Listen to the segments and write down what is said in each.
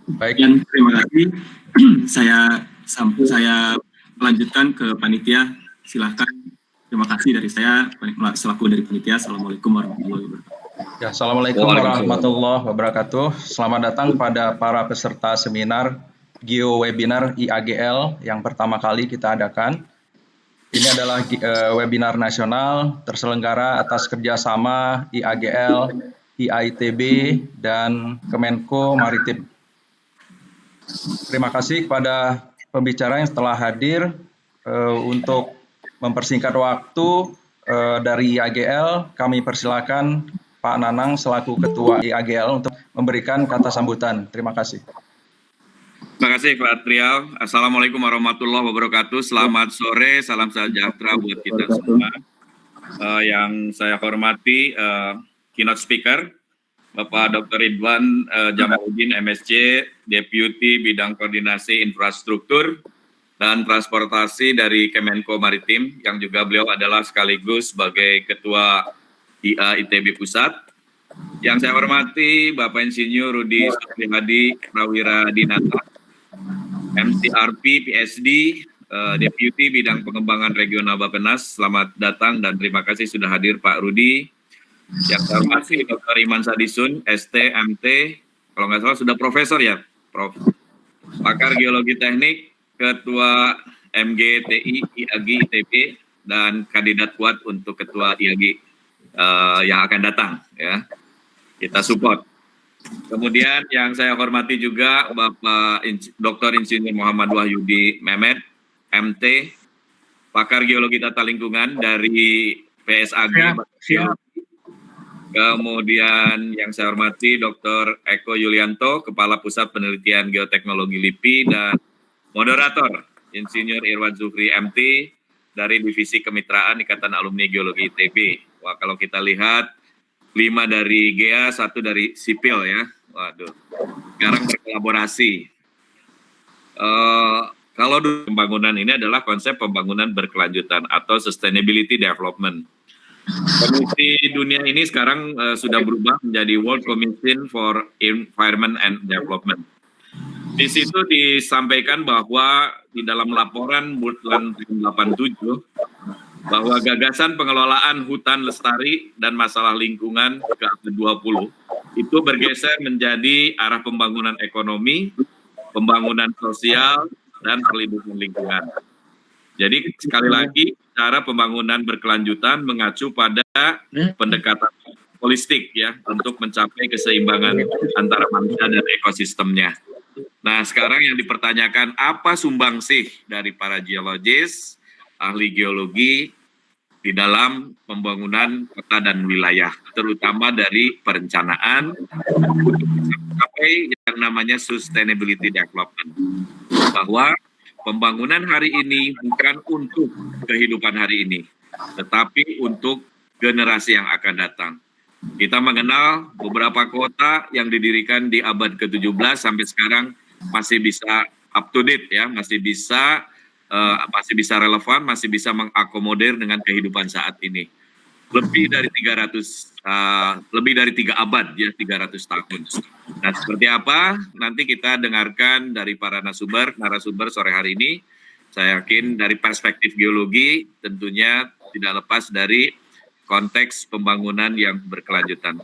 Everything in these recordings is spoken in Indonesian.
Baik. Dan terima kasih. Saya lanjutkan ke panitia. Silahkan. Terima kasih dari saya selaku dari panitia. Assalamualaikum warahmatullahi wabarakatuh. Ya, Assalamualaikum warahmatullahi wabarakatuh. Selamat datang pada para peserta seminar GeoWebinar IAGL yang pertama kali kita adakan. Ini adalah webinar nasional terselenggara atas kerjasama IAGL, IAITB, dan Kemenko Maritim. Terima kasih kepada pembicara yang telah hadir. Untuk mempersingkat waktu dari IAGL, kami persilakan Pak Nanang selaku Ketua IAGL untuk memberikan kata sambutan. Terima kasih. Terima kasih Pak Trial. Assalamualaikum warahmatullahi wabarakatuh. Selamat sore, salam sejahtera buat kita semua. Yang saya hormati keynote speaker, Bapak Dr. Ridwan Jamaluddin MSc, Deputi Bidang Koordinasi Infrastruktur dan Transportasi dari Kemenko Maritim, yang juga beliau adalah sekaligus sebagai Ketua IAITB Pusat. Yang saya hormati Bapak Insinyur Rudi Suprihadi Prawira Dinata, MCRP PSD, Deputi Bidang Pengembangan Regional Bappenas. Selamat datang dan terima kasih sudah hadir Pak Rudi. Yang saya hormati Dr. Iman Sadisun, ST, MT, kalau nggak salah sudah profesor ya, Prof. Pakar Geologi Teknik, Ketua MGTI IAGI ITB, dan kandidat kuat untuk Ketua IAGI yang akan datang, ya. Kita support. Kemudian yang saya hormati juga Bapak Dr. Insinyur Muhammad Wahyudi Mehmet, MT, Pakar Geologi Tata Lingkungan dari PSAG. Kemudian yang saya hormati Dr. Eko Yulianto, Kepala Pusat Penelitian Geoteknologi LIPI, dan moderator Insinyur Irwan Zuhri MT dari Divisi Kemitraan Ikatan Alumni Geologi ITB. Wah, kalau kita lihat 5 dari GEA, 1 dari sipil ya. Waduh, sekarang berkolaborasi. Kalau pembangunan ini adalah konsep pembangunan berkelanjutan atau sustainability development. Komisi dunia ini sekarang sudah berubah menjadi World Commission for Environment and Development. Di situ disampaikan bahwa di dalam laporan bulan 87 bahwa gagasan pengelolaan hutan lestari dan masalah lingkungan ke abad 20 itu bergeser menjadi arah pembangunan ekonomi, pembangunan sosial, dan perlindungan lingkungan. Jadi sekali lagi cara pembangunan berkelanjutan mengacu pada pendekatan holistik ya untuk mencapai keseimbangan antara manusia dan ekosistemnya. Nah, sekarang yang dipertanyakan apa sumbangsih dari para geologis, ahli geologi di dalam pembangunan kota dan wilayah, terutama dari perencanaan untuk mencapai yang namanya sustainability development. Bahwa pembangunan hari ini bukan untuk kehidupan hari ini, tetapi untuk generasi yang akan datang. Kita mengenal beberapa kota yang didirikan di abad ke-17 sampai sekarang masih bisa up to date ya, masih bisa relevan, masih bisa mengakomodir dengan kehidupan saat ini. Lebih dari 3 abad ya, 300 tahun. Nah, seperti apa? Nanti kita dengarkan dari para narasumber sore hari ini. Saya yakin dari perspektif geologi tentunya tidak lepas dari konteks pembangunan yang berkelanjutan.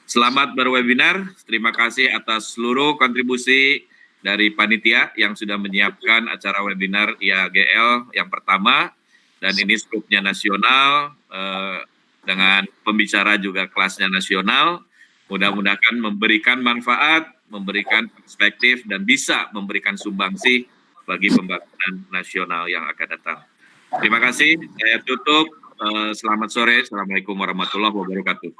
Selamat berwebinar. Terima kasih atas seluruh kontribusi dari panitia yang sudah menyiapkan acara webinar IAGL yang pertama, dan ini skupnya nasional, dengan pembicara juga kelasnya nasional. Mudah-mudahan memberikan manfaat, memberikan perspektif, dan bisa memberikan sumbangsih bagi pembangunan nasional yang akan datang. Terima kasih, saya tutup. Selamat sore, Assalamualaikum warahmatullahi wabarakatuh.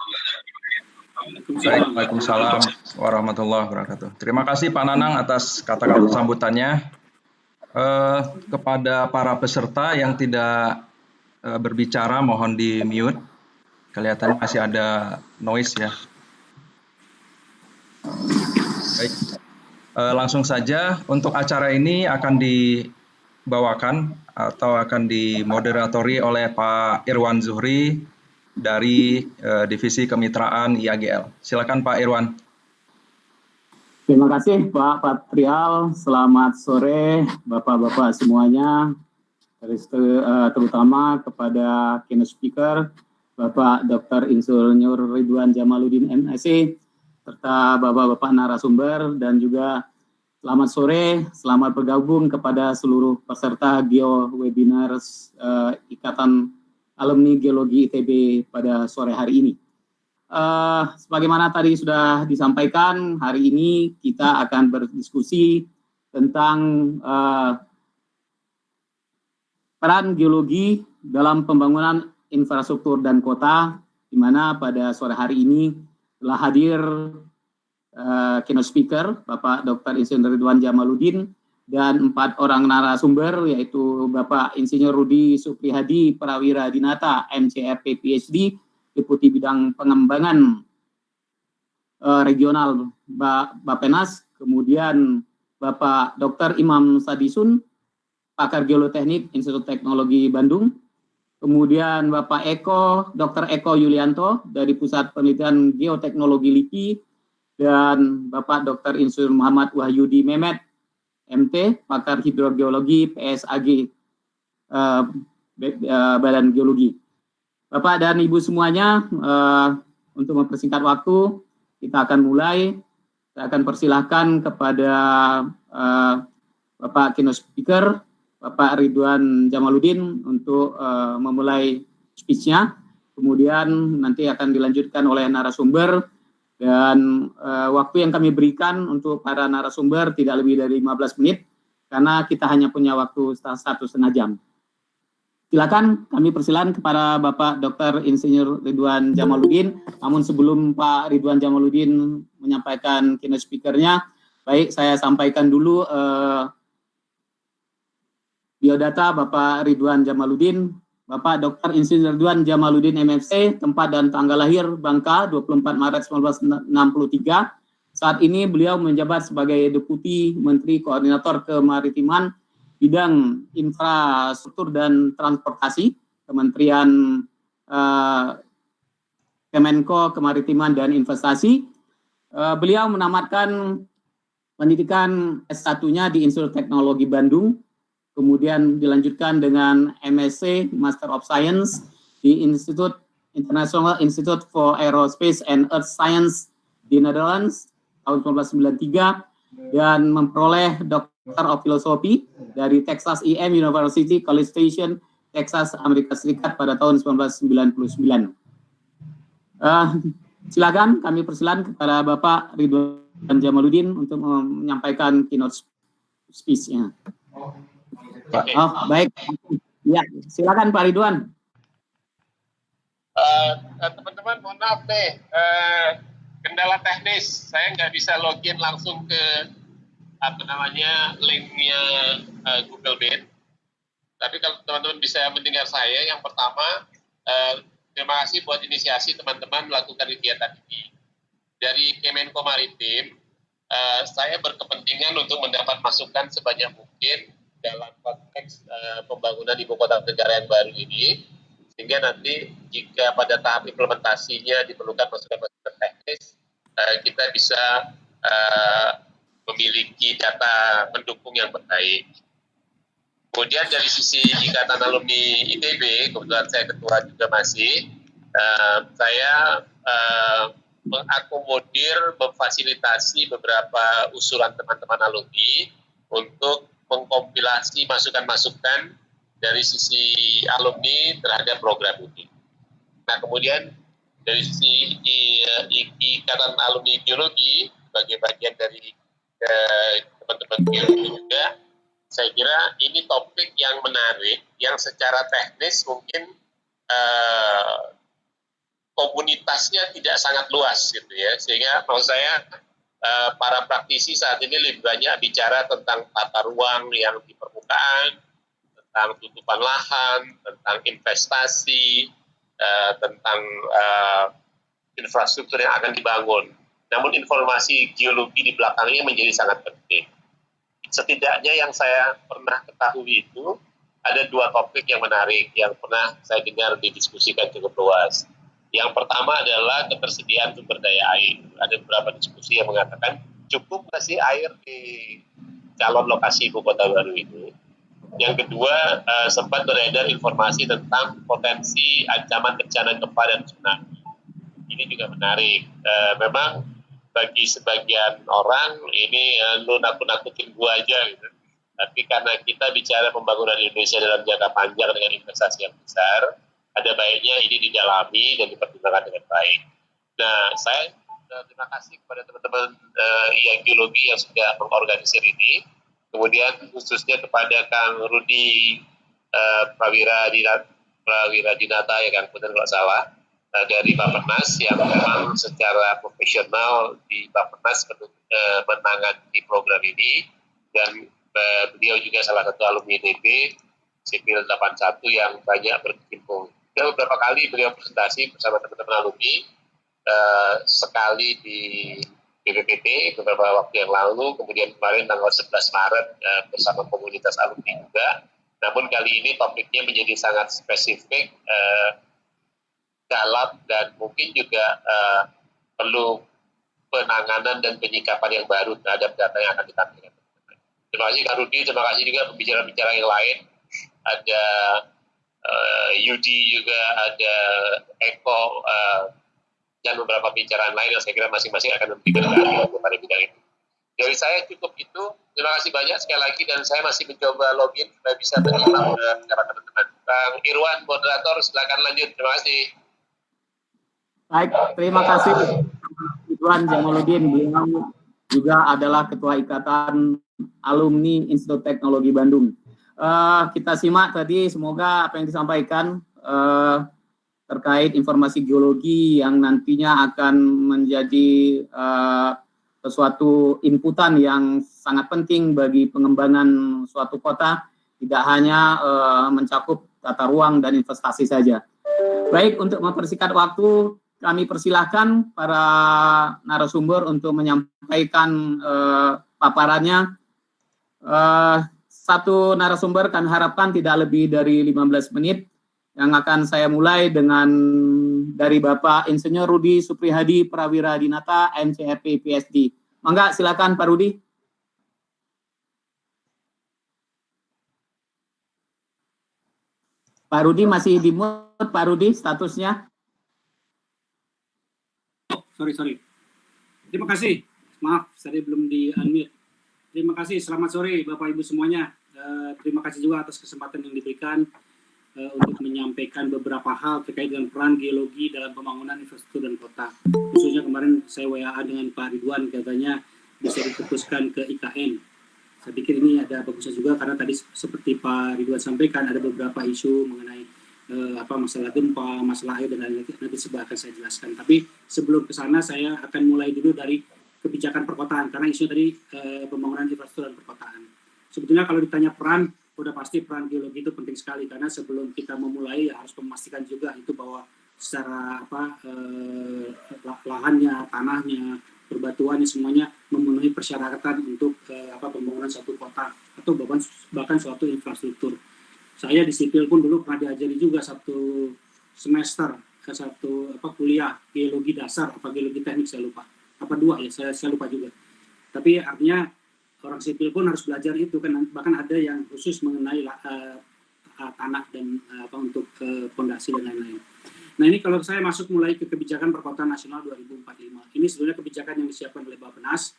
Waalaikumsalam warahmatullahi wabarakatuh. Terima kasih Pak Nanang atas kata-kata sambutannya. Kepada para peserta yang tidak berbicara mohon di mute. Kelihatan masih ada noise ya. Baik, langsung saja untuk acara ini akan dibawakan atau akan dimoderatori oleh Pak Irwan Zuhri dari Divisi Kemitraan IAGL. Silakan Pak Irwan. Terima kasih Pak Patrial. Selamat sore Bapak-Bapak semuanya. Terutama kepada keynote speaker Bapak Dr. Insinyur Ridwan Jamaluddin MSc serta Bapak-Bapak narasumber, dan juga selamat sore, selamat bergabung kepada seluruh peserta Webinar Ikatan Alumni Geologi ITB pada sore hari ini. Sebagaimana tadi sudah disampaikan, hari ini kita akan berdiskusi tentang peran geologi dalam pembangunan infrastruktur dan kota, di mana pada sore hari ini telah hadir keynote speaker Bapak Dr. Insinyur Ridwan Jamaluddin dan 4 orang narasumber, yaitu Bapak Insinyur Rudi Suprihadi Prawira Dinata, MCRP PhD, Deputi Bidang Pengembangan Regional Bappenas, kemudian Bapak Dr. Imam Sadisun, Pakar Geoteknik Institut Teknologi Bandung, kemudian Bapak Dr. Eko Yulianto dari Pusat Penelitian Geoteknologi LIPI, dan Bapak Dr. Insinyur Muhammad Wahyudi Mehmet, MT, Pakar Hidrogeologi PSAG, Badan Geologi. Bapak dan Ibu semuanya, untuk mempersingkat waktu, kita akan mulai. Saya akan persilahkan kepada Bapak keynote speaker, Bapak Ridwan Jamaluddin, untuk memulai speech-nya. Kemudian nanti akan dilanjutkan oleh narasumber, dan waktu yang kami berikan untuk para narasumber tidak lebih dari 15 menit, karena kita hanya punya waktu 1,5 jam. Silakan, kami persilakan kepada Bapak Dr. Insinyur Ridwan Jamaluddin. Namun sebelum Pak Ridwan Jamaluddin menyampaikan keynote speaker-nya, baik saya sampaikan dulu biodata Bapak Ridwan Jamaluddin. Bapak Dr. Insinyur Ridwan Jamaluddin MFC, tempat dan tanggal lahir Bangka, 24 Maret 1963. Saat ini beliau menjabat sebagai Deputi Menteri Koordinator Kemaritiman Bidang Infrastruktur dan Transportasi, Kementerian Kemenko Kemaritiman dan Investasi. Beliau menamatkan pendidikan S1-nya di Institut Teknologi Bandung, kemudian dilanjutkan dengan MSc Master of Science di International Institute for Aerospace and Earth Science di Netherlands tahun 1993, dan memperoleh Doctor of Philosophy dari Texas A&M University College Station, Texas, Amerika Serikat pada tahun 1999. Silakan, kami persilakan kepada Bapak Ridwan Jamaluddin untuk menyampaikan keynote speech-nya. Baik, ya, silakan Pak Ridwan. Teman-teman, mohon maaf nih, kendala teknis, saya nggak bisa login langsung ke linknya Google Meet. Tapi kalau teman-teman bisa mendengar saya, yang pertama, terima kasih buat inisiasi teman-teman melakukan kegiatan ini. Dari Kemenko Maritim, saya berkepentingan untuk mendapat masukan sebanyak mungkin dalam konteks pembangunan ibu kota negara yang baru ini, sehingga nanti jika pada tahap implementasinya diperlukan masukan-masukan teknis, kita bisa memiliki data pendukung yang baik. Kemudian dari sisi Ikatan Alumni ITB, kebetulan saya ketua juga masih, saya mengakomodir, memfasilitasi beberapa usulan teman-teman alumni untuk mengkompilasi masukan-masukan dari sisi alumni terhadap program ini. Nah, kemudian dari sisi Ikatan Alumni Geologi, sebagai bagian dari teman-teman geologi juga, saya kira ini topik yang menarik, yang secara teknis mungkin komunitasnya tidak sangat luas gitu ya, sehingga maksud saya para praktisi saat ini lebih banyak bicara tentang tata ruang yang di permukaan, tentang tutupan lahan, tentang investasi, tentang infrastruktur yang akan dibangun. Namun informasi geologi di belakangnya menjadi sangat penting. Setidaknya yang saya pernah ketahui itu ada 2 topik yang menarik yang pernah saya dengar didiskusikan cukup luas. Yang pertama adalah ketersediaan sumber daya air. Ada beberapa diskusi yang mengatakan cukup nggak sih air di calon lokasi ibu kota baru ini? Yang kedua, sempat beredar informasi tentang potensi ancaman bencana gempa dan tsunami. Ini juga menarik. Memang bagi sebagian orang ini lu nakut-nakutin gua aja gitu. Tapi karena kita bicara pembangunan Indonesia dalam jangka panjang dengan investasi yang besar, ada baiknya ini didalami dan dipertimbangkan dengan baik. Nah, saya terima kasih kepada teman-teman yang geologi yang sudah mengorganisir ini. Kemudian khususnya kepada Kang Rudi Prawira Dinata ya Kang, benar kalau salah, dari Bappenas yang memang secara profesional di Bappenas menangani program ini, dan beliau juga salah satu alumni DB Sipil 81 yang banyak berkecimpung. Dan beberapa kali beliau presentasi bersama teman-teman alumni, sekali di BPPT beberapa waktu yang lalu, kemudian kemarin tanggal 11 Maret bersama komunitas alumni juga. Namun kali ini topiknya menjadi sangat spesifik, dalam, dan mungkin juga perlu penanganan dan penyikapan yang baru terhadap data yang akan ditampilkan. Terima kasih Kak Rudi, terima kasih juga pembicara-pembicara yang lain. Ada Yudi juga, ada Eko, dan beberapa pembicaraan lain yang saya kira masing-masing akan memberikan keahlian kepada bidang itu. Dari saya cukup itu. Terima kasih banyak sekali lagi, dan saya masih mencoba login supaya bisa menyimak bicara teman-teman. Kang Irwan, moderator, silakan lanjut. Terima kasih. Baik, terima kasih Irwan Jamaluddin. Beliau juga adalah Ketua Ikatan Alumni Institut Teknologi Bandung. Kita simak tadi, semoga apa yang disampaikan terkait informasi geologi yang nantinya akan menjadi sesuatu inputan yang sangat penting bagi pengembangan suatu kota, tidak hanya mencakup tata ruang dan investasi saja. Baik, untuk mempersingkat waktu, kami persilahkan para narasumber untuk menyampaikan paparannya. Satu narasumber kami harapkan tidak lebih dari 15 menit, yang akan saya mulai dengan dari Bapak Insinyur Rudi Suprihadi Prawira Dinata, MCRP PSD. Mangga, silakan Pak Rudi. Pak Rudi masih di mute, Pak Rudi, statusnya. Sorry. Terima kasih. Maaf, saya belum di unmute. Terima kasih. Selamat sore Bapak Ibu semuanya. Terima kasih juga atas kesempatan yang diberikan untuk menyampaikan beberapa hal terkait dengan peran geologi dalam pembangunan infrastruktur dan kota. Khususnya kemarin saya WA dengan Pak Ridwan, katanya bisa difokuskan ke IKN. Saya pikir ini ada bagusnya juga, karena tadi seperti Pak Ridwan sampaikan ada beberapa isu mengenai masalah gempa, masalah air dan lain-lain, nanti sebentar akan saya jelaskan. Tapi sebelum ke sana saya akan mulai dulu dari kebijakan perkotaan, karena isu tadi pembangunan infrastruktur dan perkotaan. Sebetulnya kalau ditanya peran, udah pasti peran geologi itu penting sekali, karena sebelum kita memulai ya harus memastikan juga itu bahwa secara lahannya, tanahnya, perbatuannya semuanya memenuhi persyaratan untuk pembangunan suatu kota atau bahkan suatu infrastruktur. Saya di sipil pun dulu pernah diajari juga satu semester satu kuliah geologi dasar, geologi teknik saya lupa, dua ya, saya lupa juga. Tapi artinya orang sipil pun harus belajar itu kan, bahkan ada yang khusus mengenai tanah dan untuk fondasi dan lain-lain. Nah ini kalau saya masuk mulai ke kebijakan perkotaan nasional 2045, ini sebenarnya kebijakan yang disiapkan oleh Bappenas.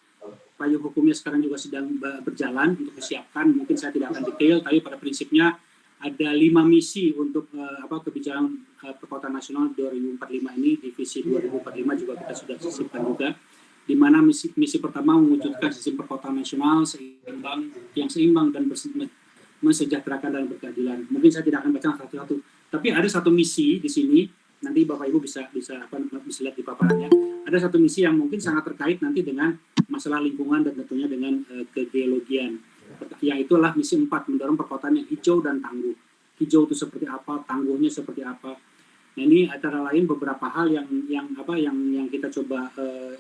Payung hukumnya sekarang juga sedang berjalan untuk disiapkan. Mungkin saya tidak akan detail, tapi pada prinsipnya ada 5 misi untuk kebijakan perkotaan nasional 2045 ini. Di visi 2045 juga kita sudah sisipkan juga, di mana misi pertama mewujudkan sistem perkotaan nasional seimbang dan mensejahterakan dan berkeadilan. Mungkin saya tidak akan baca satu-satu, tapi ada satu misi di sini, nanti Bapak Ibu bisa lihat di paparannya. Ada satu misi yang mungkin sangat terkait nanti dengan masalah lingkungan dan tentunya dengan kegeologian. Yang itulah misi 4, mendorong perkotaan yang hijau dan tangguh. Hijau itu seperti apa, tangguhnya seperti apa. Nah ini antara lain beberapa hal yang kita coba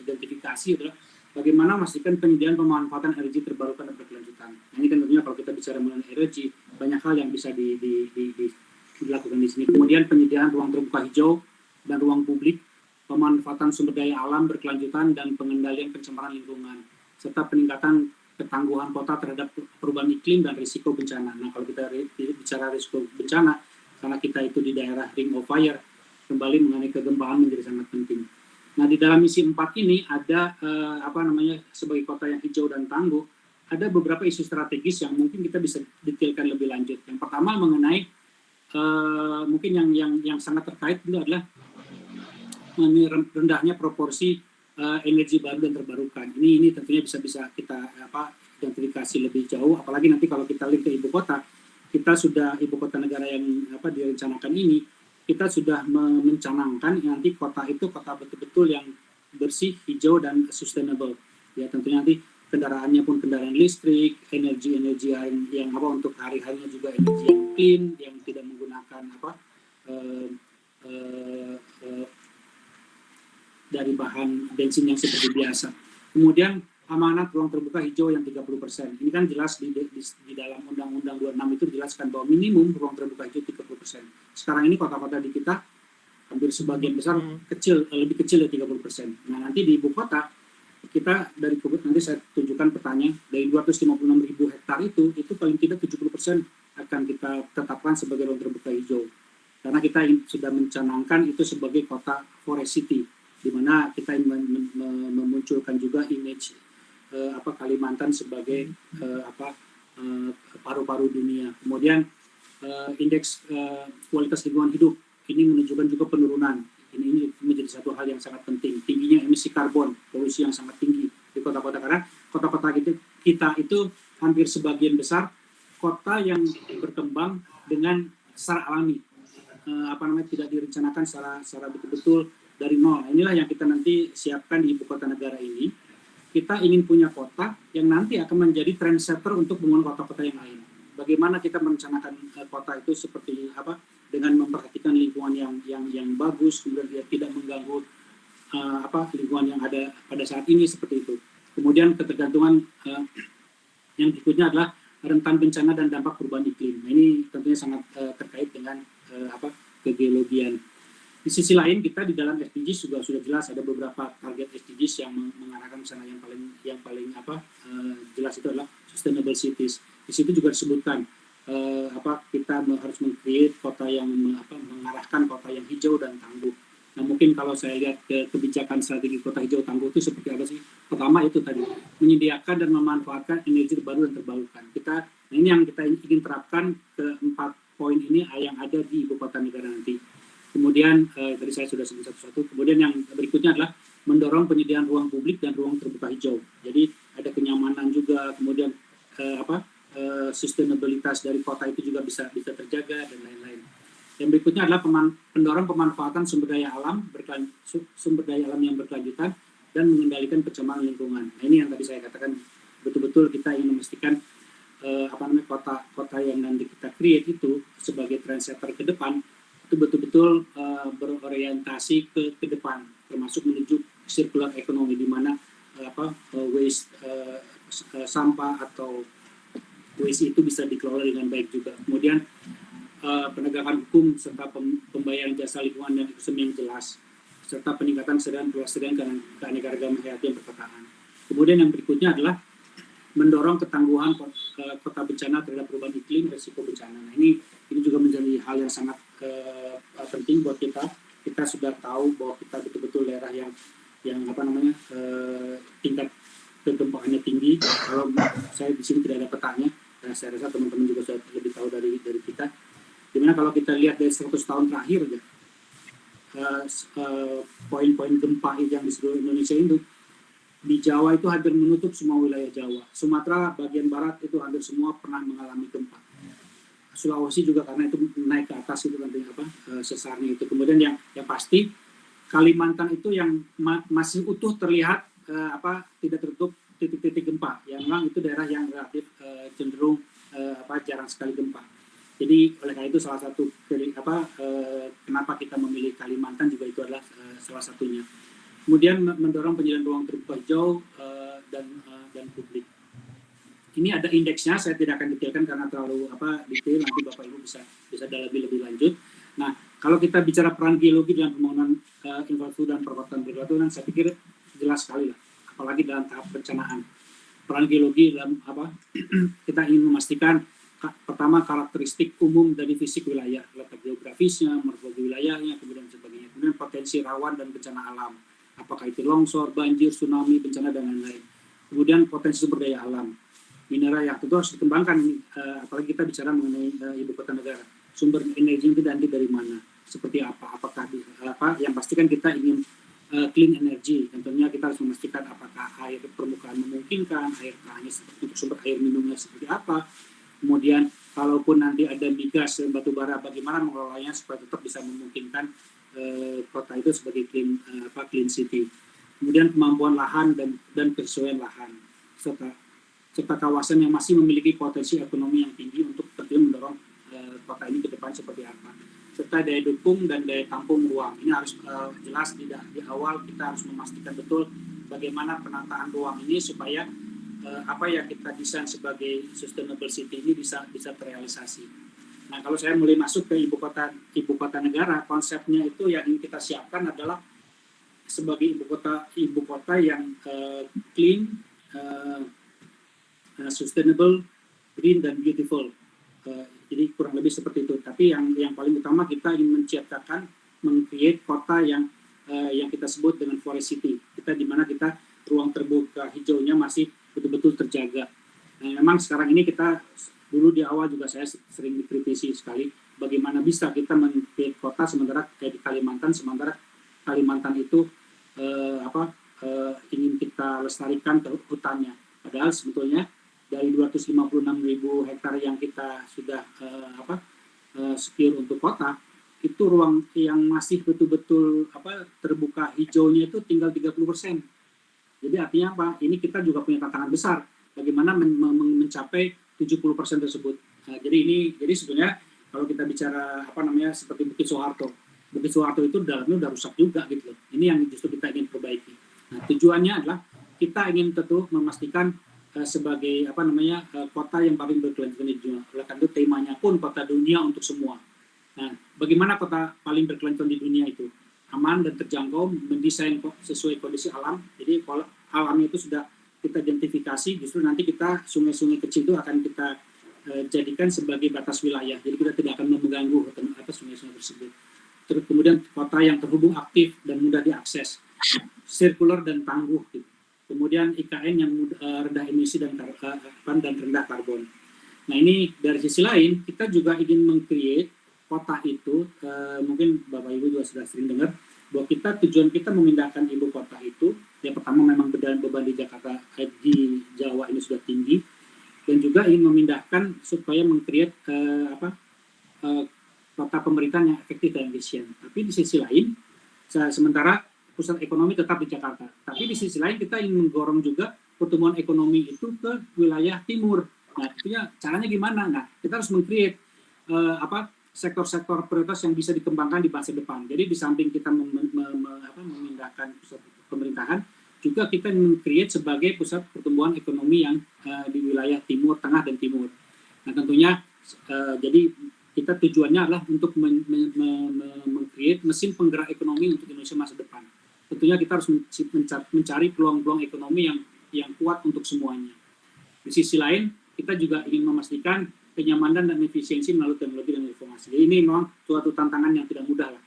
identifikasi adalah bagaimana memastikan penyediaan pemanfaatan energi terbarukan dan berkelanjutan. Nah, ini kan tentunya kalau kita bicara mengenai energi, banyak hal yang bisa dilakukan di sini. Kemudian penyediaan ruang terbuka hijau dan ruang publik, pemanfaatan sumber daya alam berkelanjutan, dan pengendalian pencemaran lingkungan. serta peningkatan ketangguhan kota terhadap perubahan iklim dan risiko bencana. Nah, kalau kita bicara risiko bencana, karena kita itu di daerah Ring of Fire, kembali mengenai kegempaan menjadi sangat penting. Nah, di dalam misi 4 ini ada sebagai kota yang hijau dan tangguh, ada beberapa isu strategis yang mungkin kita bisa detailkan lebih lanjut. Yang pertama mengenai mungkin yang sangat terkait itu adalah rendahnya proporsi energi baru dan terbarukan. Ini tentunya bisa kita identifikasi lebih jauh, apalagi nanti kalau kita lihat ke ibu kota, kita sudah ibu kota negara yang direncanakan ini, kita sudah mencanangkan nanti kota itu kota betul-betul yang bersih, hijau dan sustainable. Ya tentunya nanti kendaraannya pun kendaraan listrik, energi yang untuk hari-harinya juga energi yang clean, yang tidak menggunakan dari bahan bensin yang seperti biasa. Kemudian amanat ruang terbuka hijau yang 30%. Ini kan jelas di dalam Undang-Undang 26 itu dijelaskan bahwa minimum ruang terbuka hijau 30%. Sekarang ini kota-kota di kita hampir sebagian besar lebih kecil dari 30%. Nah, nanti di ibu kota kita nanti saya tunjukkan petanya, dari 256.000 hektar itu paling tidak 70% akan kita tetapkan sebagai ruang terbuka hijau. Karena kita sudah mencanangkan itu sebagai kota forest city, di mana kita memunculkan juga image Kalimantan sebagai paru-paru dunia. Kemudian indeks kualitas lingkungan hidup ini menunjukkan juga penurunan. Ini menjadi satu hal yang sangat penting. Tingginya emisi karbon, polusi yang sangat tinggi di kota-kota, karena kota-kota kita itu hampir sebagian besar kota yang berkembang dengan secara alami, tidak direncanakan secara betul-betul dari nol. Inilah yang kita nanti siapkan di ibu kota negara ini. Kita ingin punya kota yang nanti akan menjadi trendsetter untuk pembangunan kota-kota yang lain. Bagaimana kita merencanakan kota itu seperti apa, dengan memperhatikan lingkungan yang bagus, kemudian dia tidak mengganggu lingkungan yang ada pada saat ini, seperti itu. Kemudian ketergantungan yang berikutnya adalah rentan bencana dan dampak perubahan iklim. Nah, ini tentunya sangat terkait dengan kegeologian. Di sisi lain, kita di dalam SDGs juga sudah jelas ada beberapa target SDGs yang mengarahkan ke sana. Yang paling jelas itu adalah sustainable cities. Di situ juga disebutkan kita harus meng-create kota yang mengarahkan kota yang hijau dan tangguh. Nah, mungkin kalau saya lihat kebijakan strategi kota hijau tangguh itu seperti apa sih? Pertama itu tadi, menyediakan dan memanfaatkan energi baru dan terbarukan. Ini yang kita ingin terapkan ke 4 poin ini yang ada di ibu kota negara nanti. Kemudian tadi saya sudah sebut satu-satu. Kemudian yang berikutnya adalah mendorong penyediaan ruang publik dan ruang terbuka hijau. Jadi ada kenyamanan juga, kemudian sustainabilitas dari kota itu juga bisa terjaga dan lain-lain. Yang berikutnya adalah pendorong pemanfaatan sumber daya alam yang berkelanjutan dan mengendalikan pencemaran lingkungan. Nah, ini yang tadi saya katakan, betul-betul kita ingin memastikan kota yang nanti kita create itu sebagai trendsetter ke depan itu betul-betul berorientasi ke depan, termasuk menuju circular economy, di mana waste sampah atau waste itu bisa dikelola dengan baik juga. Kemudian penegakan hukum serta pembayaran jasa lingkungan dan ekosistem yang jelas, serta peningkatan pelestarian keanekaragaman hayati yang berkelanjutan. Kemudian yang berikutnya adalah mendorong ketangguhan kota bencana terhadap perubahan iklim, risiko bencana. Nah, ini juga menjadi hal yang sangat penting buat kita. Kita sudah tahu bahwa kita betul-betul daerah yang tingkat kegempaannya tinggi. Kalau saya di sini tidak ada petanya, dan saya rasa teman-teman juga sudah lebih tahu dari kita. Dimana kalau kita lihat dari 100 tahun terakhir, poin-poin gempa yang di seluruh Indonesia itu, di Jawa itu hampir menutup semua wilayah Jawa. Sumatera bagian barat itu hampir semua pernah mengalami gempa. Sulawesi juga karena itu naik ke atas itu nanti sesarnya itu. Kemudian yang pasti Kalimantan itu yang masih utuh terlihat tidak tertutup titik-titik gempa. Yang memang itu daerah yang relatif cenderung jarang sekali gempa. Jadi oleh karena itu salah satu kenapa kita memilih Kalimantan juga itu adalah salah satunya. Kemudian mendorong penyediaan ruang terbuka hijau dan publik. Ini ada indeksnya, saya tidak akan detailkan karena terlalu detail, nanti Bapak Ibu bisa lebih lanjut. Nah, kalau kita bicara peran geologi dalam pembangunan infrastruktur dan perkotaan berkelanjutan, saya pikir jelas sekali lah, apalagi dalam tahap perencanaan. peran geologi dalam kita ingin memastikan pertama karakteristik umum dari fisik wilayah, letak geografisnya, morfologi wilayahnya, kemudian sebagainya. Kemudian potensi rawan dan bencana alam, apakah itu longsor, banjir, tsunami, bencana dan lain-lain. Kemudian potensi sumber daya alam, mineral yang tentu harus dikembangkan, apalagi kita bicara mengenai ibu kota negara. Sumber energi itu nanti dari mana, seperti apa, apakah yang pastikan kita ingin clean energy. Tentunya kita harus memastikan apakah air permukaan memungkinkan, air tanahnya untuk sumber air minumnya seperti apa. Kemudian kalaupun nanti ada migas dan batu bara, bagaimana mengelolanya supaya tetap bisa memungkinkan kota itu sebagai clean city. Kemudian kemampuan lahan dan kesesuaian lahan, serta kawasan yang masih memiliki potensi ekonomi yang tinggi untuk tentunya mendorong kota ini ke depan seperti apa. Serta daya dukung dan daya tampung ruang. Ini harus jelas di awal kita harus memastikan betul bagaimana penataan ruang ini supaya apa yang kita desain sebagai sustainable city ini bisa terrealisasi. Nah, kalau saya mulai masuk ke ibu kota negara, konsepnya itu yang ingin kita siapkan adalah sebagai ibu kota yang clean, sustainable, green dan beautiful. Jadi kurang lebih seperti itu. Tapi yang paling utama kita ingin menciptakan, meng-create kota yang kita sebut dengan forest city. Di mana kita ruang terbuka hijaunya masih betul-betul terjaga. Nah, memang sekarang ini kita dulu di awal juga saya sering dikritisi sekali bagaimana bisa kita men-create kota sementara kayak di Kalimantan, sementara Kalimantan itu ingin kita lestarikan ke hutannya. Padahal sebetulnya dari 256.000 hektar yang kita sudah secure untuk kota, itu ruang yang masih betul-betul terbuka hijaunya itu tinggal 30%. Jadi artinya apa? Ini kita juga punya tantangan besar. Bagaimana mencapai 70% tersebut. Nah, jadi sebetulnya kalau kita bicara seperti Bukit Soeharto itu dalamnya udah rusak juga gitu loh. Ini yang justru kita ingin perbaiki. Nah, tujuannya adalah kita ingin tentu memastikan sebagai kota yang paling berkelanjutan di dunia. Oleh karena itu temanya pun kota dunia untuk semua. Nah, bagaimana kota paling berkelanjutan di dunia itu? Aman dan terjangkau, mendesain sesuai kondisi alam. Jadi kalau alamnya itu sudah kita identifikasi, justru nanti kita sungai-sungai kecil itu akan kita jadikan sebagai batas wilayah. Jadi kita tidak akan mengganggu sungai-sungai tersebut. Terus kemudian kota yang terhubung aktif dan mudah diakses, sirkular dan tangguh. Gitu. Kemudian IKN yang rendah emisi dan rendah karbon. Nah ini dari sisi lain kita juga ingin meng-create kota itu, mungkin Bapak Ibu juga sudah sering dengar, bahwa tujuan kita memindahkan ibu kota itu, yang pertama memang beban di Jakarta, di Jawa ini sudah tinggi, dan juga ingin memindahkan supaya meng-create kota pemerintahan yang efektif dan efisien. Tapi di sisi lain, sementara pusat ekonomi tetap di Jakarta, tapi di sisi lain kita ingin mendorong juga pertumbuhan ekonomi itu ke wilayah timur. Nah, caranya gimana? Nah, kita harus meng-create sektor-sektor prioritas yang bisa dikembangkan di masa depan. Jadi di samping kita memindahkan pusat pemerintahan, juga kita meng-create sebagai pusat pertumbuhan ekonomi yang di wilayah timur, tengah dan timur. Nah tentunya jadi kita tujuannya adalah untuk meng-create mesin penggerak ekonomi untuk Indonesia masa depan. Tentunya kita harus mencari peluang-peluang ekonomi yang kuat untuk semuanya. Di sisi lain, kita juga ingin memastikan kenyamanan dan efisiensi melalui teknologi dan informasi. Jadi ini memang suatu tantangan yang tidak mudah lah,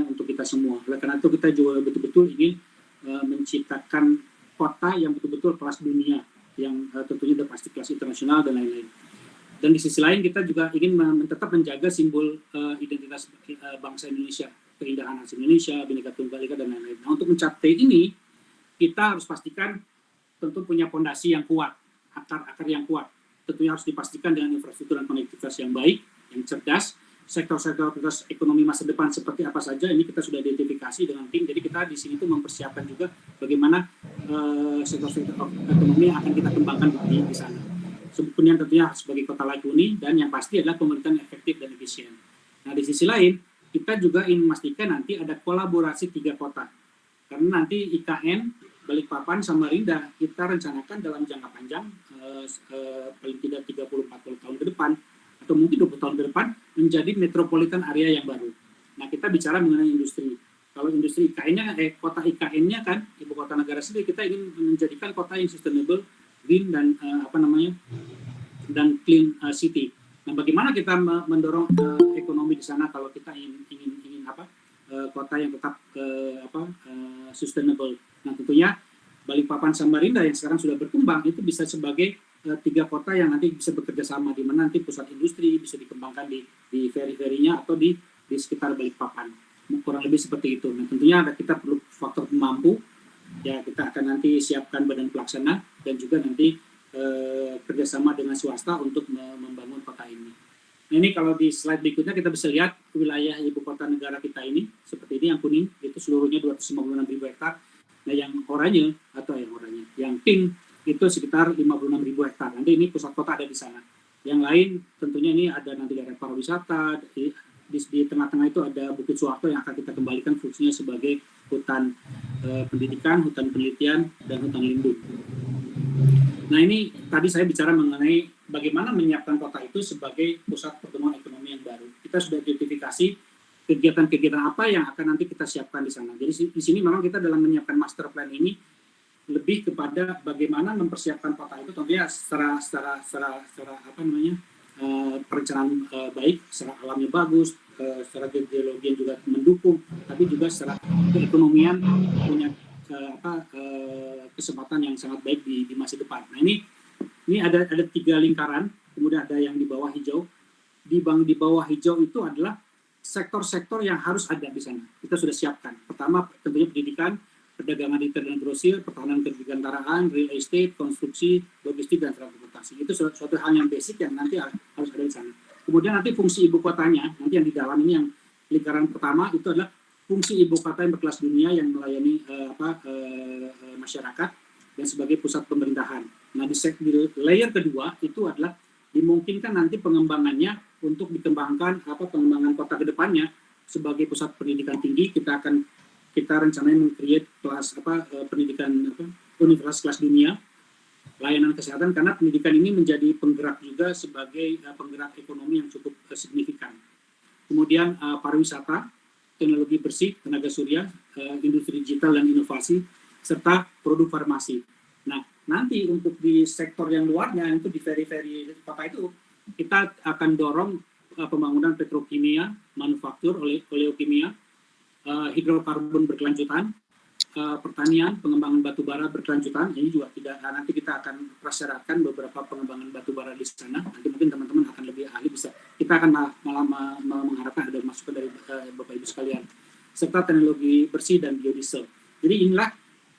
untuk kita semua. Oleh karena itu kita juga betul-betul ingin menciptakan kota yang betul-betul kelas dunia, yang tentunya sudah pasti kelas internasional dan lain-lain. Dan di sisi lain kita juga ingin tetap menjaga simbol identitas bangsa Indonesia, keindahan khas Indonesia, Bhinneka Tunggal Ika dan lain-lain. Nah untuk mencapai ini kita harus pastikan tentu punya fondasi yang kuat, akar-akar yang kuat. Tentunya harus dipastikan dengan infrastruktur dan konektivitas yang baik, yang cerdas, sektor-sektor ekonomi masa depan seperti apa saja, ini kita sudah identifikasi dengan tim, jadi kita di sini tuh mempersiapkan juga bagaimana sektor-sektor ekonomi yang akan kita kembangkan di sana. Kemudian tentunya sebagai kota layak huni, dan yang pasti adalah pemerintahan efektif dan efisien. Nah di sisi lain, kita juga ingin memastikan nanti ada kolaborasi 3 kota, karena nanti IKN, Balikpapan, Samarinda kita rencanakan dalam jangka panjang paling tidak 30-40 tahun ke depan atau mungkin 20 tahun ke depan menjadi metropolitan area yang baru. Nah kita bicara mengenai industri. Kalau industri IKN-nya, kota IKN-nya kan, ibu kota kota negara sendiri kita ingin menjadikan kota yang sustainable, green dan dan clean city. Nah, bagaimana kita mendorong ekonomi di sana kalau kita ingin kota yang tetap sustainable. Nah, tentunya Balikpapan Samarinda yang sekarang sudah berkembang itu bisa sebagai 3 kota yang nanti bisa bekerja sama, di mana nanti pusat industri bisa dikembangkan di ferry-ferrynya atau di sekitar Balikpapan. Kurang lebih seperti itu. Nah, tentunya kita perlu faktor pemampu. Ya, kita akan nanti siapkan badan pelaksana dan juga nanti kerjasama dengan swasta untuk membangun kota ini. Nah, ini kalau di slide berikutnya kita bisa lihat wilayah ibu kota negara kita ini seperti ini, yang kuning itu seluruhnya 256.000 hektar. Nah, yang oranye yang pink itu sekitar 56.000 hektar. Nanti ini pusat kota ada di sana. Yang lain tentunya ini ada nanti daerah pariwisata. Di tengah-tengah itu ada Bukit Suharto yang akan kita kembalikan fungsinya sebagai hutan pendidikan, hutan penelitian, dan hutan lindung. Nah, ini tadi saya bicara mengenai bagaimana menyiapkan kota itu sebagai pusat pertumbuhan ekonomi yang baru. Kita sudah identifikasi kegiatan-kegiatan apa yang akan nanti kita siapkan di sana. Jadi di sini memang kita dalam menyiapkan master plan ini lebih kepada bagaimana mempersiapkan kota itu tentunya secara perencanaan baik, secara alamnya bagus, secara geologi yang juga mendukung, tapi juga secara keekonomian punya kesempatan yang sangat baik di masa depan. Nah, ini ada 3 lingkaran, kemudian ada yang di bawah hijau. Di bawah hijau itu adalah sektor-sektor yang harus ada di sana. Kita sudah siapkan. Pertama tentunya pendidikan, perdagangan retail dan grosir, pertahanan kedirgantaraan, real estate, konstruksi, logistik, dan transportasi. Itu suatu hal yang basic yang nanti harus ada di sana. Kemudian nanti fungsi ibu kotanya, nanti yang di dalam ini yang lingkaran pertama itu adalah fungsi ibu kota yang berkelas dunia yang melayani masyarakat dan sebagai pusat pemerintahan. Nah, di layer kedua itu adalah dimungkinkan nanti pengembangannya untuk dikembangkan pengembangan kota ke depannya sebagai pusat pendidikan tinggi. Kita rencananya meng-create kelas pendidikan universitas kelas dunia, layanan kesehatan, karena pendidikan ini menjadi penggerak juga sebagai penggerak ekonomi yang cukup signifikan. Kemudian pariwisata, teknologi bersih, tenaga surya, industri digital dan inovasi, serta produk farmasi. Nah, nanti untuk di sektor yang luarnya, itu di ferry-ferry kota itu, kita akan dorong pembangunan petrokimia, manufaktur, oleokimia, hidrokarbon berkelanjutan, pertanian, pengembangan batubara berkelanjutan. Ini juga nanti kita akan prasyaratkan beberapa pengembangan batubara di sana. Nanti mungkin teman-teman akan lebih ahli bisa. Kita akan malah mengharapkan ada masukan dari Bapak Ibu sekalian. Serta teknologi bersih dan biodiesel. Jadi inilah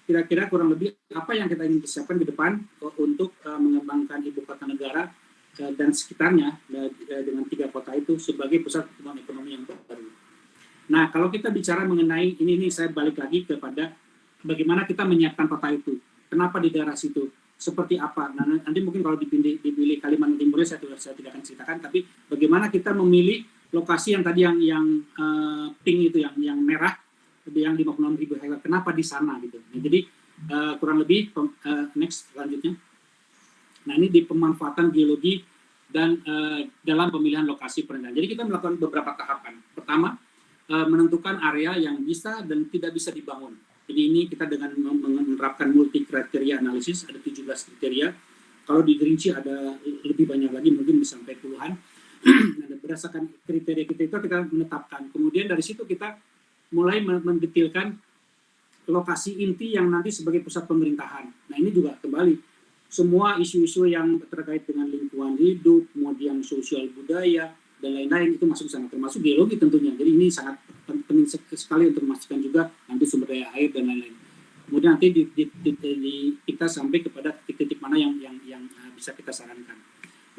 kira-kira kurang lebih apa yang kita ingin persiapkan ke depan untuk mengembangkan ibu kota negara dan sekitarnya dengan 3 kota itu sebagai pusat pertumbuhan ekonomi yang baru. Nah, kalau kita bicara mengenai ini saya balik lagi kepada bagaimana kita menyiapkan kota itu. Kenapa di daerah situ? Seperti apa? Nah, nanti mungkin kalau dipilih Kalimantan Timur saya tidak akan ceritakan, tapi bagaimana kita memilih lokasi yang tadi yang pink itu, yang merah, yang 56.000 hektar. Kenapa di sana gitu? Nah, jadi kurang lebih next selanjutnya. Nah, ini di pemanfaatan geologi dan dalam pemilihan lokasi perencanaan. Jadi kita melakukan beberapa tahapan. Pertama, menentukan area yang bisa dan tidak bisa dibangun. Jadi ini kita dengan menerapkan multi kriteria analisis, ada 17 kriteria. Kalau di ada lebih banyak lagi, mungkin bisa sampai puluhan. Nah, berdasarkan kriteria kita menetapkan. Kemudian dari situ kita mulai mendetilkan lokasi inti yang nanti sebagai pusat pemerintahan. Nah, ini juga kembali semua isu-isu yang terkait dengan lingkungan hidup, kemudian sosial budaya, dan lain-lain itu masuk ke sana, termasuk geologi tentunya. Jadi ini sangat penting sekali untuk memastikan juga nanti sumber daya air dan lain-lain. Kemudian nanti kita sampai kepada titik-titik mana yang bisa kita sarankan.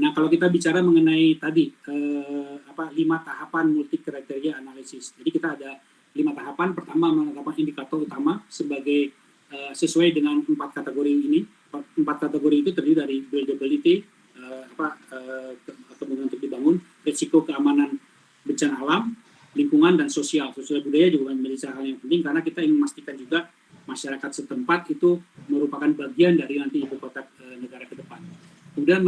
Nah, kalau kita bicara mengenai tadi 5 tahapan multi kriteria analisis. Jadi kita ada 5 tahapan. Pertama, menetapkan indikator utama sebagai sesuai dengan 4 kategori ini. 4 kategori itu terdiri dari buildability, kemungkinan untuk dibangun, risiko keamanan bencana alam, lingkungan, dan sosial budaya juga menjadi hal yang penting karena kita ingin memastikan juga masyarakat setempat itu merupakan bagian dari nanti ibu kota negara ke depan. Kemudian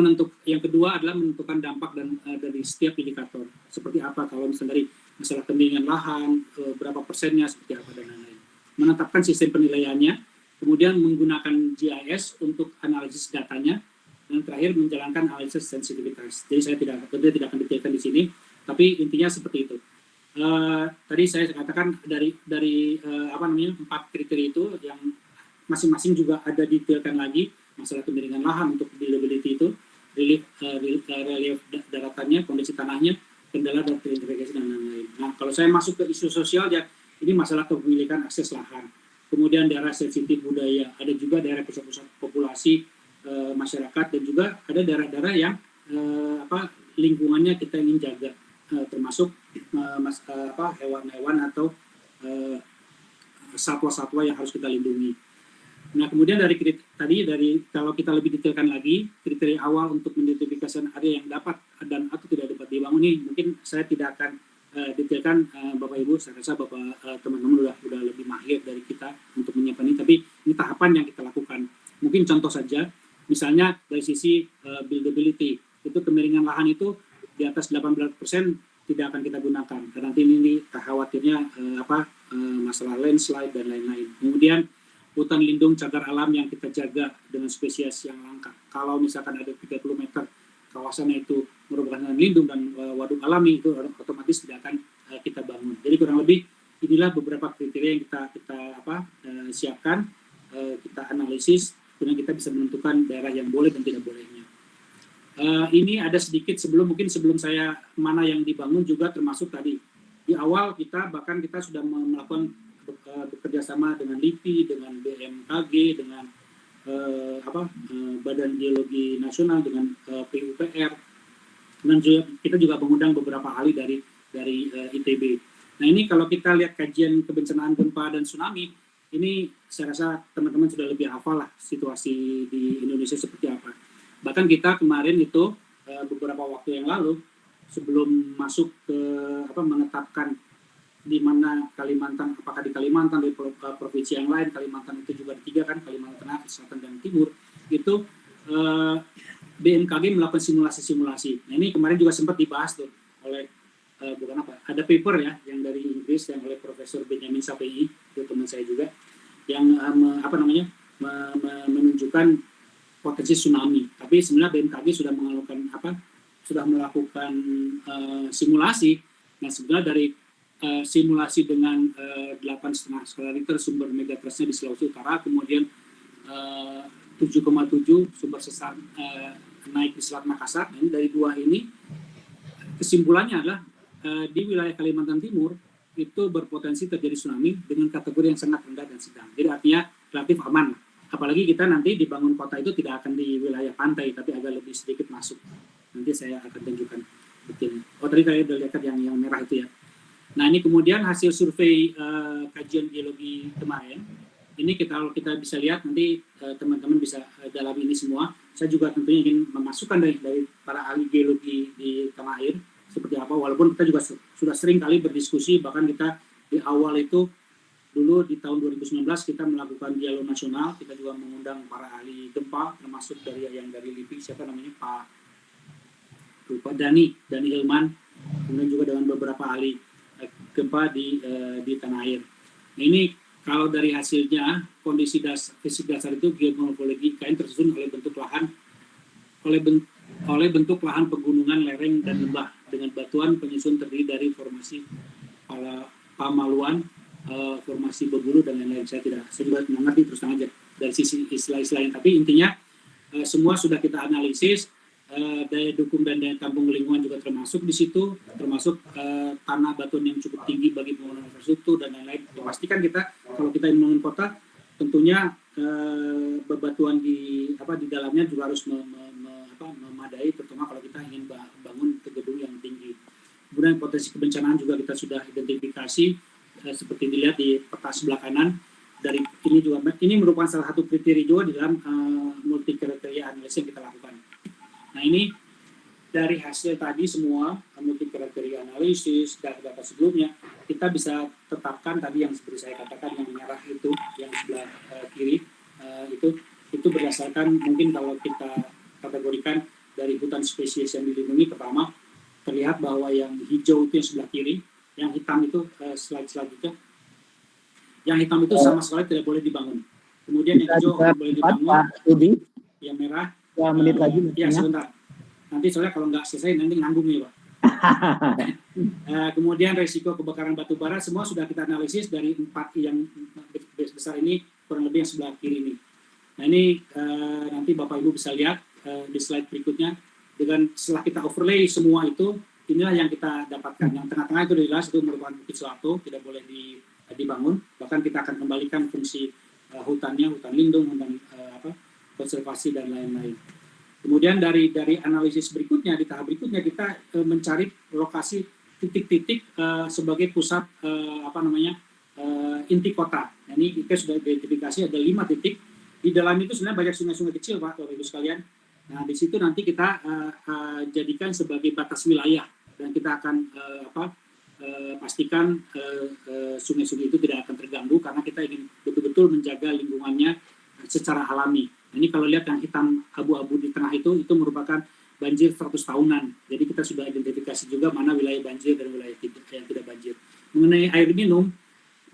yang kedua adalah menentukan dampak dari setiap indikator. Seperti apa kalau misalnya dari masalah kemiringan lahan, berapa persennya, seperti apa dan lain-lain. Menetapkan sistem penilaiannya, kemudian menggunakan GIS untuk analisis datanya, dan terakhir menjalankan analisis sensitivitas. Jadi saya tentunya tidak akan detailkan di sini, tapi intinya seperti itu. Tadi saya katakan dari 4 kriteria itu yang masing-masing juga ada detailkan lagi, masalah kemiringan lahan untuk buildability itu, relief daratannya, kondisi tanahnya, kendala dan terintegrasi dan lain-lain. Nah, kalau saya masuk ke isu sosial ya, ini masalah kepemilikan akses lahan. Kemudian daerah sensitif budaya, ada juga daerah pusat-pusat populasi masyarakat, dan juga ada daerah-daerah yang lingkungannya kita ingin jaga, termasuk hewan-hewan atau satwa-satwa yang harus kita lindungi. Nah, kemudian dari kalau kita lebih detailkan lagi, kriteria awal untuk mengidentifikasi area yang dapat dan atau tidak dapat dibangun ini, mungkin saya tidak akan detailkan, Bapak Ibu, saya rasa Bapak teman-teman udah lebih mahir dari kita untuk menyiapkan ini, tapi ini tahapan yang kita lakukan. Mungkin contoh saja, misalnya dari sisi buildability, itu kemiringan lahan itu di atas 18% tidak akan kita gunakan, karena ini khawatirnya masalah landslide dan lain-lain. Kemudian hutan lindung cagar alam yang kita jaga dengan spesies yang langka. Kalau misalkan ada 30 meter kawasannya itu merupakan hutan lindung dan waduk alami, itu otomatis tidak akan kita bangun. Jadi kurang lebih inilah beberapa kriteria yang kita siapkan, kita analisis, kemudian kita bisa menentukan daerah yang boleh dan tidak bolehnya. Ini ada sedikit sebelum saya mana yang dibangun juga termasuk tadi di awal kita sudah melakukan bekerjasama dengan LIPI, dengan BMKG, dengan Badan Geologi Nasional, dengan PUPR, dan kita juga mengundang beberapa ahli dari ITB. Nah, ini kalau kita lihat kajian kebencanaan gempa dan tsunami, ini saya rasa teman-teman sudah lebih hafal lah situasi di Indonesia seperti apa. Bahkan kita kemarin itu beberapa waktu yang lalu sebelum masuk ke menetapkan di mana Kalimantan, apakah di Kalimantan, di provinsi yang lain, Kalimantan itu juga di 3 kan, Kalimantan Tengah, Selatan dan Timur, itu BMKG melakukan simulasi-simulasi. Nah, ini kemarin juga sempat dibahas tuh oleh ada paper ya yang dari Inggris yang oleh Profesor Benjamin Sapei, itu teman saya juga, yang menunjukkan potensi tsunami. Tapi sebenarnya BMKG sudah melakukan simulasi. Nah, sebenarnya dari simulasi dengan 8,5 skala Richter sumber megatrustnya di Sulawesi Utara, kemudian 7,7 sumber sesar naik di Selat Makassar. Nah, dari dua ini kesimpulannya adalah di wilayah Kalimantan Timur itu berpotensi terjadi tsunami dengan kategori yang sangat rendah dan sedang. Jadi artinya relatif aman. Apalagi kita nanti dibangun kota itu tidak akan di wilayah pantai, tapi agak lebih sedikit masuk. Nanti saya akan tunjukkan detailnya. Tadi saya sudah lihat yang merah itu ya. Nah, ini kemudian hasil survei kajian geologi kemarin. Ini kalau kita bisa lihat nanti teman-teman bisa dalam ini semua. Saya juga tentunya ingin memasukkan dari para ahli geologi di tanah air seperti apa. Walaupun kita juga sudah sering kali berdiskusi, bahkan kita di awal itu dulu di tahun 2019 kita melakukan dialog nasional. Kita juga mengundang para ahli gempa, termasuk dari LIPI, siapa namanya, Pak Dani Hilman, kemudian juga dengan beberapa ahli gempa di tanah air. Nah, ini kalau dari hasilnya kondisi fisik dasar itu geomorfologi kain tersusun oleh bentuk lahan pegunungan, lereng dan lembah dengan batuan penyusun terdiri dari formasi pamaluan, formasi berbulu dan lain-lain. Saya juga mengerti terus terang aja dari sisi istilah-istilah lain, tapi intinya semua sudah kita analisis. Daya dukung dan daya tampung lingkungan juga termasuk di situ, termasuk tanah batuan yang cukup tinggi bagi pembangunan infrastruktur dan lain-lain. Pastikan kita kalau kita ingin membangun kota, tentunya bebatuan di dalamnya juga harus memadai, terutama kalau kita ingin bangun ke gedung yang tinggi. Kemudian potensi kebencanaan juga kita sudah identifikasi, seperti dilihat di peta sebelah kanan. Dari ini merupakan salah satu kriteria juga di dalam multi kriteria analisis yang kita lakukan. Nah, ini dari hasil tadi semua multi kriteria analisis data sebelumnya, kita bisa tetapkan tadi yang seperti saya katakan yang merah itu, yang sebelah kiri itu berdasarkan mungkin kalau kita kategorikan dari hutan spesies yang dilindungi, pertama terlihat bahwa yang hijau itu yang sebelah kiri, yang hitam itu slide selanjutnya, yang hitam itu sama sekali tidak boleh dibangun. Kemudian yang hijau boleh dibangun, Pak Rudi, yang merah. 2 menit lagi. Ya sebentar. Nanti soalnya kalau nggak selesai nanti nanggung nih Pak. Kemudian resiko kebakaran batu bara semua sudah kita analisis dari 4 yang besar ini, kurang lebih yang sebelah kiri ini. Nah ini nanti Bapak Ibu bisa lihat di slide berikutnya, dengan setelah kita overlay semua itu, inilah yang kita dapatkan. Yang tengah-tengah itu jelas itu merupakan bukit Soeharto, tidak boleh dibangun, bahkan kita akan kembalikan fungsi hutannya, hutan lindung, hutan konservasi dan lain-lain. Kemudian dari analisis berikutnya, di tahap berikutnya kita mencari lokasi titik-titik sebagai pusat inti kota. Nah, ini kita sudah identifikasi ada 5 titik. Di dalam itu sebenarnya banyak sungai-sungai kecil, Pak, Bapak Ibu sekalian. Nah, di situ nanti kita jadikan sebagai batas wilayah dan kita akan pastikan sungai-sungai itu tidak akan terganggu karena kita ingin betul-betul menjaga lingkungannya secara alami. Nah, ini kalau lihat yang hitam abu-abu di tengah itu merupakan banjir 100 tahunan. Jadi kita sudah identifikasi juga mana wilayah banjir dan wilayah yang tidak banjir. Mengenai air minum,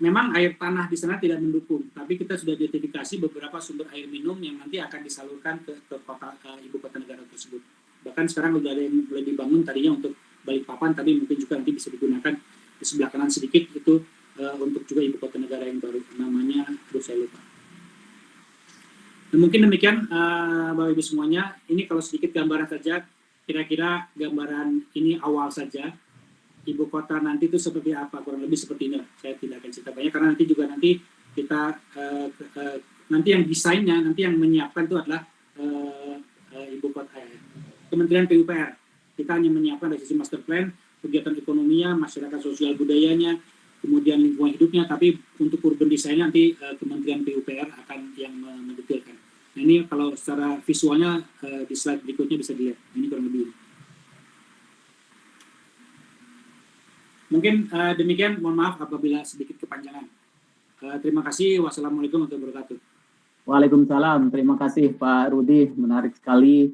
memang air tanah di sana tidak mendukung, tapi kita sudah identifikasi beberapa sumber air minum yang nanti akan disalurkan ke kota ibu kota negara tersebut. Bahkan sekarang sudah ada yang mulai dibangun tadinya untuk Balikpapan, tapi mungkin juga nanti bisa digunakan di sebelah kanan sedikit itu untuk juga ibu kota negara yang baru, namanya terus saya lupa. Nah, mungkin demikian Bapak Ibu semuanya. Ini kalau sedikit gambaran saja, kira-kira gambaran ini awal saja. Ibu kota nanti itu seperti apa, kurang lebih seperti ini. Saya tidak akan cerita banyak karena nanti juga nanti kita nanti yang desainnya, nanti yang menyiapkan itu adalah ibu kota Kementerian PUPR. Kita hanya menyiapkan dari sisi master plan, kegiatan ekonominya, masyarakat sosial budayanya, kemudian lingkungan hidupnya, tapi untuk urban design nanti Kementerian PUPR akan yang mendetailkan. Nah ini kalau secara visualnya di slide berikutnya bisa dilihat. Ini kurang lebih. Mungkin demikian, mohon maaf apabila sedikit kepanjangan. Terima kasih. Wassalamualaikum warahmatullahi wabarakatuh. Waalaikumsalam. Terima kasih Pak Rudi. Menarik sekali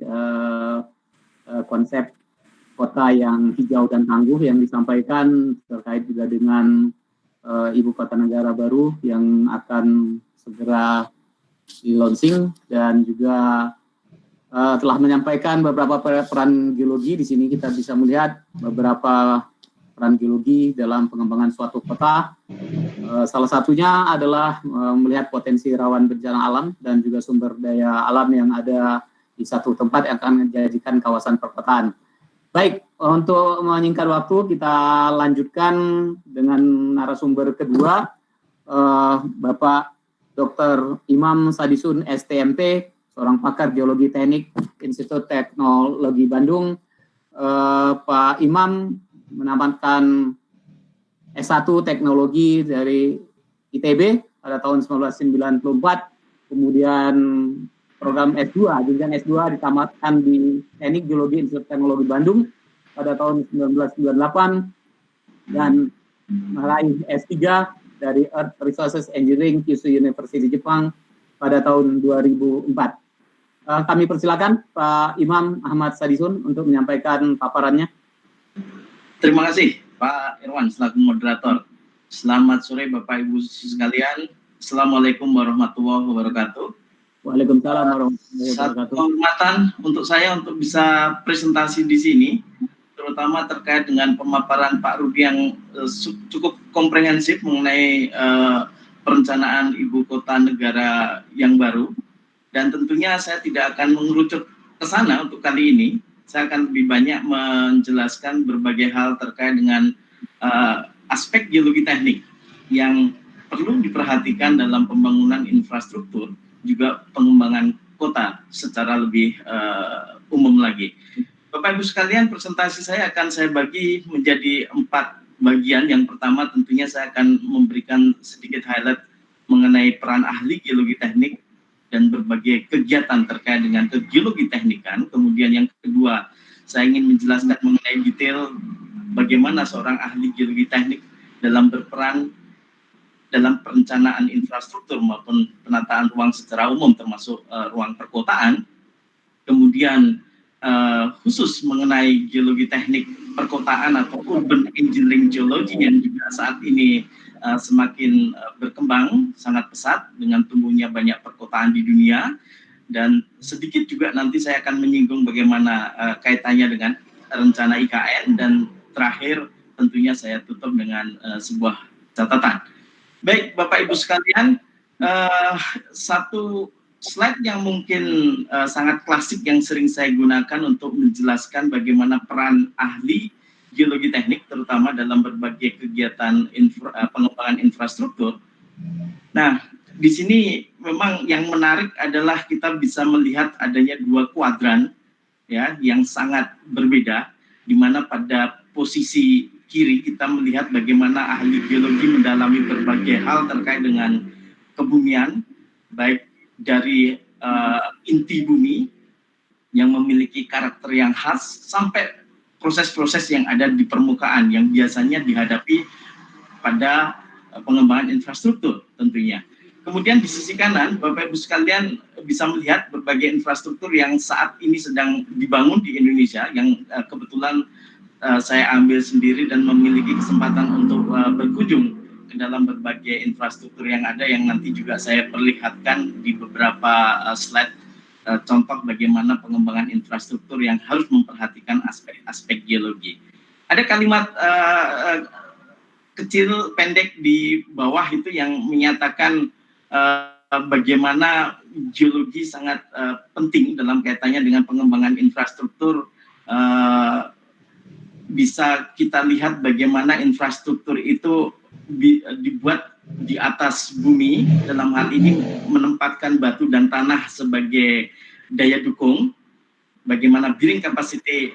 konsep kota yang hijau dan tangguh yang disampaikan terkait juga dengan ibu kota negara baru yang akan segera di-launching, dan juga telah menyampaikan beberapa peran geologi. Di sini kita bisa melihat beberapa peran geologi dalam pengembangan suatu kota. Salah satunya adalah melihat potensi rawan bencana alam dan juga sumber daya alam yang ada di satu tempat yang akan menjadikan kawasan perkotaan. Baik, untuk menyingkat waktu, kita lanjutkan dengan narasumber kedua, Bapak Dr. Imam Sadisun, STMT, seorang pakar geologi teknik Institut Teknologi Bandung. Pak Imam menamatkan S1 Teknologi dari ITB pada tahun 1994, kemudian program S2, jenjang S2 ditamatkan di Teknik Geologi Institut Teknologi Bandung pada tahun 1998 dan meraih S3 dari Earth Resources Engineering Kyushu University Jepang pada tahun 2004. Kami persilakan Pak Imam Ahmad Sadisun untuk menyampaikan paparannya. Terima kasih Pak Irwan selaku moderator. Selamat sore Bapak Ibu sekalian. Assalamualaikum warahmatullahi wabarakatuh. Waalaikumsalam warahmatullahi wabarakatuh. Satu kehormatan untuk saya untuk bisa presentasi di sini, terutama terkait dengan pemaparan Pak Rudi yang cukup komprehensif mengenai perencanaan ibu kota negara yang baru. Dan tentunya saya tidak akan mengerucut ke sana untuk kali ini. Saya akan lebih banyak menjelaskan berbagai hal terkait dengan aspek geologi teknik yang perlu diperhatikan dalam pembangunan infrastruktur, juga pengembangan kota secara lebih umum lagi. Bapak Ibu sekalian, presentasi saya akan saya bagi menjadi 4 bagian. Yang pertama tentunya saya akan memberikan sedikit highlight mengenai peran ahli geologi teknik dan berbagai kegiatan terkait dengan geologi teknikan. Kemudian yang kedua, saya ingin menjelaskan mengenai detail bagaimana seorang ahli geologi teknik dalam berperan dalam perencanaan infrastruktur maupun penataan ruang secara umum, termasuk ruang perkotaan. Kemudian khusus mengenai geologi teknik perkotaan atau urban engineering geology yang juga saat ini semakin berkembang sangat pesat dengan tumbuhnya banyak perkotaan di dunia, dan sedikit juga nanti saya akan menyinggung bagaimana kaitannya dengan rencana IKN, dan terakhir tentunya saya tutup dengan sebuah catatan. Baik Bapak Ibu sekalian, satu slide yang mungkin sangat klasik yang sering saya gunakan untuk menjelaskan bagaimana peran ahli geologi teknik terutama dalam berbagai kegiatan pengembangan infrastruktur. Nah, di sini memang yang menarik adalah kita bisa melihat adanya dua kuadran ya yang sangat berbeda, di mana pada posisi kiri kita melihat bagaimana ahli geologi mendalami berbagai hal terkait dengan kebumian, baik dari inti bumi yang memiliki karakter yang khas sampai proses-proses yang ada di permukaan yang biasanya dihadapi pada pengembangan infrastruktur tentunya. Kemudian di sisi kanan, Bapak Ibu sekalian bisa melihat berbagai infrastruktur yang saat ini sedang dibangun di Indonesia, yang kebetulan saya ambil sendiri dan memiliki kesempatan untuk berkunjung ke dalam berbagai infrastruktur yang ada, yang nanti juga saya perlihatkan di beberapa slide contoh bagaimana pengembangan infrastruktur yang harus memperhatikan aspek-aspek geologi. Ada kalimat kecil pendek di bawah itu yang menyatakan bagaimana geologi sangat penting dalam kaitannya dengan pengembangan infrastruktur. Bisa kita lihat bagaimana infrastruktur itu dibuat di atas bumi, dalam hal ini menempatkan batu dan tanah sebagai daya dukung, bagaimana bearing capacity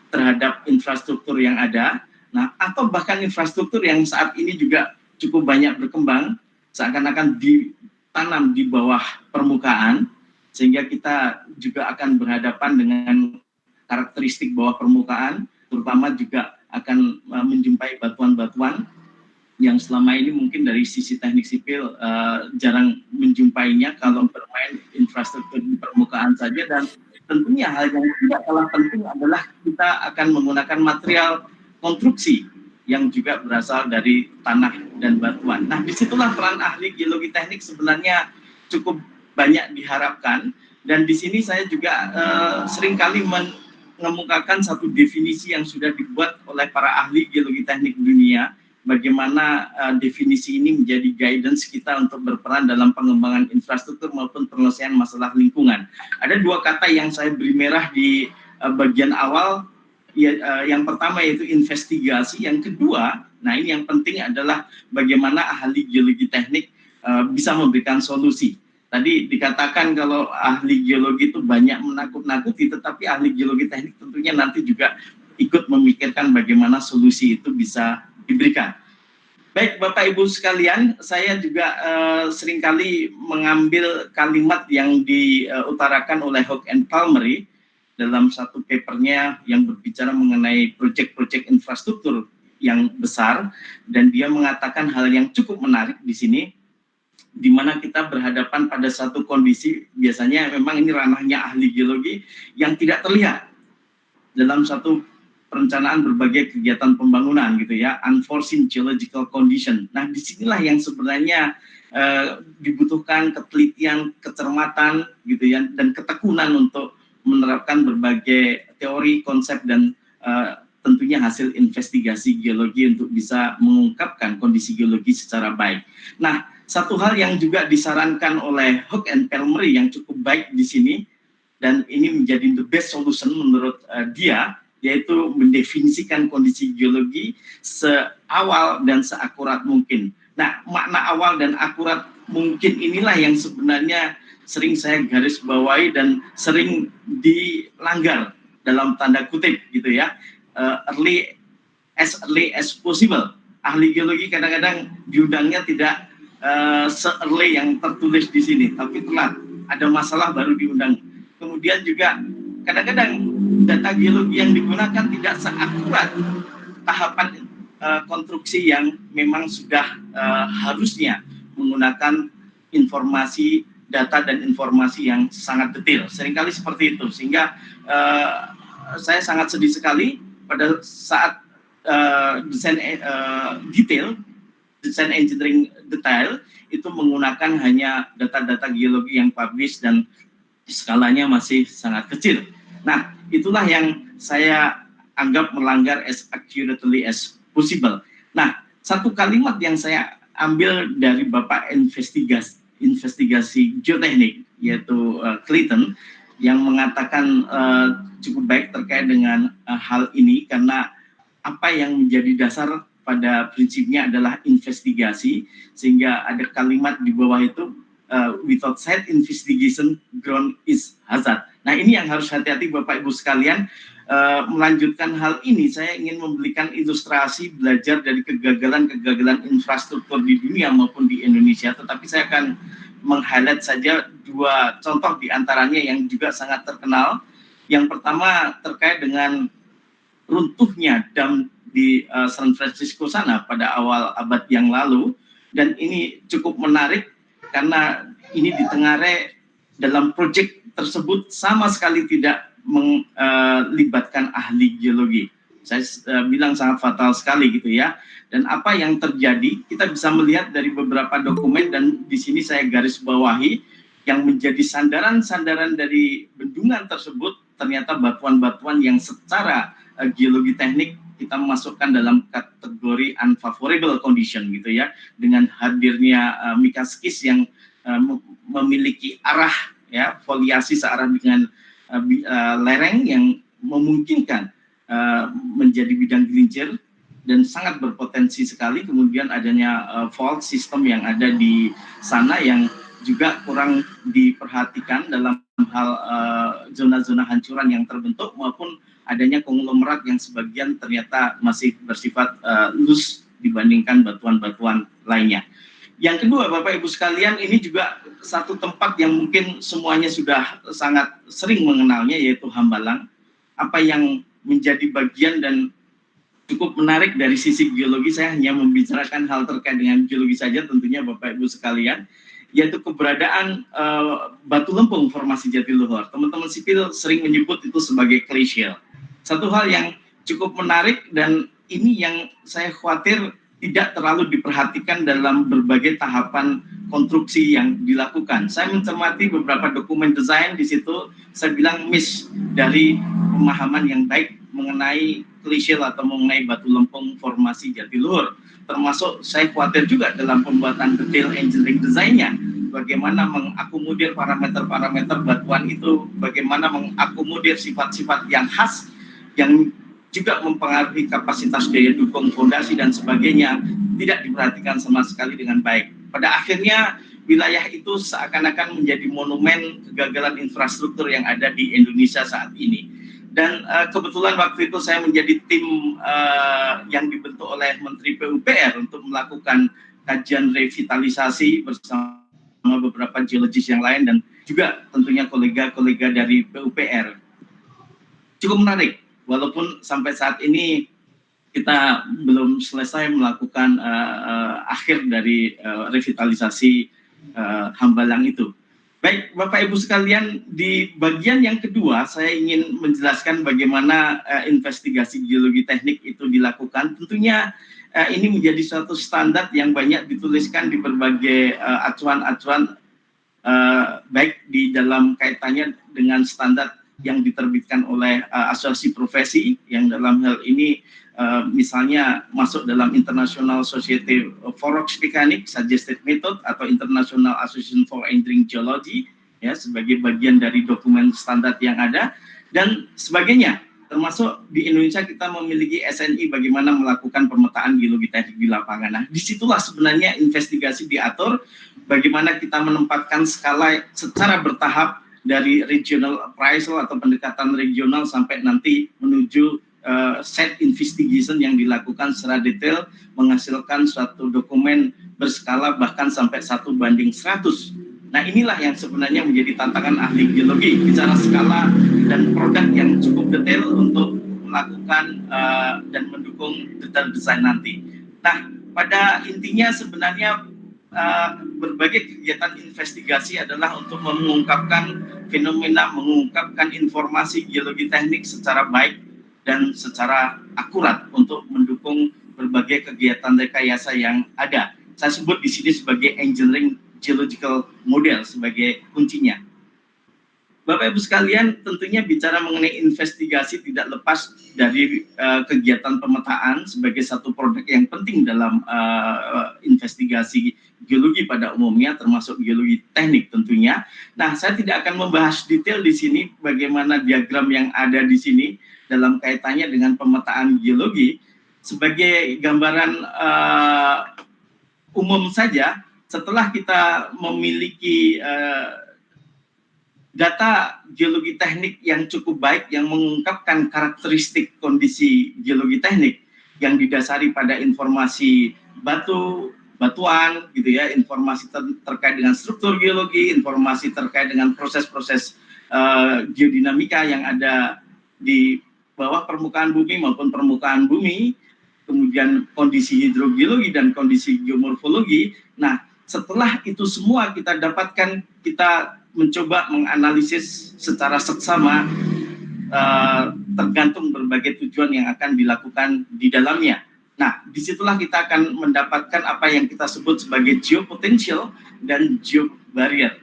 terhadap infrastruktur yang ada. Nah, atau bahkan infrastruktur yang saat ini juga cukup banyak berkembang, seakan-akan ditanam di bawah permukaan, sehingga kita juga akan berhadapan dengan karakteristik bawah permukaan, terutama juga akan menjumpai batuan-batuan yang selama ini mungkin dari sisi teknik sipil jarang menjumpainya kalau bermain infrastruktur di permukaan saja. Dan tentunya hal yang tidak kalah penting adalah kita akan menggunakan material konstruksi yang juga berasal dari tanah dan batuan. Nah, disitulah peran ahli geologi teknik sebenarnya cukup banyak diharapkan, dan di sini saya juga seringkali mengemukakan satu definisi yang sudah dibuat oleh para ahli geologi teknik dunia, bagaimana definisi ini menjadi guidance kita untuk berperan dalam pengembangan infrastruktur maupun penyelesaian masalah lingkungan. Ada dua kata yang saya beri merah di bagian awal. Yang pertama yaitu investigasi, yang kedua, nah ini yang penting adalah bagaimana ahli geologi teknik bisa memberikan solusi. Tadi dikatakan kalau ahli geologi itu banyak menakut-nakuti, tetapi ahli geologi teknik tentunya nanti juga ikut memikirkan bagaimana solusi itu bisa diberikan. Baik Bapak Ibu sekalian, saya juga seringkali mengambil kalimat yang diutarakan oleh Hoek and Palmeri dalam satu papernya yang berbicara mengenai proyek-proyek infrastruktur yang besar, dan dia mengatakan hal yang cukup menarik di sini, di mana kita berhadapan pada satu kondisi, biasanya memang ini ranahnya ahli geologi, yang tidak terlihat dalam satu perencanaan berbagai kegiatan pembangunan gitu ya, unforeseen geological condition. Nah, disinilah yang sebenarnya dibutuhkan ketelitian, kecermatan gitu ya, dan ketekunan untuk menerapkan berbagai teori, konsep, dan tentunya hasil investigasi geologi untuk bisa mengungkapkan kondisi geologi secara baik. Nah, satu hal yang juga disarankan oleh Hoek and Palmeri yang cukup baik di sini, dan ini menjadi the best solution menurut dia, yaitu mendefinisikan kondisi geologi seawal dan seakurat mungkin. Nah, makna awal dan akurat mungkin inilah yang sebenarnya sering saya garis bawahi dan sering dilanggar dalam tanda kutip gitu ya. Early as possible. Ahli geologi kadang-kadang diundangnya tidak se-early yang tertulis di sini, tapi telat, ada masalah baru diundang. Kemudian juga kadang-kadang data geologi yang digunakan tidak seakurat tahapan konstruksi yang memang sudah harusnya menggunakan informasi, data dan informasi yang sangat detail. Seringkali seperti itu, sehingga saya sangat sedih sekali pada saat desain detail, desain engineering detail itu menggunakan hanya data-data geologi yang publish dan skalanya masih sangat kecil. Nah, itulah yang saya anggap melanggar as accurately as possible. Nah, satu kalimat yang saya ambil dari Bapak investigasi geoteknik, yaitu Clayton, yang mengatakan cukup baik terkait dengan hal ini, karena apa yang menjadi dasar pada prinsipnya adalah investigasi, sehingga ada kalimat di bawah itu, without site investigation, ground is hazard. Nah, ini yang harus hati-hati Bapak Ibu sekalian. Melanjutkan hal ini, saya ingin memberikan ilustrasi belajar dari kegagalan-kegagalan infrastruktur di dunia maupun di Indonesia, tetapi saya akan meng-highlight saja dua contoh di antaranya yang juga sangat terkenal. Yang pertama terkait dengan runtuhnya dam di San Francisco sana pada awal abad yang lalu, dan ini cukup menarik karena ini ditengarai dalam proyek tersebut sama sekali tidak melibatkan ahli geologi. Saya bilang sangat fatal sekali gitu ya. Dan apa yang terjadi, kita bisa melihat dari beberapa dokumen, dan di sini saya garis bawahi, yang menjadi sandaran-sandaran dari bendungan tersebut ternyata batuan-batuan yang secara geologi teknik kita masukkan dalam kategori unfavorable condition gitu ya, dengan hadirnya mikaskis yang memiliki arah ya, foliasi searah dengan lereng yang memungkinkan menjadi bidang gelincir dan sangat berpotensi sekali. Kemudian adanya fault system yang ada di sana yang juga kurang diperhatikan dalam hal zona-zona hancuran yang terbentuk, maupun adanya konglomerat yang sebagian ternyata masih bersifat loose dibandingkan batuan-batuan lainnya. Yang kedua, Bapak Ibu sekalian, ini juga satu tempat yang mungkin semuanya sudah sangat sering mengenalnya, yaitu Hambalang. Apa yang menjadi bagian dan cukup menarik dari sisi geologi, saya hanya membicarakan hal terkait dengan geologi saja tentunya Bapak Ibu sekalian, yaitu keberadaan batu lempung formasi Jatiluhur. Teman-teman sipil sering menyebut itu sebagai clay shell. Satu hal yang cukup menarik, dan ini yang saya khawatir tidak terlalu diperhatikan dalam berbagai tahapan konstruksi yang dilakukan. Saya mencermati beberapa dokumen desain di situ, saya bilang miss dari pemahaman yang baik mengenai clay shell atau mengenai batu lempung formasi Jatiluhur. Termasuk saya khawatir juga dalam pembuatan detail engineering desainnya, bagaimana mengakomodir parameter-parameter batuan itu, bagaimana mengakomodir sifat-sifat yang khas yang juga mempengaruhi kapasitas daya dukung fondasi dan sebagainya, tidak diperhatikan sama sekali dengan baik. Pada akhirnya wilayah itu seakan-akan menjadi monumen kegagalan infrastruktur yang ada di Indonesia saat ini. Dan kebetulan waktu itu saya menjadi tim yang dibentuk oleh Menteri PUPR untuk melakukan kajian revitalisasi bersama beberapa geologis yang lain dan juga tentunya kolega-kolega dari PUPR. Cukup menarik. Walaupun sampai saat ini kita belum selesai melakukan akhir dari revitalisasi Hambalang itu. Baik, Bapak Ibu sekalian, di bagian yang kedua saya ingin menjelaskan bagaimana investigasi geologi teknik itu dilakukan. Tentunya ini menjadi suatu standar yang banyak dituliskan di berbagai acuan-acuan, baik di dalam kaitannya dengan standar yang diterbitkan oleh asosiasi profesi, yang dalam hal ini misalnya masuk dalam International Society for Rock Mechanics Suggested Method atau International Association for Engineering Geology, ya, sebagai bagian dari dokumen standar yang ada dan sebagainya. Termasuk di Indonesia kita memiliki SNI bagaimana melakukan pemetaan geologi teknik di lapangan. Nah, disitulah sebenarnya investigasi diatur, bagaimana kita menempatkan skala secara bertahap dari regional appraisal atau pendekatan regional sampai nanti menuju set investigation yang dilakukan secara detail, menghasilkan suatu dokumen berskala bahkan sampai 1:100. Nah, inilah yang sebenarnya menjadi tantangan ahli geologi, bicara skala dan produk yang cukup detail untuk melakukan dan mendukung detail desain nanti. Nah, pada intinya sebenarnya berbagai kegiatan investigasi adalah untuk mengungkapkan fenomena, mengungkapkan informasi geologi teknik secara baik dan secara akurat untuk mendukung berbagai kegiatan rekayasa yang ada. Saya sebut di sini sebagai engineering geological model sebagai kuncinya. Bapak Ibu sekalian, tentunya bicara mengenai investigasi tidak lepas dari kegiatan pemetaan sebagai satu produk yang penting dalam investigasi geologi pada umumnya, termasuk geologi teknik tentunya. Nah, saya tidak akan membahas detail di sini bagaimana diagram yang ada di sini dalam kaitannya dengan pemetaan geologi. Sebagai gambaran umum saja, setelah kita memiliki data geologi teknik yang cukup baik yang mengungkapkan karakteristik kondisi geologi teknik yang didasari pada informasi batuan gitu ya, informasi terkait dengan struktur geologi, informasi terkait dengan proses-proses geodinamika yang ada di bawah permukaan bumi maupun permukaan bumi, kemudian kondisi hidrogeologi dan kondisi geomorfologi. Nah, setelah itu semua kita dapatkan, kita mencoba menganalisis secara seksama tergantung berbagai tujuan yang akan dilakukan di dalamnya. Nah, disitulah kita akan mendapatkan apa yang kita sebut sebagai geopotential dan geobarrier.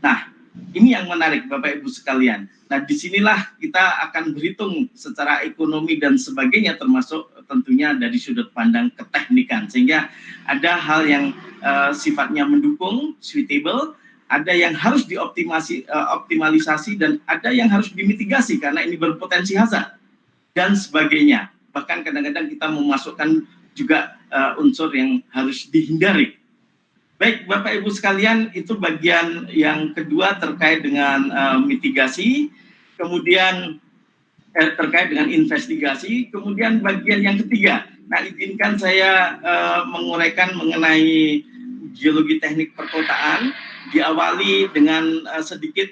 Nah, ini yang menarik Bapak Ibu sekalian. Nah, disinilah kita akan berhitung secara ekonomi dan sebagainya, termasuk tentunya dari sudut pandang keteknikan. Sehingga ada hal yang sifatnya mendukung, suitable, ada yang harus optimalisasi, dan ada yang harus dimitigasi karena ini berpotensi hazard, dan sebagainya. Bahkan kadang-kadang kita memasukkan juga unsur yang harus dihindari. Baik, Bapak Ibu sekalian, itu bagian yang kedua terkait dengan mitigasi, kemudian terkait dengan investigasi, kemudian bagian yang ketiga. Nah, izinkan saya menguraikan mengenai geologi teknik perkotaan, diawali dengan sedikit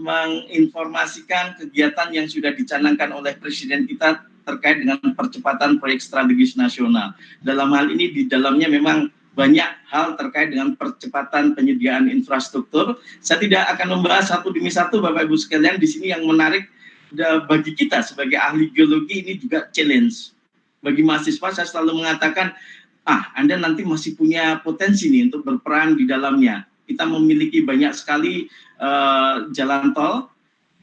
menginformasikan kegiatan yang sudah dicanangkan oleh Presiden kita terkait dengan percepatan proyek strategis nasional. Dalam hal ini di dalamnya memang banyak hal terkait dengan percepatan penyediaan infrastruktur. Saya tidak akan membahas satu demi satu Bapak Ibu sekalian. Di sini yang menarik bagi kita sebagai ahli geologi ini juga challenge. Bagi mahasiswa saya selalu mengatakan, Anda nanti masih punya potensi nih untuk berperan di dalamnya. Kita memiliki banyak sekali jalan tol,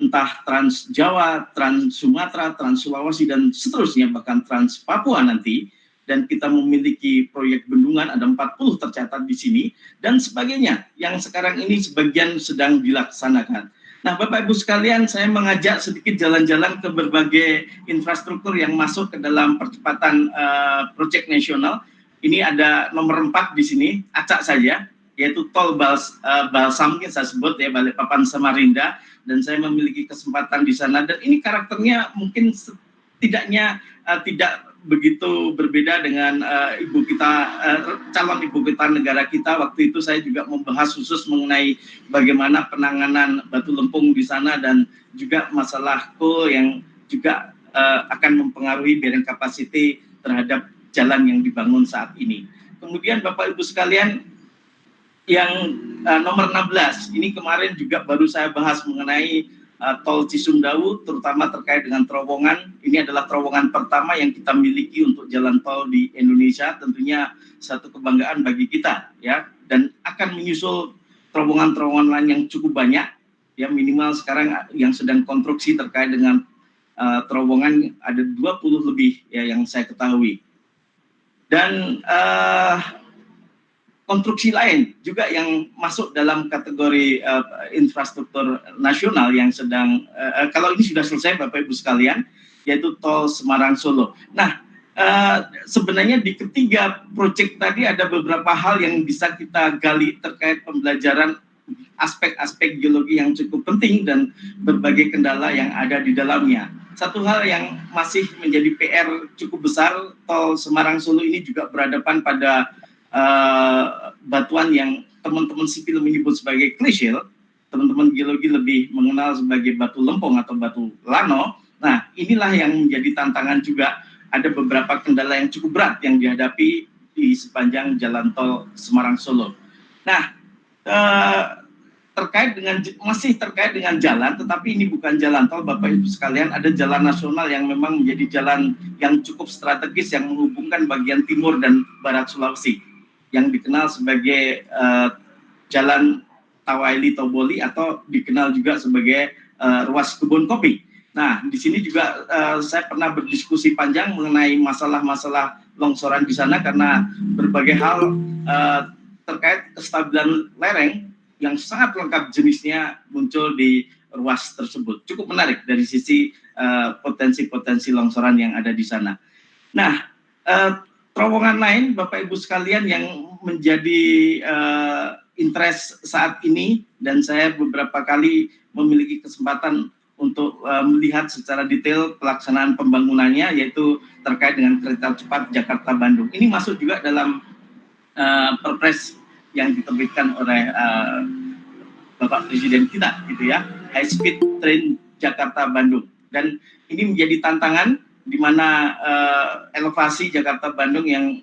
entah Trans Jawa, Trans Sumatera, Trans Sulawesi, dan seterusnya, bahkan Trans Papua nanti. Dan kita memiliki proyek bendungan, ada 40 tercatat di sini, dan sebagainya, yang sekarang ini sebagian sedang dilaksanakan. Nah, Bapak Ibu sekalian, saya mengajak sedikit jalan-jalan ke berbagai infrastruktur yang masuk ke dalam percepatan proyek nasional. Ini ada nomor 4 di sini, acak saja, yaitu tol Balsam, saya sebut ya, Balikpapan Samarinda, dan saya memiliki kesempatan di sana. Dan ini karakternya mungkin setidaknya tidak begitu berbeda dengan ibu kita, calon ibu kita negara kita. Waktu itu saya juga membahas khusus mengenai bagaimana penanganan batu lempung di sana, dan juga masalah coal yang juga akan mempengaruhi bearing capacity terhadap jalan yang dibangun saat ini. Kemudian Bapak Ibu sekalian, yang nomor 16, ini kemarin juga baru saya bahas mengenai tol Cisumdawu, terutama terkait dengan terowongan. Ini adalah terowongan pertama yang kita miliki untuk jalan tol di Indonesia, tentunya satu kebanggaan bagi kita ya, dan akan menyusul terowongan-terowongan lain yang cukup banyak ya, minimal sekarang yang sedang konstruksi terkait dengan terowongan ada 20 lebih ya yang saya ketahui. Dan konstruksi lain juga yang masuk dalam kategori infrastruktur nasional yang sedang, kalau ini sudah selesai Bapak Ibu sekalian, yaitu tol Semarang Solo. Nah, sebenarnya di ketiga proyek tadi ada beberapa hal yang bisa kita gali terkait pembelajaran aspek-aspek geologi yang cukup penting dan berbagai kendala yang ada di dalamnya. Satu hal yang masih menjadi PR cukup besar, tol Semarang Solo ini juga berhadapan pada batuan yang teman-teman sipil menyebut sebagai klise, teman-teman geologi lebih mengenal sebagai batu lempung atau batu lano. Nah, inilah yang menjadi tantangan juga. Ada beberapa kendala yang cukup berat yang dihadapi di sepanjang jalan tol Semarang Solo. Nah, masih terkait dengan jalan, tetapi ini bukan jalan tol, Bapak Ibu sekalian. Ada jalan nasional yang memang menjadi jalan yang cukup strategis yang menghubungkan bagian timur dan barat Sulawesi, yang dikenal sebagai Jalan Tawaili Toboli atau dikenal juga sebagai ruas kebun kopi. Nah, di sini juga saya pernah berdiskusi panjang mengenai masalah-masalah longsoran di sana karena berbagai hal terkait kestabilan lereng yang sangat lengkap jenisnya muncul di ruas tersebut. Cukup menarik dari sisi potensi-potensi longsoran yang ada di sana. Nah, terowongan lain Bapak Ibu sekalian yang menjadi interest saat ini, dan saya beberapa kali memiliki kesempatan untuk melihat secara detail pelaksanaan pembangunannya, yaitu terkait dengan kereta cepat Jakarta-Bandung. Ini masuk juga dalam perpres yang diterbitkan oleh Bapak Presiden kita, gitu ya, High Speed Train Jakarta-Bandung. Dan ini menjadi tantangan di mana elevasi Jakarta-Bandung yang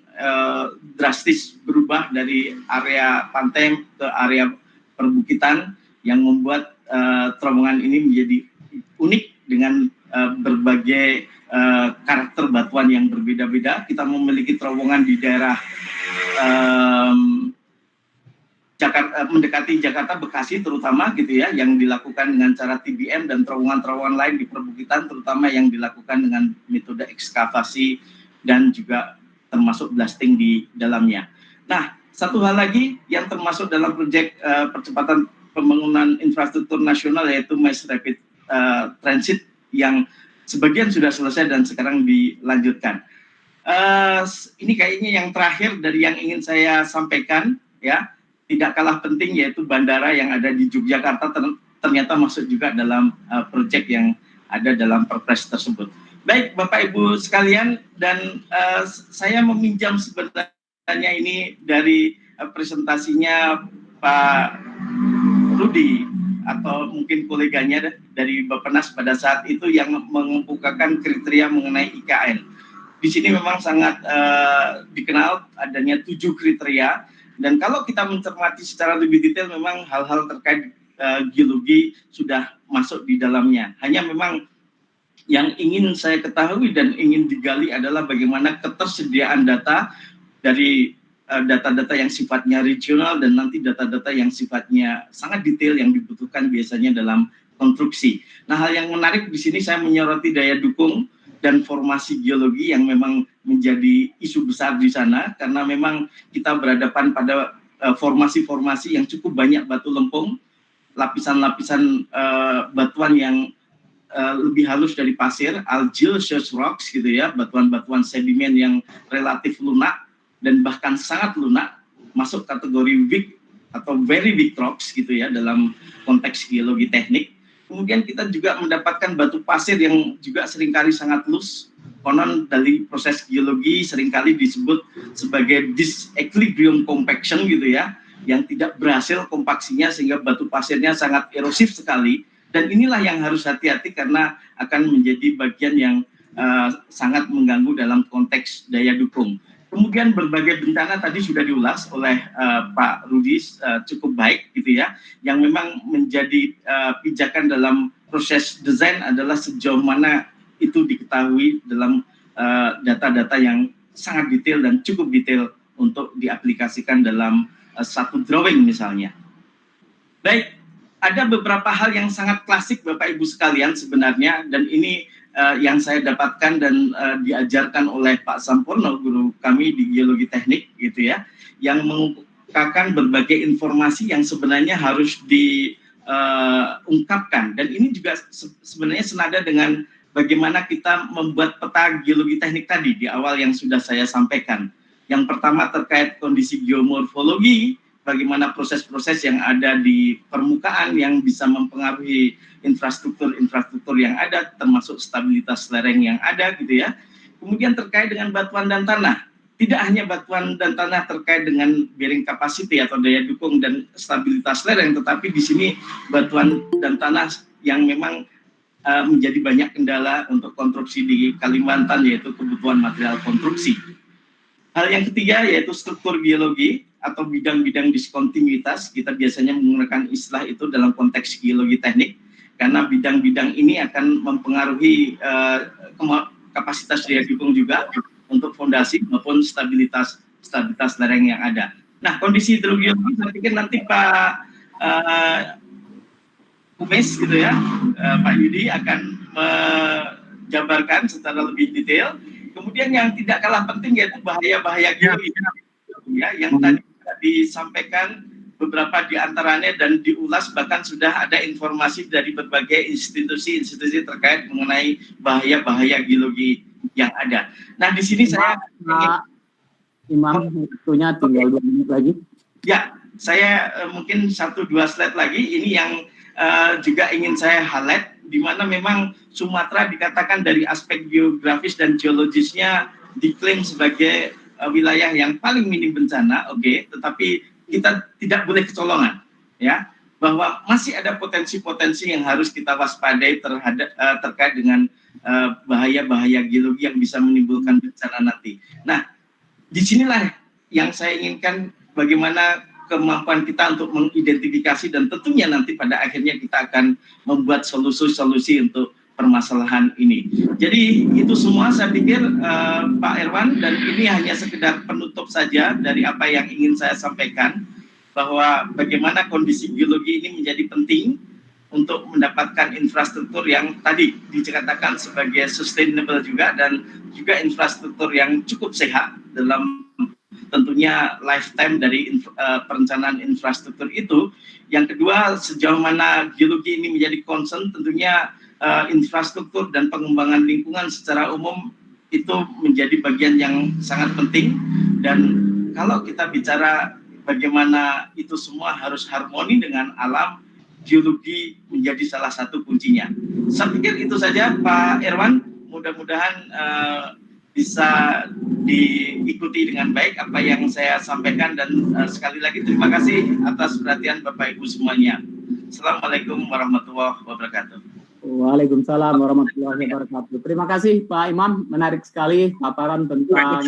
drastis berubah dari area pantai ke area perbukitan, yang membuat terowongan ini menjadi unik dengan berbagai karakter batuan yang berbeda-beda. Kita memiliki terowongan di daerah mendekati Jakarta, Bekasi terutama, gitu ya, yang dilakukan dengan cara TBM, dan terowongan-terowongan lain di perbukitan terutama yang dilakukan dengan metode ekskavasi dan juga termasuk blasting di dalamnya. Nah, satu hal lagi yang termasuk dalam proyek percepatan pembangunan infrastruktur nasional yaitu Mass Rapid Transit yang sebagian sudah selesai dan sekarang dilanjutkan. Ini kayaknya yang terakhir dari yang ingin saya sampaikan, ya. Tidak kalah penting yaitu bandara yang ada di Yogyakarta ternyata masuk juga dalam proyek yang ada dalam perpres tersebut. Baik Bapak Ibu sekalian, dan saya meminjam sebenarnya ini dari presentasinya Pak Rudi atau mungkin koleganya dari Bappenas pada saat itu yang mengemukakan kriteria mengenai IKN. Di sini memang sangat dikenal adanya 7 kriteria. Dan kalau kita mencermati secara lebih detail, memang hal-hal terkait geologi sudah masuk di dalamnya. Hanya memang yang ingin saya ketahui dan ingin digali adalah bagaimana ketersediaan data dari data-data yang sifatnya regional dan nanti data-data yang sifatnya sangat detail yang dibutuhkan biasanya dalam konstruksi. Nah, hal yang menarik di sini saya menyoroti daya dukung dan formasi geologi yang memang menjadi isu besar di sana, karena memang kita berhadapan pada formasi-formasi yang cukup banyak batu lempung, lapisan-lapisan batuan yang lebih halus dari pasir, algil-shear rocks, gitu ya, batuan-batuan sedimen yang relatif lunak dan bahkan sangat lunak, masuk kategori weak atau very weak rocks, gitu ya, dalam konteks geologi teknik. Kemudian kita juga mendapatkan batu pasir yang juga seringkali sangat loose. Konon dari proses geologi seringkali disebut sebagai disequilibrium compaction, gitu ya, yang tidak berhasil kompaksinya sehingga batu pasirnya sangat erosif sekali. Dan inilah yang harus hati-hati karena akan menjadi bagian yang sangat mengganggu dalam konteks daya dukung. Kemudian berbagai bencana tadi sudah diulas oleh Pak Rudi cukup baik, gitu ya. Yang memang menjadi pijakan dalam proses desain adalah sejauh mana itu diketahui dalam data-data yang sangat detail dan cukup detail untuk diaplikasikan dalam satu drawing misalnya. Baik, ada beberapa hal yang sangat klasik Bapak Ibu sekalian sebenarnya, dan ini yang saya dapatkan dan diajarkan oleh Pak Sampurno, guru kami di geologi teknik, gitu ya, yang mengungkapkan berbagai informasi yang sebenarnya harus diungkapkan. Dan ini juga sebenarnya senada dengan bagaimana kita membuat peta geologi teknik tadi di awal yang sudah saya sampaikan. Yang pertama terkait kondisi geomorfologi, bagaimana proses-proses yang ada di permukaan yang bisa mempengaruhi infrastruktur yang ada, termasuk stabilitas lereng yang ada, gitu ya. Kemudian terkait dengan batuan dan tanah, tidak hanya batuan dan tanah terkait dengan bearing capacity atau daya dukung dan stabilitas lereng, tetapi di sini batuan dan tanah yang memang menjadi banyak kendala untuk konstruksi di Kalimantan, yaitu kebutuhan material konstruksi. Hal yang ketiga yaitu struktur geologi. atau bidang-bidang diskontinuitas, kita biasanya menggunakan istilah itu dalam konteks geologi teknik, karena bidang-bidang ini akan mempengaruhi kapasitas daya dukung juga untuk fondasi maupun stabilitas lereng yang ada. Nah, kondisi hidrogeologi saya pikir nanti Pak Umes gitu ya, Pak Yudi akan menjabarkan secara lebih detail. Kemudian yang tidak kalah penting yaitu bahaya-bahaya geologi ya, yang tadi disampaikan beberapa di antaranya dan diulas, bahkan sudah ada informasi dari berbagai institusi terkait mengenai bahaya-bahaya geologi yang ada. Nah, di sini saya Imam, waktunya tinggal 2 menit lagi. Ya, saya mungkin 1-2 slide lagi. Ini yang juga ingin saya highlight, di mana memang Sumatera dikatakan dari aspek geografis dan geologisnya diklaim sebagai wilayah yang paling minim bencana, tetapi kita tidak boleh kecolongan, ya, bahwa masih ada potensi-potensi yang harus kita waspadai terkait dengan bahaya-bahaya geologi yang bisa menimbulkan bencana nanti. Nah, disinilah yang saya inginkan, bagaimana kemampuan kita untuk mengidentifikasi dan tentunya nanti pada akhirnya kita akan membuat solusi-solusi untuk permasalahan ini. Jadi itu semua saya pikir Pak Irwan, dan ini hanya sekedar penutup saja dari apa yang ingin saya sampaikan, bahwa bagaimana kondisi geologi ini menjadi penting untuk mendapatkan infrastruktur yang tadi dikatakan sebagai sustainable juga, dan juga infrastruktur yang cukup sehat dalam tentunya lifetime dari perencanaan infrastruktur itu. Yang kedua, sejauh mana geologi ini menjadi concern, tentunya infrastruktur dan pengembangan lingkungan secara umum itu menjadi bagian yang sangat penting. Dan kalau kita bicara bagaimana itu semua harus harmoni dengan alam, geologi menjadi salah satu kuncinya. Saya pikir itu saja Pak Irwan, mudah-mudahan bisa diikuti dengan baik apa yang saya sampaikan, dan sekali lagi terima kasih atas perhatian Bapak Ibu semuanya. Assalamualaikum warahmatullahi wabarakatuh. Waalaikumsalam warahmatullahi wabarakatuh. Terima kasih Pak Imam, menarik sekali paparan tentang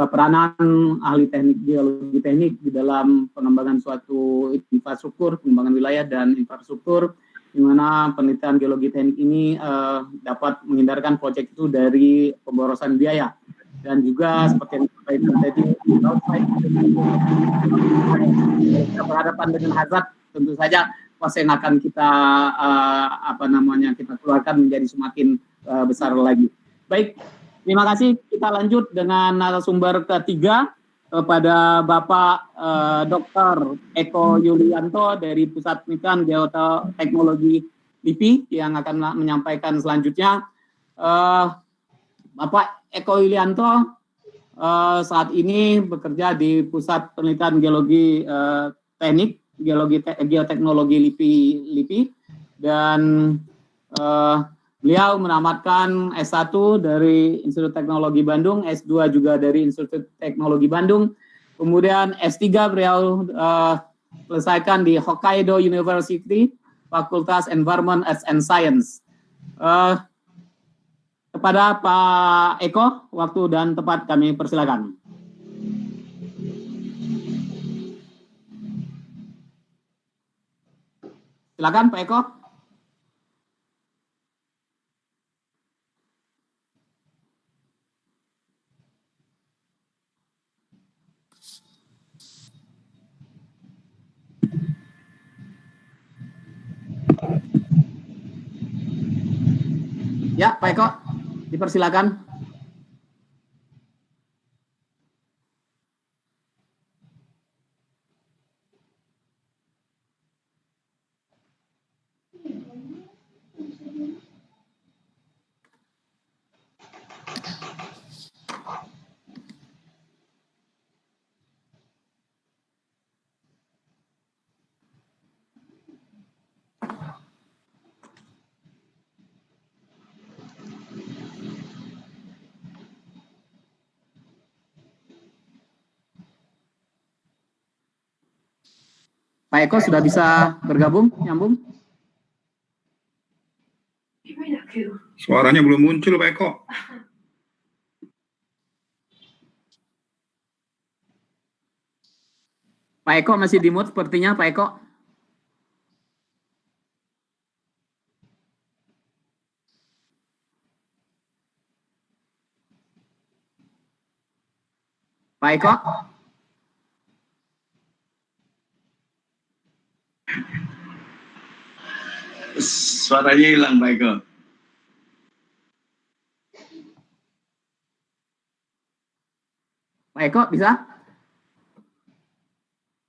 peranan ahli teknik geologi teknik di dalam pengembangan suatu infrastruktur, pengembangan wilayah dan infrastruktur, di mana penelitian geologi teknik ini dapat menghindarkan proyek itu dari pemborosan biaya, dan juga seperti yang disampaikan tadi, kita berhadapan dengan hazard, tentu saja kos yang akan kita kita keluarkan menjadi semakin besar lagi. Baik, terima kasih. Kita lanjut dengan narasumber ketiga, kepada Bapak Dr. Eko Yulianto dari Pusat Penelitian Geoteknologi LIPI yang akan menyampaikan selanjutnya. Bapak Eko Yulianto saat ini bekerja di Pusat Penelitian Geologi Teknik Geoteknologi LIPI, dan beliau menamatkan S1 dari Institut Teknologi Bandung, S2 juga dari Institut Teknologi Bandung, kemudian S3 beliau selesaikan di Hokkaido University, Fakultas Environment and Science. Kepada Pak Eko, waktu dan tempat kami persilakan. Silakan Pak Eko. Ya, Pak Eko, dipersilakan. Pak Eko sudah bisa bergabung, nyambung? Suaranya belum muncul, Pak Eko. Pak Eko masih di mute sepertinya, Pak Eko. Pak Eko? Suaranya hilang, Pak Eko. Pak Eko bisa?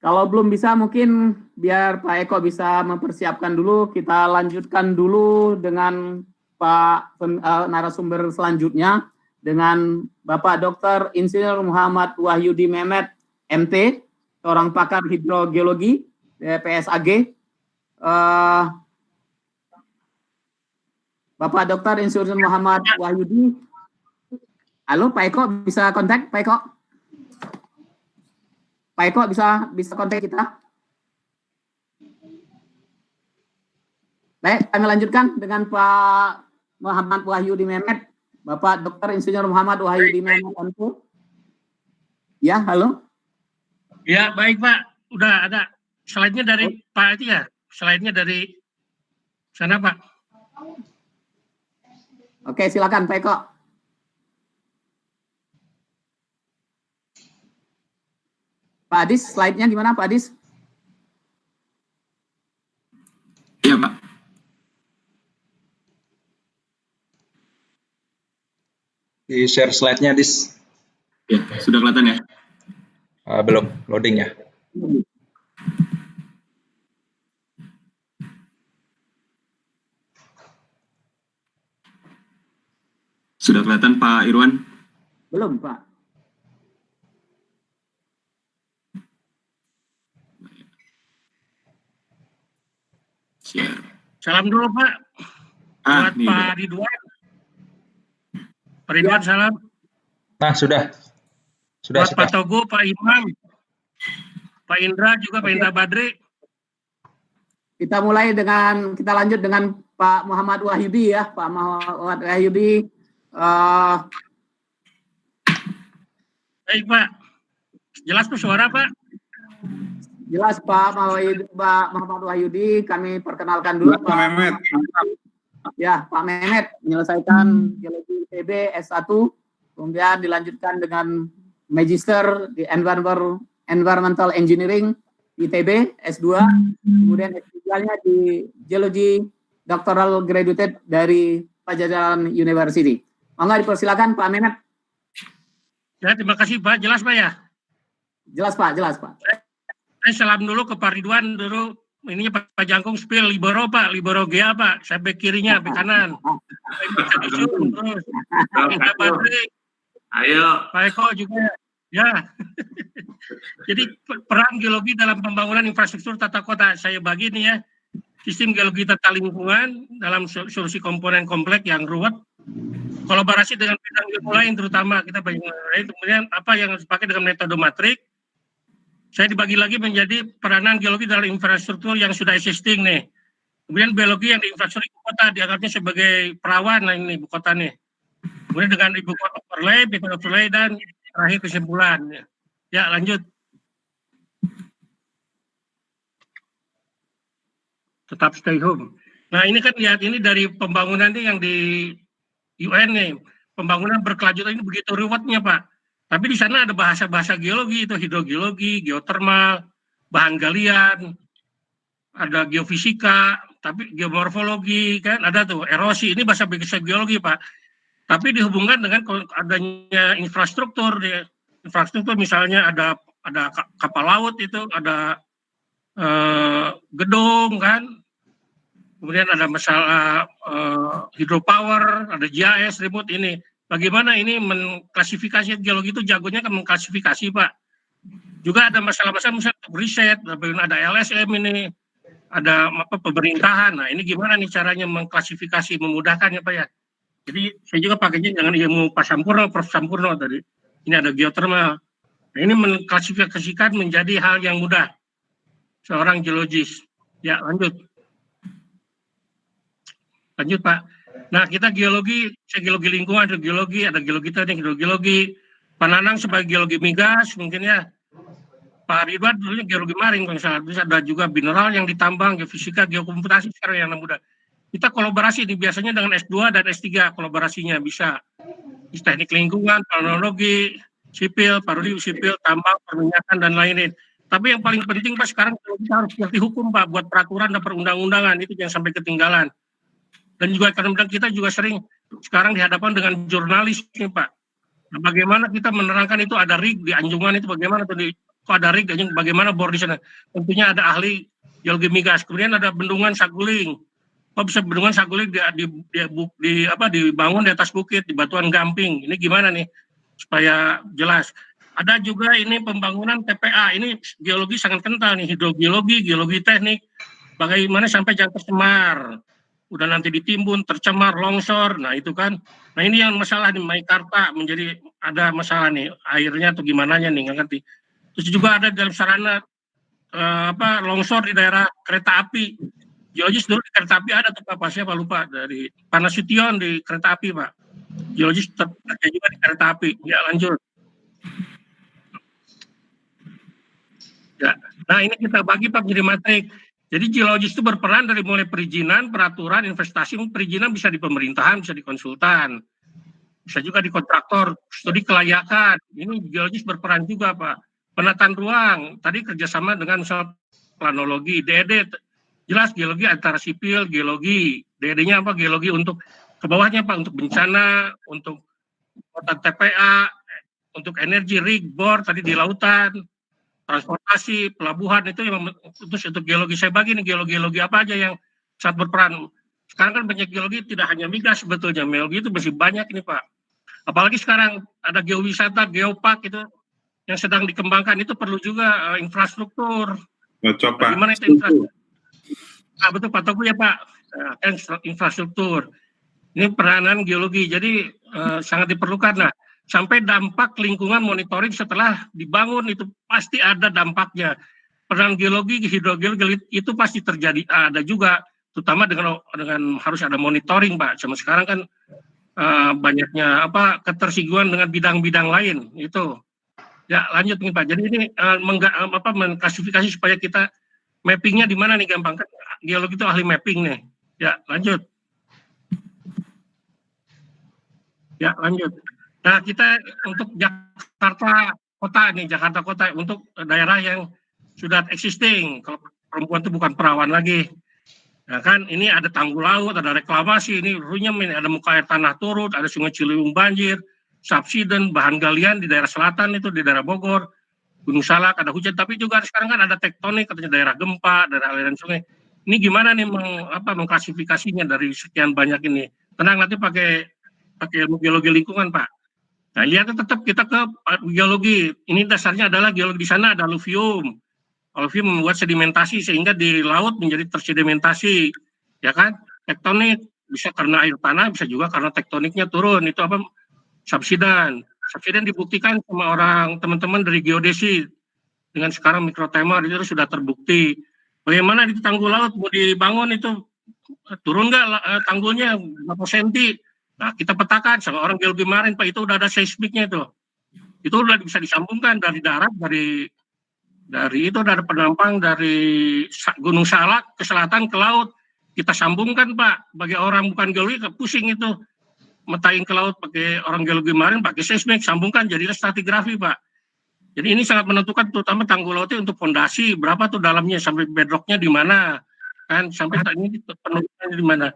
Kalau belum bisa mungkin biar Pak Eko bisa mempersiapkan dulu, kita lanjutkan dulu dengan Pak narasumber selanjutnya dengan Bapak Dr. Insinyur Muhammad Wahyudi Mehmet MT, seorang pakar hidrogeologi PSAG. Bapak Dr. Insinyur Muhammad Wahyudi. Halo Pak Eko, bisa kontak Pak Eko? Pak Eko bisa kontak kita? Baik, kami lanjutkan dengan Pak Muhammad Wahyudi Mehmet, Bapak Dr. Insinyur Muhammad Wahyudi Mehmet MT. Ya, halo. Ya, baik Pak. Udah ada slide-nya dari Pak itu ya? Slide-nya dari sana Pak. Oke, silakan Pak Eko. Pak Adis, slide-nya gimana Pak Adis? Iya Pak. Di share slide-nya, Dis. Ya, sudah kelihatan ya? Belum, loading ya. Sudah kelihatan Pak Irwan? Belum Pak. Share. Salam dulu Pak. Buat Nih, Pak Ridwan. Pak Ridwan salam. Nah, sudah. Buat Pak Togo, Pak Imam, Pak Indra juga, Pak Indra Badri. Kita lanjut dengan Pak Muhammad Wahyudi ya, Pak Muhammad Wahyudi. Baik Pak. Jelas tuh suara Pak? Jelas Pak Muhammad Wahyudi, kami perkenalkan dulu Pak Mehmet. Ya, Pak Mehmet menyelesaikan geologi ITB S1, kemudian dilanjutkan dengan Magister di Environmental Engineering ITB S2, kemudian S3-nya di Geologi Doctoral Graduate dari Pajajaran University. Monggo dipersilakan Pak Mehmet. Ya, terima kasih Pak. Jelas Pak ya? Jelas Pak, jelas Pak. Saya salam dulu ke Pak Ridwan dulu. Ininya Pak Jangkung spill Libero Pak, Libero GA Pak. Saya back kirinya, back kanan. Terus Pak Badri. Ayo. Pak Eko juga. Ya. Jadi peran geologi dalam pembangunan infrastruktur tata kota saya bagi nih ya. Sistem geologi tata lingkungan dalam solusi komponen kompleks yang ruwet. Kolaborasi dengan bidang ilmu lain terutama kita banyak lain. Kemudian apa yang harus dipakai dengan metode matrik. Saya dibagi lagi menjadi peranan geologi dalam infrastruktur yang sudah existing nih. Kemudian biologi yang di infrastruktur ibu kota dianggapnya sebagai perawan nah ini ibu kota nih. Kemudian dengan ibu kota overlay, dan terakhir kesimpulan. Ya lanjut. Tetap stay home. Nah ini kan lihat ini dari pembangunan nih yang di UN nih. Pembangunan berkelanjutan ini begitu ruwetnya Pak. Tapi di sana ada bahasa-bahasa geologi, itu hidrogeologi, geotermal, bahan galian, ada geofisika, tapi geomorfologi, kan ada tuh, erosi, ini bahasa geologi Pak. Tapi dihubungkan dengan adanya infrastruktur, infrastruktur misalnya ada kapal laut itu, ada gedung kan, kemudian ada masalah hidropower, ada GIS, remote ini. Bagaimana ini mengklasifikasi geologi itu jagonya kan mengklasifikasi Pak. Juga ada masalah-masalah misalnya riset, ada LSM ini, ada apa pemerintahan. Nah ini gimana nih caranya mengklasifikasi, memudahkan ya Pak ya. Jadi saya juga pakainya jangan ilmu Pak Sampurno, Prof Sampurno tadi. Ini ada geotermal. Nah ini mengklasifikasikan menjadi hal yang mudah. Seorang geologis. Ya lanjut. Lanjut Pak. Nah kita geologi, saya geologi lingkungan, ada geologi teknik, hidrogeologi. Pak Nanang sebagai geologi migas mungkin ya. Pak Ridwan dulunya geologi maring, kalau misalnya. Terus ada juga mineral yang ditambang, geofisika, geokomputasi sekarang yang muda. Kita kolaborasi nih biasanya dengan S2 dan S3 kolaborasinya bisa. Teknik lingkungan, planologi, sipil, parodi sipil, tambang, perminyakan, dan lain-lain. Tapi yang paling penting Pak sekarang kita harus ngerti hukum Pak, buat peraturan dan perundang-undangan, itu jangan sampai ketinggalan. Dan juga kadang-kadang kita juga sering sekarang dihadapkan dengan jurnalis nih Pak. Nah, bagaimana kita menerangkan itu ada rig di Anjungan itu bagaimana tuh kok ada rig, bagaimana bor di sana. Tentunya ada ahli geologi migas. Kemudian ada bendungan Saguling. Kok bisa bendungan Saguling dibangun di atas bukit di Batuan Gamping. Ini gimana nih supaya jelas. Ada juga ini pembangunan TPA. Ini geologi sangat kental nih, hidrogeologi, geologi teknik. Bagaimana sampai jangan tercemar. Udah nanti ditimbun, tercemar, longsor. Nah itu kan. Nah ini yang masalah di Meikarta menjadi ada masalah nih airnya atau gimana nya nih nggak ngerti. Terus juga ada dalam sarana longsor di daerah kereta api. Geologis dulu di kereta api ada tuh Pak, siapa lupa, dari Panasution di kereta api Pak. Geologis terjadi juga di kereta api. Ya lanjut. Ya. Nah ini kita bagi Pak jadi matrik. Jadi geologis itu berperan dari mulai perizinan, peraturan, investasi, perizinan bisa di pemerintahan, bisa di konsultan, bisa juga di kontraktor, studi kelayakan. Ini geologis berperan juga Pak. Penataan ruang, tadi kerjasama dengan misal planologi, DED, jelas geologi antara sipil, geologi, DED-nya apa? Geologi untuk ke bawahnya Pak, untuk bencana, untuk kota TPA, untuk energi, rig, bor, tadi di lautan, transportasi, pelabuhan, itu yang terus untuk geologi. Saya bagi nih geologi apa aja yang sangat berperan. Sekarang kan banyak geologi, tidak hanya migas sebetulnya, geologi itu masih banyak ini Pak. Apalagi sekarang ada geowisata, geopark itu yang sedang dikembangkan, itu perlu juga infrastruktur. Bagaimana itu infrastruktur? Nah, betul Pak Togu ya Pak, kan infrastruktur. Ini peranan geologi, jadi sangat diperlukan. Nah, sampai dampak lingkungan monitoring setelah dibangun itu pasti ada dampaknya. Peran geologi, hidrogeologi itu pasti terjadi, ada juga, terutama dengan harus ada monitoring Pak. Sama sekarang kan banyaknya ketersinggungan dengan bidang-bidang lain itu. Ya lanjut nih Pak. Jadi ini mengklasifikasi supaya kita mappingnya di mana nih gampang kan? Geologi itu ahli mapping nih. Ya lanjut. Ya lanjut. Nah kita untuk Jakarta Kota untuk daerah yang sudah existing. Kalau perempuan itu bukan perawan lagi. Nah kan ini ada tanggul laut, ada reklamasi, ini runyam, ini ada muka air tanah turun, ada sungai Ciliwung banjir, subsiden, bahan galian di daerah selatan itu, di daerah Bogor, Gunung Salak, ada hujan, tapi juga sekarang kan ada tektonik, katanya daerah gempa, daerah aliran sungai. Ini gimana nih mengklasifikasinya dari sekian banyak ini? Tenang, nanti pakai ilmu geologi lingkungan Pak. Nah lihat tetap kita ke geologi, ini dasarnya adalah geologi di sana ada aluvium. Aluvium membuat sedimentasi sehingga di laut menjadi tersedimentasi, ya kan? Tektonik bisa karena air tanah, bisa juga karena tektoniknya turun. Itu subsiden dibuktikan sama orang teman-teman dari geodesi dengan sekarang mikrotremor itu sudah terbukti. Bagaimana di tanggul laut mau dibangun itu turun nggak tanggulnya berapa senti? Nah kita petakan sama orang geologi marin Pak, itu udah ada seismiknya itu udah bisa disambungkan dari darat, dari itu ada penampang dari Gunung Salak ke selatan ke laut, kita sambungkan Pak. Bagi orang bukan geologi pusing itu metahin ke laut, pakai orang geologi marin pakai seismik, sambungkan jadilah stratigrafi Pak. Jadi ini sangat menentukan terutama tanggul lautnya untuk fondasi berapa tuh dalamnya, sampai bedrocknya di mana kan, sampai ini penunjukannya di mana.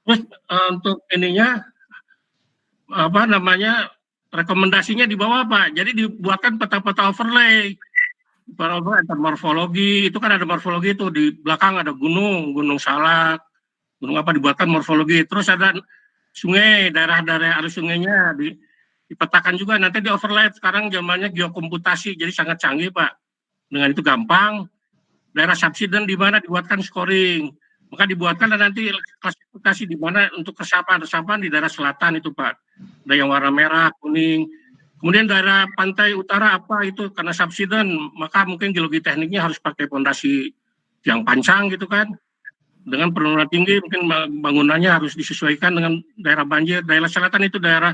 Terus untuk ininya rekomendasinya di bawah Pak. Jadi dibuatkan peta-peta overlay. Ada morfologi, itu kan ada morfologi itu di belakang ada gunung Salak, dibuatkan morfologi. Terus ada sungai, daerah-daerah arus sungainya dipetakan juga, nanti di overlay. Sekarang zamannya geokomputasi, jadi sangat canggih Pak. Dengan itu gampang. Daerah subsiden di mana dibuatkan scoring, maka dibuatkan dan nanti klasifikasi di mana untuk resapan di daerah selatan itu Pak. Ada yang warna merah, kuning. Kemudian daerah pantai utara itu karena subsiden, maka mungkin geologi tekniknya harus pakai fondasi yang pancang gitu kan. Dengan penurunan tinggi mungkin bangunannya harus disesuaikan dengan daerah banjir. Daerah selatan itu daerah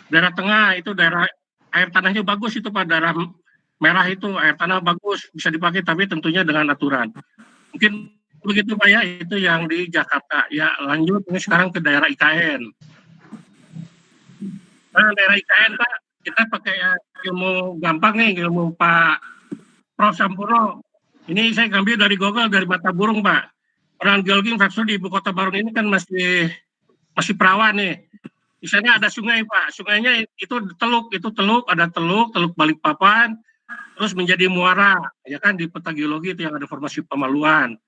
tengah itu daerah air tanahnya bagus itu Pak, daerah merah itu air tanah bagus, bisa dipakai, tapi tentunya dengan aturan. Mungkin begitu Pak ya, itu yang di Jakarta. Ya lanjut ini sekarang ke daerah IKN. Nah daerah IKN Pak, kita pakai ilmu gampang nih, ilmu Pak Prof. Sampurno. Ini saya ngambil dari Google, dari mata burung Pak. Peran geologi infrastruktur di ibu kota baru ini kan masih perawan nih. Di sana ada sungai Pak, sungainya itu teluk, ada teluk Balikpapan, terus menjadi muara, ya kan di peta geologi itu yang ada formasi Pemaluan.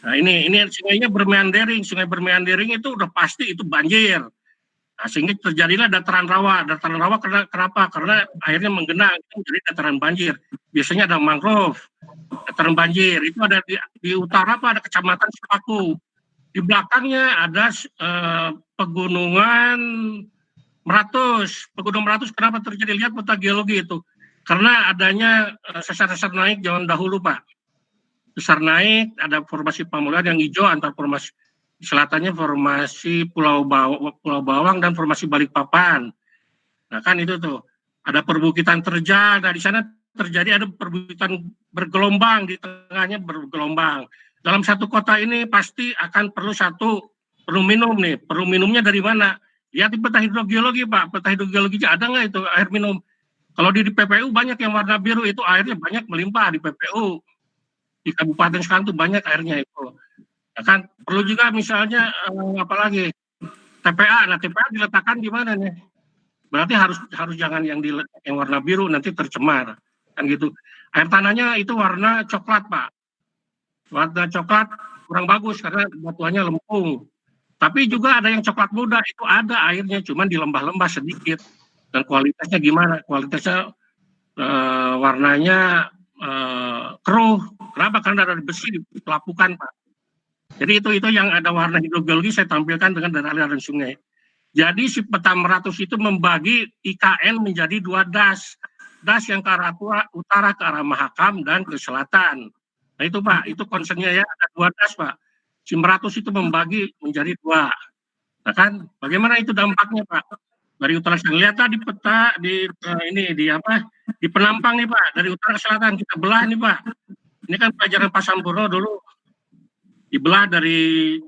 Nah ini sungainya bermeandering, sungai bermeandering itu udah pasti itu banjir. Nah, sehingga terjadilah dataran rawa. Dataran rawa kenapa? Karena airnya mengenang, jadi dataran banjir. Biasanya ada mangrove, dataran banjir. Itu ada di utara Pak, ada kecamatan Sepaku. Di belakangnya ada pegunungan Meratus. Pegunungan Meratus kenapa terjadi? Lihat peta geologi itu. Karena adanya sesar-sesar naik zaman dahulu Pak. Sesar naik, ada formasi Pamulan yang hijau, antar formasi selatannya formasi Pulau Bawang dan formasi Balikpapan. Nah kan itu tuh, ada perbukitan terjal, nah di sana terjadi ada perbukitan bergelombang, di tengahnya bergelombang. Dalam satu kota ini pasti akan perlu minum nih. Perlu minumnya dari mana? Ya di peta hidrogeologi Pak. Peta hidrogeologinya ada nggak itu air minum? Kalau di PPU banyak yang warna biru itu airnya banyak melimpah di PPU. Di kabupaten sekarang tuh banyak airnya itu. Ya kan perlu juga misalnya apalagi TPA. Nah TPA diletakkan di mana nih? Berarti harus jangan yang warna biru nanti tercemar kan gitu. Air tanahnya itu warna coklat Pak. Warna coklat kurang bagus karena batuannya lempung. Tapi juga ada yang coklat muda, itu ada airnya, cuman di lembah-lembah sedikit. Dan kualitasnya gimana? Kualitasnya warnanya keruh. Kenapa? Karena ada besi di pelapukan, Pak. Jadi itu yang ada warna hidrogeologi saya tampilkan dengan dari aliran sungai. Jadi si peta Meratus itu membagi IKN menjadi 2 das. Das yang ke arah utara ke arah Mahakam dan ke selatan. Nah itu Pak, itu concernnya ya, ada 2 das Pak. Si Meratus itu membagi menjadi 2. Nah kan, bagaimana itu dampaknya Pak? Dari utara selatan, lihat di peta, di penampang nih Pak, dari utara ke selatan, kita belah nih Pak. Ini kan pelajaran Pak Sampurno dulu, dibelah dari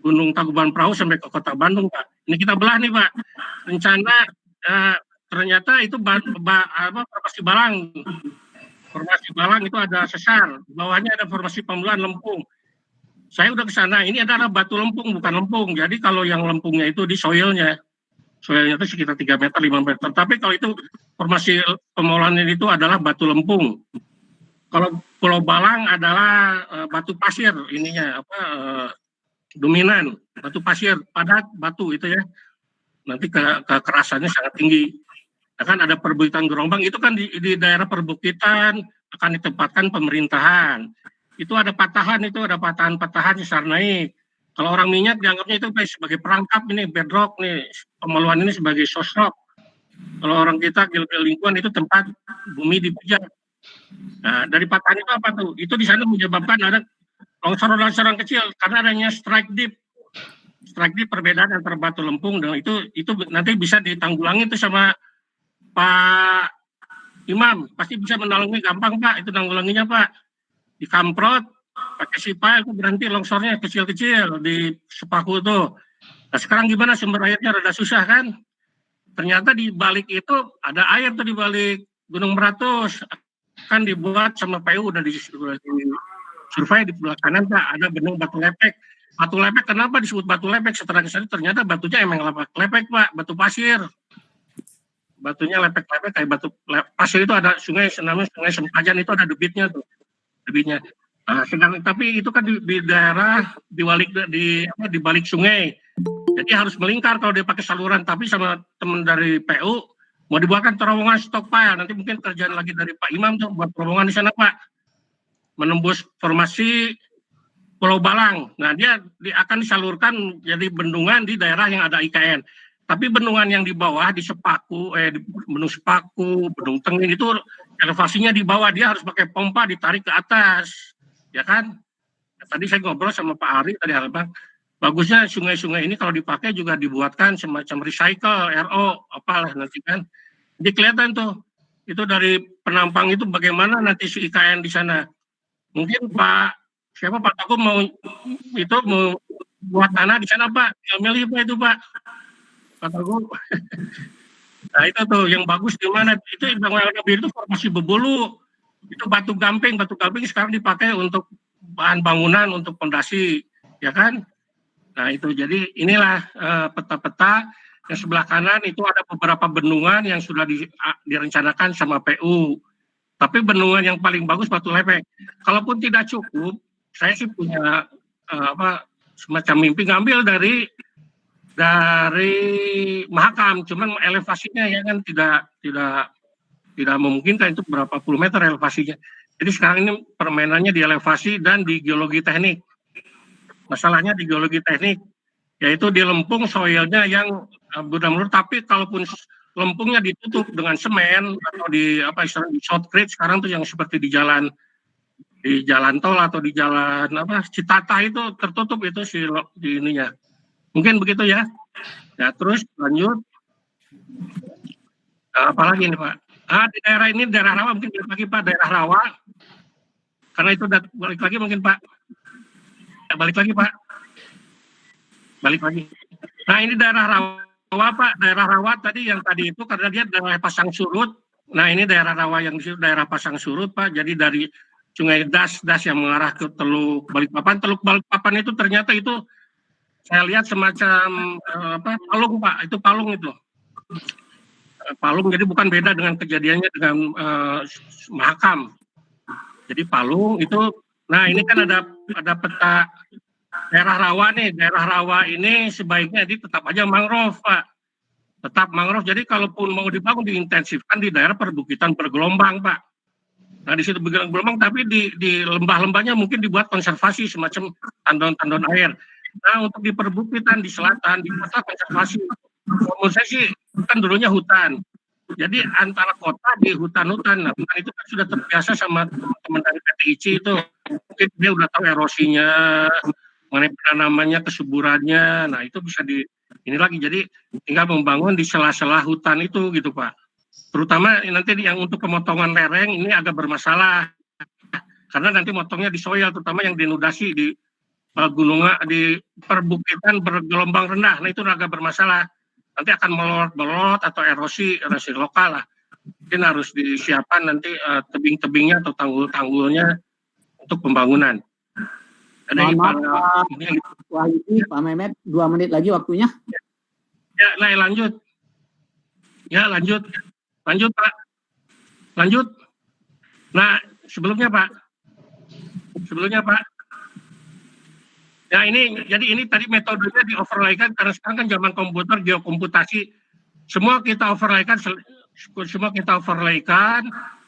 Gunung Tangkuban Perahu sampai ke kota Bandung Pak. Ini kita belah nih Pak. Rencana ternyata itu formasi Balang. Formasi Balang itu ada sesar, di bawahnya ada formasi Pamulan Lempung. Saya udah ke sana, ini adalah batu lempung, bukan lempung. Jadi kalau yang lempungnya itu di soilnya itu sekitar 3 meter, 5 meter. Tapi kalau itu formasi Pamulan itu adalah batu lempung. Kalau Pulau Balang adalah batu pasir, dominan, batu pasir, padat batu itu ya. Nanti kekerasannya sangat tinggi. Kan ada perbukitan gelombang itu kan di daerah perbukitan akan ditempatkan pemerintahan. Itu ada patahan, patahan sesar naik. Kalau orang minyak dianggapnya itu sebagai perangkap ini, bedrock nih, Pemaluan ini sebagai sosok. Kalau orang kita lingkungan itu tempat bumi dipijak. Nah dari patahan itu apa tuh? Itu di sana menyebabkan ada longsoran-longsoran kecil karena adanya strike dip. Strike dip perbedaan antara batu lempung dan itu nanti bisa ditanggulangi itu sama Pak Imam, pasti bisa menolongnya gampang Pak, itu nanggulanginya Pak. Dikamprot, pakai sipal, itu berhenti longsornya kecil-kecil di Sepaku itu. Nah sekarang gimana sumber airnya rada susah kan? Ternyata di balik itu ada air tuh di balik Gunung Meratus. Kan dibuat sama PU udah di survei di sebelah kanan Pak, ada bendung batu lepek. Batu lepek kenapa disebut batu lepek? Setelah kesana ternyata batunya emang lepek Pak, batu pasir. Batunya lepek-lepek kayak batu pasir itu ada sungai namanya Sungai Sempajan itu ada debitnya. Nah, tapi itu kan di daerah di balik sungai. Jadi harus melingkar kalau dia pakai saluran. Tapi sama teman dari PU mau dibuatkan terowongan stockpile. Nanti mungkin kerjaan lagi dari Pak Imam tuh buat terowongan di sana Pak. Menembus formasi Pulau Balang. Nah dia akan disalurkan jadi bendungan di daerah yang ada IKN. Tapi bendungan yang di bawah di Sepaku, di Bendung Sepaku, Bendung Tengin itu elevasinya di bawah, dia harus pakai pompa ditarik ke atas, ya kan? Tadi saya ngobrol sama Pak Ari tadi Bang, bagusnya sungai-sungai ini kalau dipakai juga dibuatkan semacam recycle, RO, apalah nanti kan. Jadi kelihatan tuh itu dari penampang itu bagaimana nanti si IKN di sana. Mungkin Pak Teguh mau buat tanah di sana Pak, milih Pak itu Pak Teguh. Nah itu tuh yang bagus di mana, itu yang warna biru itu formasi bebulu, itu batu gamping sekarang dipakai untuk bahan bangunan, untuk fondasi, ya kan. Nah itu, jadi inilah peta-peta. Yang sebelah kanan itu ada beberapa bendungan yang sudah direncanakan sama PU. Tapi bendungan yang paling bagus Batu Lepek. Kalaupun tidak cukup, saya sih punya semacam mimpi ngambil dari Mahakam, cuman elevasinya ya kan tidak memungkinkan, itu berapa puluh meter elevasinya. Jadi sekarang ini permainannya di elevasi dan di geologi teknik. Masalahnya di geologi teknik, yaitu di lempung soilnya yang benar-benar, tapi kalaupun lempungnya ditutup dengan semen atau di shotcrete sekarang tuh yang seperti di jalan tol atau di jalan Citata itu tertutup itu di ininya. Mungkin begitu ya. Ya terus lanjut. Apalagi ini Pak? Di daerah ini, daerah rawa, mungkin balik lagi Pak, daerah rawa. Karena itu balik lagi mungkin Pak. Ya, balik lagi Pak. Balik lagi. Nah ini daerah rawa Pak, daerah rawa tadi yang tadi itu karena dia daerah pasang surut. Nah ini daerah rawa yang di daerah pasang surut Pak. Jadi dari Sungai Das yang mengarah ke Teluk Balikpapan. Teluk Balikpapan itu ternyata itu saya lihat semacam palung Pak. Itu palung itu. Palung, jadi bukan beda dengan kejadiannya dengan Mahakam. Jadi palung itu. Nah ini kan ada peta daerah rawa nih. Daerah rawa ini sebaiknya tetap aja mangrove Pak. Tetap mangrove. Jadi kalaupun mau dibangun diintensifkan di daerah perbukitan bergelombang Pak. Nah di situ bergelombang, tapi di lembah-lembahnya mungkin dibuat konservasi semacam tandon-tandon air. Nah untuk di perbukitan di selatan di kota konservasi. Menurut saya sih kan dulunya hutan. Jadi antara kota di hutan-hutan. Nah hutan itu kan sudah terbiasa sama teman-teman dari PTIC itu. Mungkin dia udah tahu erosinya, mengenai penanamannya, kesuburannya. Nah itu bisa ini lagi. Jadi tinggal membangun di sela-sela hutan itu gitu Pak. Terutama nanti yang untuk pemotongan lereng ini agak bermasalah. Karena nanti motongnya di soil, terutama yang dinudasi di gunungan, di perbukitan bergelombang rendah. Nah itu agak bermasalah. Nanti akan melorot atau erosi lokal lah. Mungkin harus disiapkan nanti tebing-tebingnya atau tanggul-tanggulnya untuk pembangunan. Pak Mehmet, 2 menit lagi waktunya. Ya, lanjut. Ya, lanjut Pak. Lanjut. Nah, sebelumnya Pak. Ya jadi ini tadi metodenya di overlaykan karena sekarang kan zaman komputer, geokomputasi, semua kita overlaykan,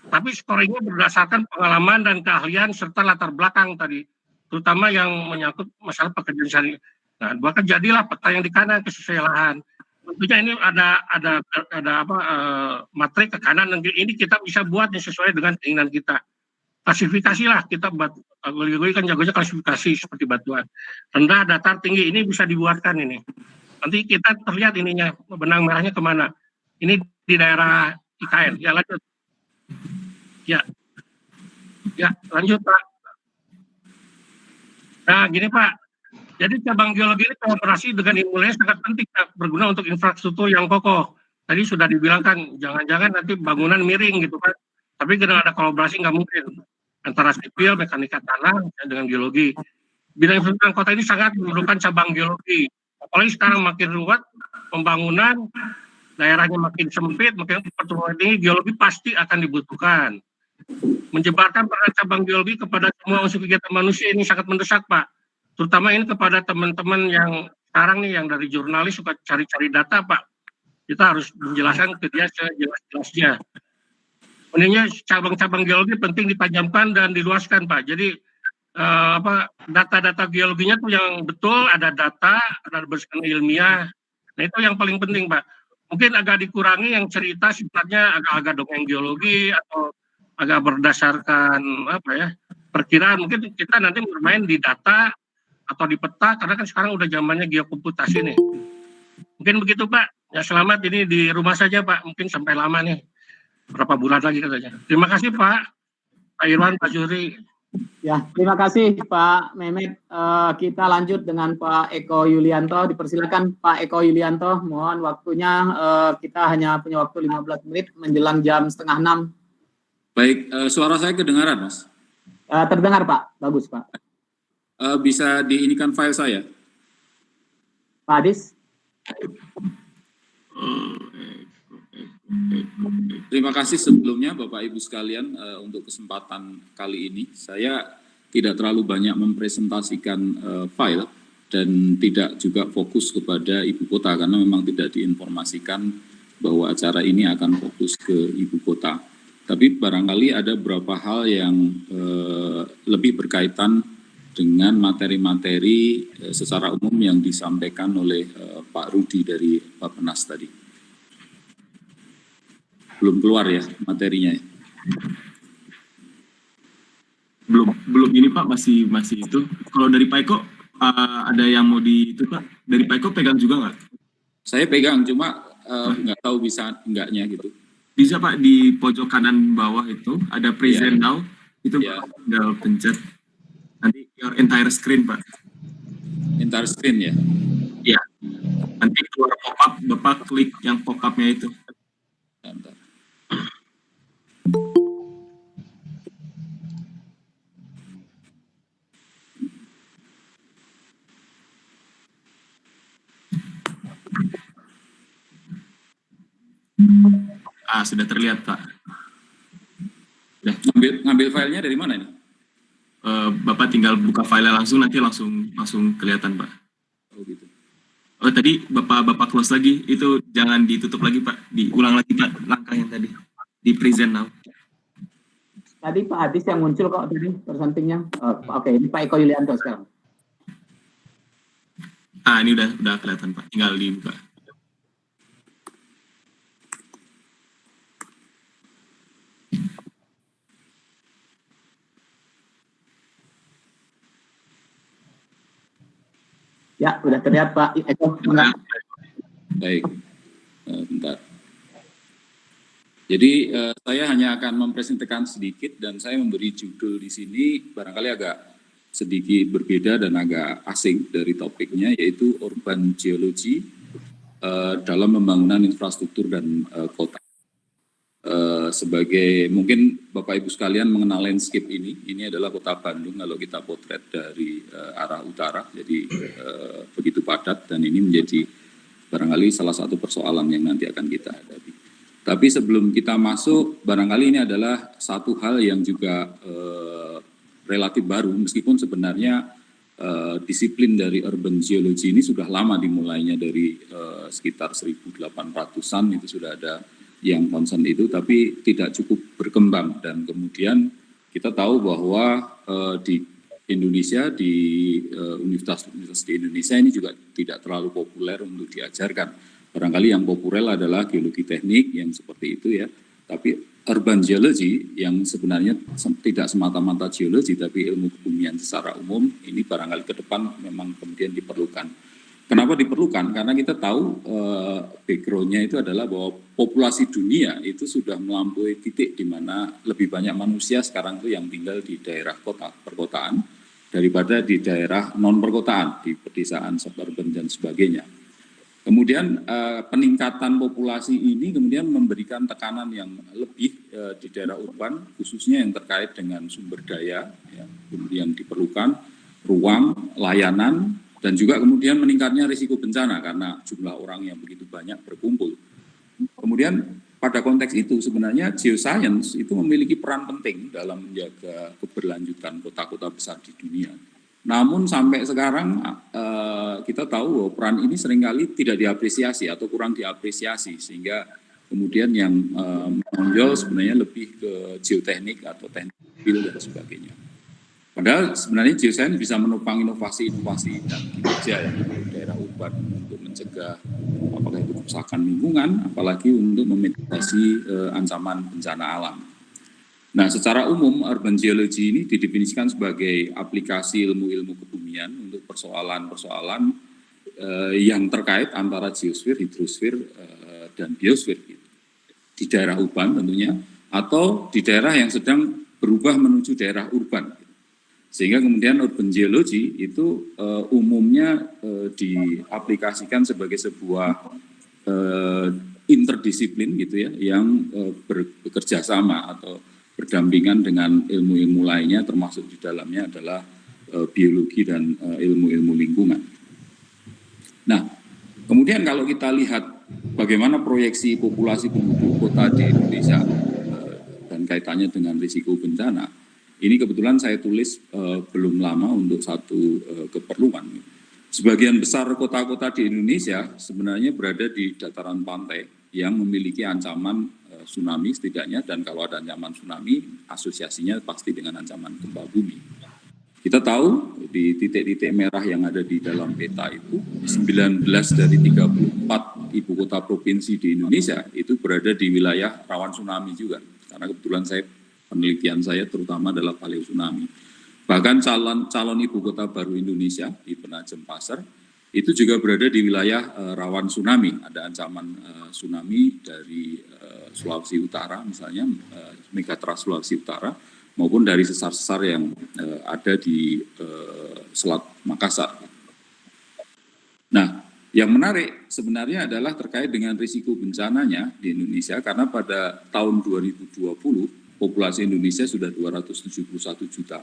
tapi scoringnya berdasarkan pengalaman dan keahlian serta latar belakang tadi, terutama yang menyangkut masalah pekerjaan sehari. Nah, bahkan jadilah peta yang di kanan kesesuaian lahan. Tentunya ini ada matrik ke kanan, dan ini kita bisa buat yang sesuai dengan keinginan kita. Klasifikasi lah, kita gue kan jagonya klasifikasi seperti batuan rendah, datar, tinggi, ini bisa dibuatkan ini. Nanti kita terlihat ininya benang merahnya kemana. Ini di daerah IKN. Ya lanjut. Ya lanjut Pak. Nah gini Pak, jadi cabang geologi ini kooperasi dengan ilmunya sangat penting, berguna untuk infrastruktur yang kokoh. Tadi sudah dibilangkan, jangan-jangan nanti bangunan miring gitu kan. Tapi kalau ada kolaborasi nggak mungkin antara sipil, mekanika tanah dengan geologi. Bidang infrastruktur kota ini sangat memerlukan cabang geologi. Apalagi sekarang makin ruwet pembangunan, daerahnya makin sempit, makin pertumbuhan tinggi, geologi pasti akan dibutuhkan. Menjebarkan peran cabang geologi kepada semua unsur kegiatan manusia ini sangat mendesak Pak. Terutama ini kepada teman-teman yang sekarang nih yang dari jurnalis suka cari-cari data Pak. Kita harus menjelaskan ke dia sejelas-jelasnya. Sebenarnya cabang-cabang geologi penting ditajamkan dan diluaskan Pak. Jadi data-data geologinya tuh yang betul, ada data, ada berdasarkan ilmiah. Nah itu yang paling penting Pak. Mungkin agak dikurangi yang cerita sifatnya agak-agak dongeng geologi atau agak berdasarkan perkiraan. Mungkin kita nanti bermain di data atau di peta, karena kan sekarang udah zamannya geokomputasi nih. Mungkin begitu Pak. Ya selamat, ini di rumah saja Pak. Mungkin sampai lama nih. berapa bulan lagi katanya. Terima kasih Pak Irwan, Pak Juri. Ya, terima kasih Pak Mehmet. Kita lanjut dengan Pak Eko Yulianto. Dipersilakan Pak Eko Yulianto. Mohon waktunya, kita hanya punya waktu 15 menit menjelang jam 5:30. Baik, suara saya kedengaran, Mas? Terdengar Pak, bagus Pak. Bisa diinikan file saya? Pak Adis. Terima kasih sebelumnya Bapak Ibu sekalian untuk kesempatan kali ini. Saya tidak terlalu banyak mempresentasikan file dan tidak juga fokus kepada ibu kota karena memang tidak diinformasikan bahwa acara ini akan fokus ke ibu kota. Tapi barangkali ada beberapa hal yang lebih berkaitan dengan materi-materi secara umum yang disampaikan oleh Pak Rudi dari Bappenas tadi. Belum keluar ya materinya? Belum ini Pak, masih itu. Kalau dari Pak Eko ada yang mau itu Pak? Dari Pak Eko pegang juga nggak? Saya pegang, cuma nggak tahu bisa enggaknya gitu. Bisa Pak, di pojok kanan bawah itu ada present now, itu Pak tinggal pencet. Nanti your entire screen Pak. Entire screen ya? Iya. Nanti keluar pop-up, Bapak klik yang pop-up-nya itu. Bentar. Sudah terlihat Pak. Sudah. Ngambil filenya dari mana ini? Bapak tinggal buka file langsung, nanti langsung kelihatan Pak. Oh gitu. Oh tadi Bapak close lagi, itu jangan ditutup lagi Pak, diulang lagi Pak langkah yang tadi, di present now. Tadi Pak Adis yang muncul kok tadi presentingnya. Oke, ini Pak Eko Yulianto sekarang. Ini udah kelihatan Pak, tinggal dibuka. Ya, udah terlihat Pak Eko. Baik, bentar. Jadi saya hanya akan mempresentasikan sedikit dan saya memberi judul di sini barangkali agak sedikit berbeda dan agak asing dari topiknya, yaitu Urban Geology dalam pembangunan infrastruktur dan kota. Sebagai mungkin Bapak Ibu sekalian mengenal landscape ini adalah kota Bandung kalau kita potret dari arah utara, jadi begitu padat dan ini menjadi barangkali salah satu persoalan yang nanti akan kita hadapi. Tapi sebelum kita masuk, barangkali ini adalah satu hal yang juga relatif baru, meskipun sebenarnya disiplin dari urban geology ini sudah lama dimulainya dari sekitar 1800-an itu sudah ada yang concern itu, tapi tidak cukup berkembang dan kemudian kita tahu bahwa di Indonesia, di universitas di Indonesia ini juga tidak terlalu populer untuk diajarkan. Barangkali yang populer adalah geologi teknik yang seperti itu ya, tapi urban geology yang sebenarnya tidak semata-mata geologi tapi ilmu kebumian secara umum ini barangkali ke depan memang kemudian diperlukan. Kenapa diperlukan? Karena kita tahu background-nya itu adalah bahwa populasi dunia itu sudah melampaui titik di mana lebih banyak manusia sekarang itu yang tinggal di daerah perkotaan daripada di daerah non perkotaan, di pedesaan, suburban dan sebagainya. Kemudian peningkatan populasi ini kemudian memberikan tekanan yang lebih di daerah urban, khususnya yang terkait dengan sumber daya, ya, kemudian diperlukan ruang, layanan, dan juga kemudian meningkatnya risiko bencana karena jumlah orang yang begitu banyak berkumpul. Kemudian pada konteks itu sebenarnya geoscience itu memiliki peran penting dalam menjaga keberlanjutan kota-kota besar di dunia. Namun sampai sekarang kita tahu bahwa peran ini seringkali tidak diapresiasi atau kurang diapresiasi sehingga kemudian yang menonjol sebenarnya lebih ke geoteknik atau teknik sipil dan sebagainya. Padahal sebenarnya geoscience bisa menopang inovasi-inovasi dan kinerja ya, di daerah urban untuk mencegah apakah itu kerusakan lingkungan, apalagi untuk memitigasi ancaman bencana alam. Nah, secara umum urban geology ini didefinisikan sebagai aplikasi ilmu-ilmu kebumian untuk persoalan-persoalan yang terkait antara geosfer, hidrosfer, dan biosfer. Gitu. di daerah urban tentunya, atau di daerah yang sedang berubah menuju daerah urban. Sehingga kemudian urban geology itu umumnya diaplikasikan sebagai sebuah interdisiplin gitu ya, yang bekerja sama atau berdampingan dengan ilmu-ilmu lainnya, termasuk di dalamnya adalah biologi dan ilmu-ilmu lingkungan. Nah, kemudian kalau kita lihat bagaimana proyeksi populasi penduduk kota di Indonesia dan kaitannya dengan risiko bencana, ini kebetulan saya tulis belum lama untuk satu keperluan. Sebagian besar kota-kota di Indonesia sebenarnya berada di dataran pantai yang memiliki ancaman tsunami setidaknya, dan kalau ada ancaman tsunami, asosiasinya pasti dengan ancaman gempa bumi. Kita tahu di titik-titik merah yang ada di dalam peta itu, 19 dari 34 ibu kota provinsi di Indonesia itu berada di wilayah rawan tsunami juga. Karena kebetulan penelitian saya terutama adalah paleo tsunami. Bahkan calon ibu kota baru Indonesia di Penajem Pasar itu juga berada di wilayah rawan tsunami. Ada ancaman tsunami dari Sulawesi Utara misalnya, Megatrust Sulawesi Utara, maupun dari sesar-sesar yang ada di Selat Makassar. Nah, yang menarik sebenarnya adalah terkait dengan risiko bencananya di Indonesia, karena pada tahun 2020 populasi Indonesia sudah 271 juta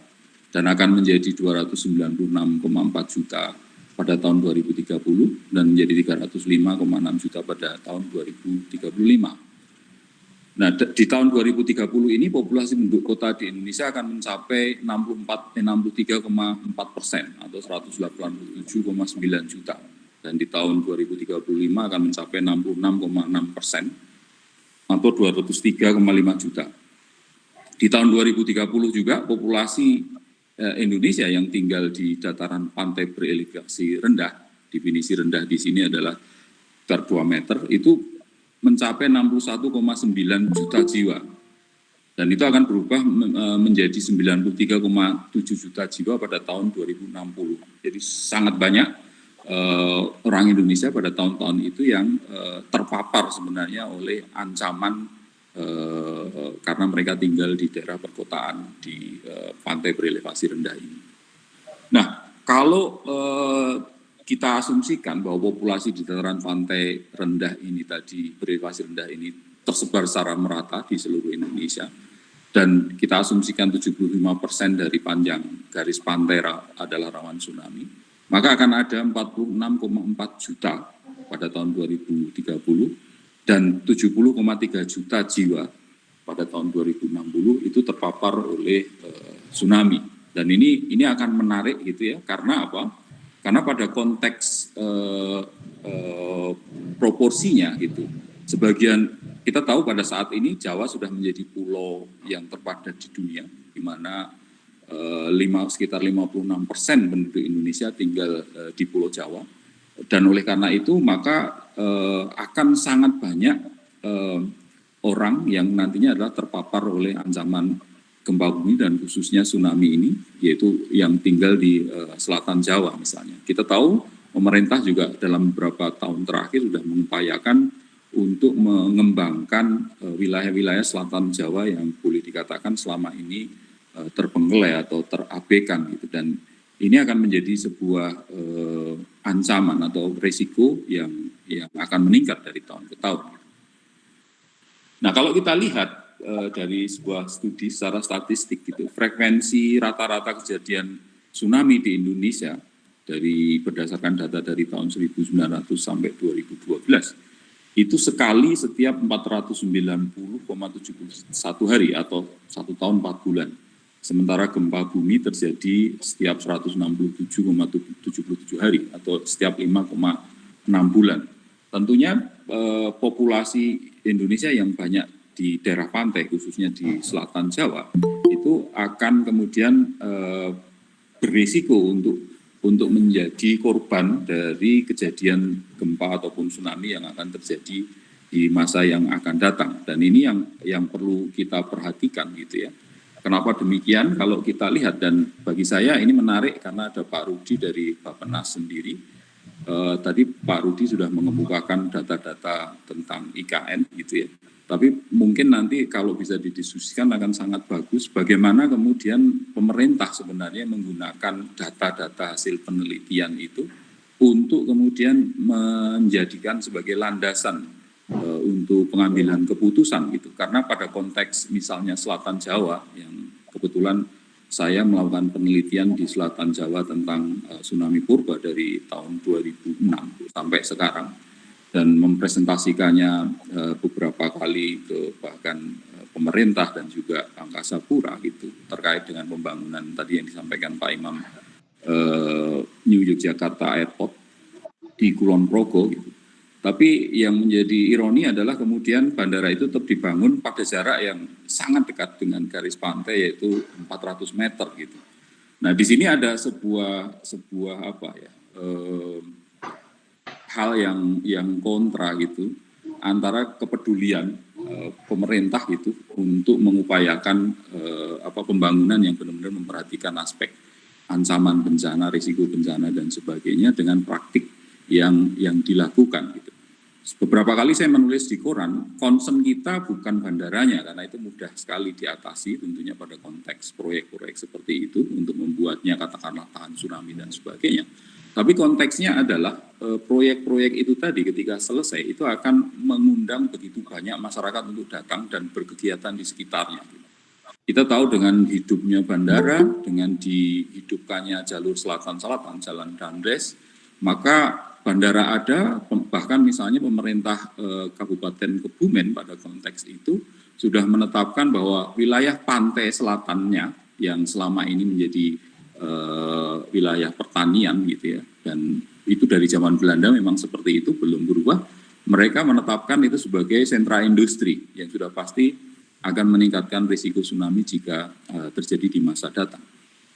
dan akan menjadi 296,4 juta pada tahun 2030 dan menjadi 305,6 juta pada tahun 2035. Nah, di tahun 2030 ini populasi penduduk kota di Indonesia akan mencapai 63,4% atau 187,9 juta. Dan di tahun 2035 akan mencapai 66,6% atau 203,5 juta. Di tahun 2030 juga populasi Indonesia yang tinggal di dataran pantai berelevasi rendah, definisi rendah di sini adalah sekitar 2 meter, itu mencapai 61,9 juta jiwa. Dan itu akan berubah menjadi 93,7 juta jiwa pada tahun 2060. Jadi sangat banyak orang Indonesia pada tahun-tahun itu yang terpapar sebenarnya oleh ancaman karena mereka tinggal di daerah perkotaan di pantai berelevasi rendah ini. Nah, kalau kita asumsikan bahwa populasi di dataran pantai rendah ini tadi, berelevasi rendah ini tersebar secara merata di seluruh Indonesia, dan kita asumsikan 75% dari panjang garis pantai adalah rawan tsunami, maka akan ada 46,4 juta pada tahun 2030 dan 70,3 juta jiwa pada tahun 2060 itu terpapar oleh tsunami. Dan ini akan menarik gitu ya, karena apa? Karena pada konteks proporsinya gitu, sebagian kita tahu pada saat ini Jawa sudah menjadi pulau yang terpadat di dunia, di mana sekitar 56% penduduk Indonesia tinggal di Pulau Jawa, dan oleh karena itu maka akan sangat banyak orang yang nantinya adalah terpapar oleh ancaman gempa bumi dan khususnya tsunami ini, yaitu yang tinggal di selatan Jawa misalnya. Kita tahu pemerintah juga dalam beberapa tahun terakhir sudah mengupayakan untuk mengembangkan wilayah-wilayah selatan Jawa yang boleh dikatakan selama ini terpenggelai atau terabaikan gitu, dan ini akan menjadi sebuah ancaman atau risiko yang akan meningkat dari tahun ke tahun. Nah, kalau kita lihat dari sebuah studi secara statistik gitu, frekuensi rata-rata kejadian tsunami di Indonesia berdasarkan data dari tahun 1900 sampai 2012 itu sekali setiap 490,71 hari atau 1 tahun 4 bulan. Sementara gempa bumi terjadi setiap 167,77 hari atau setiap 5,6 bulan. Tentunya populasi Indonesia yang banyak di daerah pantai, khususnya di selatan Jawa, itu akan kemudian berisiko untuk menjadi korban dari kejadian gempa ataupun tsunami yang akan terjadi di masa yang akan datang. Dan ini yang perlu kita perhatikan gitu ya. Kenapa demikian? Kalau kita lihat, dan bagi saya ini menarik karena ada Pak Rudi dari Bappenas sendiri. Tadi Pak Rudi sudah mengemukakan data-data tentang IKN gitu ya. Tapi mungkin nanti kalau bisa didiskusikan akan sangat bagus bagaimana kemudian pemerintah sebenarnya menggunakan data-data hasil penelitian itu untuk kemudian menjadikan sebagai landasan untuk pengambilan keputusan gitu. Karena pada konteks misalnya Selatan Jawa yang kebetulan saya melakukan penelitian di Selatan Jawa tentang tsunami purba dari tahun 2006 sampai sekarang, dan mempresentasikannya beberapa kali ke bahkan pemerintah dan juga Angkasa Pura gitu terkait dengan pembangunan tadi yang disampaikan Pak Imam New Yogyakarta Airport di Kulon Progo gitu. Tapi yang menjadi ironi adalah kemudian bandara itu tetap dibangun pada jarak yang sangat dekat dengan garis pantai, yaitu 400 meter gitu. Nah di sini ada sebuah hal yang kontra gitu antara kepedulian pemerintah gitu untuk mengupayakan pembangunan yang benar-benar memperhatikan aspek ancaman bencana, risiko bencana dan sebagainya dengan praktik yang dilakukan gitu. Beberapa kali saya menulis di koran, concern kita bukan bandaranya karena itu mudah sekali diatasi tentunya pada konteks proyek-proyek seperti itu untuk membuatnya katakanlah tahan tsunami dan sebagainya. Tapi konteksnya adalah proyek-proyek itu tadi ketika selesai itu akan mengundang begitu banyak masyarakat untuk datang dan berkegiatan di sekitarnya. Kita tahu dengan hidupnya bandara, dengan dihidupkannya jalur selatan-selatan, jalan Danres, maka bandara ada, bahkan misalnya pemerintah Kabupaten Kebumen pada konteks itu sudah menetapkan bahwa wilayah pantai selatannya yang selama ini menjadi wilayah pertanian gitu ya, dan itu dari zaman Belanda memang seperti itu, belum berubah. Mereka menetapkan itu sebagai sentra industri yang sudah pasti akan meningkatkan risiko tsunami jika terjadi di masa datang.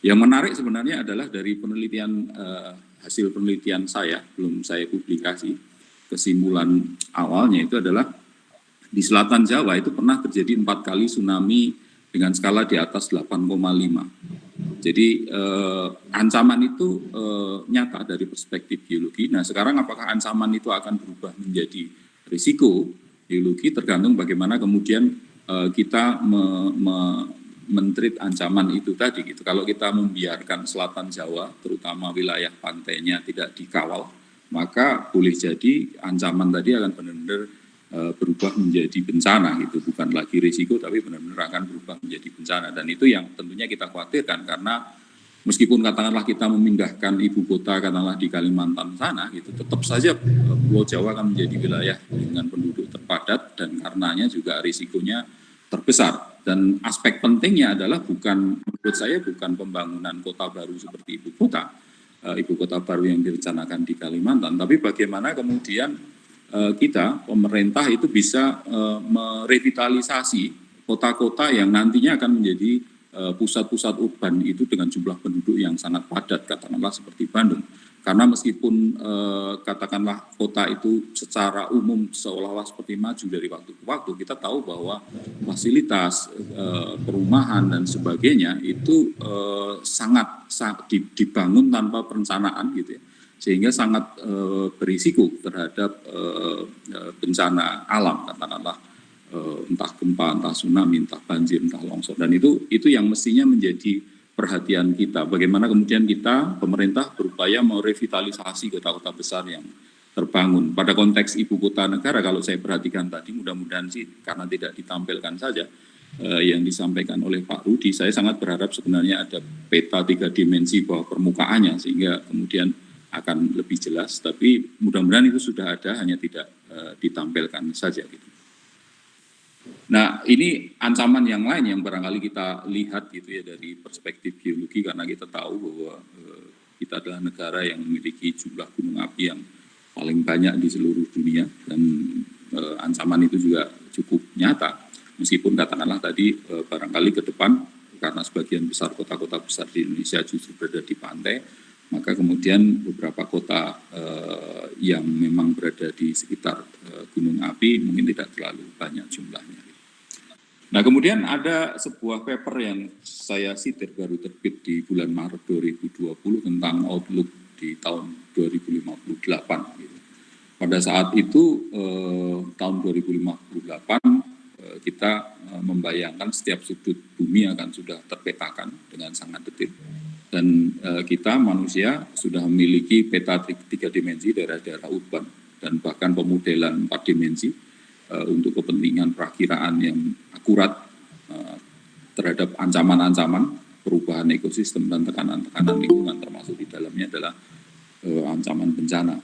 Yang menarik sebenarnya adalah dari penelitian hasil penelitian saya, belum saya publikasi, kesimpulan awalnya itu adalah di Selatan Jawa itu pernah terjadi 4 kali tsunami dengan skala di atas 8,5. Jadi ancaman itu nyata dari perspektif geologi. Nah sekarang apakah ancaman itu akan berubah menjadi risiko geologi tergantung bagaimana kemudian kita men-treat ancaman itu tadi gitu. Kalau kita membiarkan Selatan Jawa, terutama wilayah pantainya tidak dikawal, maka boleh jadi ancaman tadi akan benar-benar berubah menjadi bencana gitu, bukan lagi risiko tapi benar-benar akan berubah menjadi bencana. Dan itu yang tentunya kita khawatirkan karena meskipun katakanlah kita memindahkan ibu kota katakanlah di Kalimantan sana gitu, tetap saja Pulau Jawa akan menjadi wilayah dengan penduduk terpadat dan karenanya juga risikonya terbesar. Dan aspek pentingnya adalah menurut saya bukan pembangunan kota baru seperti ibu kota baru yang direncanakan di Kalimantan, tapi bagaimana kemudian kita, pemerintah itu bisa merevitalisasi kota-kota yang nantinya akan menjadi pusat-pusat urban itu dengan jumlah penduduk yang sangat padat, katakanlah seperti Bandung. Karena meskipun katakanlah kota itu secara umum seolah-olah seperti maju dari waktu ke waktu, kita tahu bahwa fasilitas perumahan dan sebagainya itu sangat dibangun tanpa perencanaan gitu ya. Sehingga sangat berisiko terhadap bencana alam, katakanlah entah gempa, entah tsunami, entah banjir, entah longsor. Dan itu yang mestinya menjadi perhatian kita. Bagaimana kemudian kita, pemerintah berupaya merevitalisasi kota-kota besar yang terbangun. Pada konteks ibu kota negara, kalau saya perhatikan tadi, mudah-mudahan sih karena tidak ditampilkan saja yang disampaikan oleh Pak Rudi, saya sangat berharap sebenarnya ada peta 3 dimensi bawah permukaannya, sehingga kemudian akan lebih jelas, tapi mudah-mudahan itu sudah ada, hanya tidak ditampilkan saja gitu. Nah ini ancaman yang lain yang barangkali kita lihat gitu ya dari perspektif geologi, karena kita tahu bahwa kita adalah negara yang memiliki jumlah gunung api yang paling banyak di seluruh dunia, dan ancaman itu juga cukup nyata, meskipun katakanlah tadi barangkali ke depan karena sebagian besar kota-kota besar di Indonesia justru berada di pantai, maka kemudian beberapa kota yang memang berada di sekitar gunung api mungkin tidak terlalu banyak jumlahnya. Nah kemudian ada sebuah paper yang saya sitir baru terbit di bulan Maret 2020 tentang outlook di tahun 2058. Gitu. Pada saat itu tahun 2058 kita membayangkan setiap sudut bumi akan sudah terpetakan dengan sangat detail. Dan kita manusia sudah memiliki peta 3 dimensi daerah-daerah urban dan bahkan pemodelan 4 dimensi untuk kepentingan perakiraan yang akurat terhadap ancaman-ancaman perubahan ekosistem dan tekanan-tekanan lingkungan, termasuk di dalamnya adalah ancaman bencana.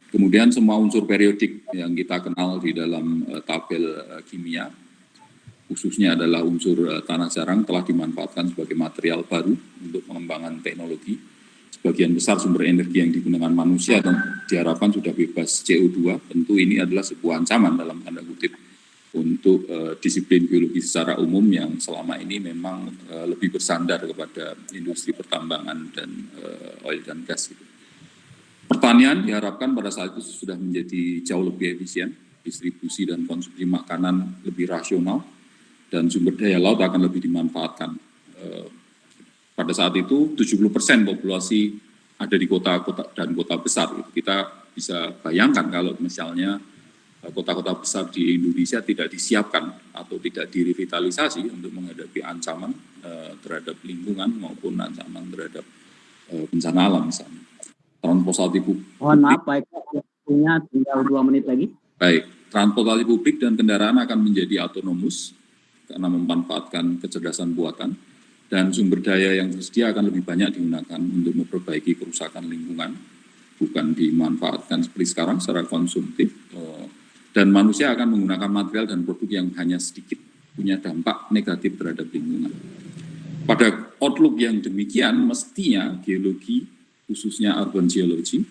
Kemudian semua unsur periodik yang kita kenal di dalam tabel kimia, khususnya adalah unsur tanah jarang, telah dimanfaatkan sebagai material baru untuk pengembangan teknologi. Sebagian besar sumber energi yang digunakan manusia dan diharapkan sudah bebas CO2. Tentu ini adalah sebuah ancaman dalam tanda kutip untuk disiplin biologi secara umum yang selama ini memang lebih bersandar kepada industri pertambangan dan oil dan gas. Pertanian diharapkan pada saat itu sudah menjadi jauh lebih efisien, distribusi dan konsumsi makanan lebih rasional, dan sumber daya laut akan lebih dimanfaatkan. Pada saat itu 70% populasi ada di kota-kota dan kota besar. Kita bisa bayangkan kalau misalnya kota-kota besar di Indonesia tidak disiapkan atau tidak direvitalisasi untuk menghadapi ancaman terhadap lingkungan maupun ancaman terhadap bencana alam misalnya. Transportasi publik. Mohon maaf Pak Eko, waktunya tinggal 2 menit lagi. Baik, transportasi publik dan kendaraan akan menjadi autonomus karena memanfaatkan kecerdasan buatan, dan sumber daya yang tersedia akan lebih banyak digunakan untuk memperbaiki kerusakan lingkungan, bukan dimanfaatkan seperti sekarang secara konsumtif, dan manusia akan menggunakan material dan produk yang hanya sedikit punya dampak negatif terhadap lingkungan. Pada outlook yang demikian, mestinya geologi, khususnya urban geology,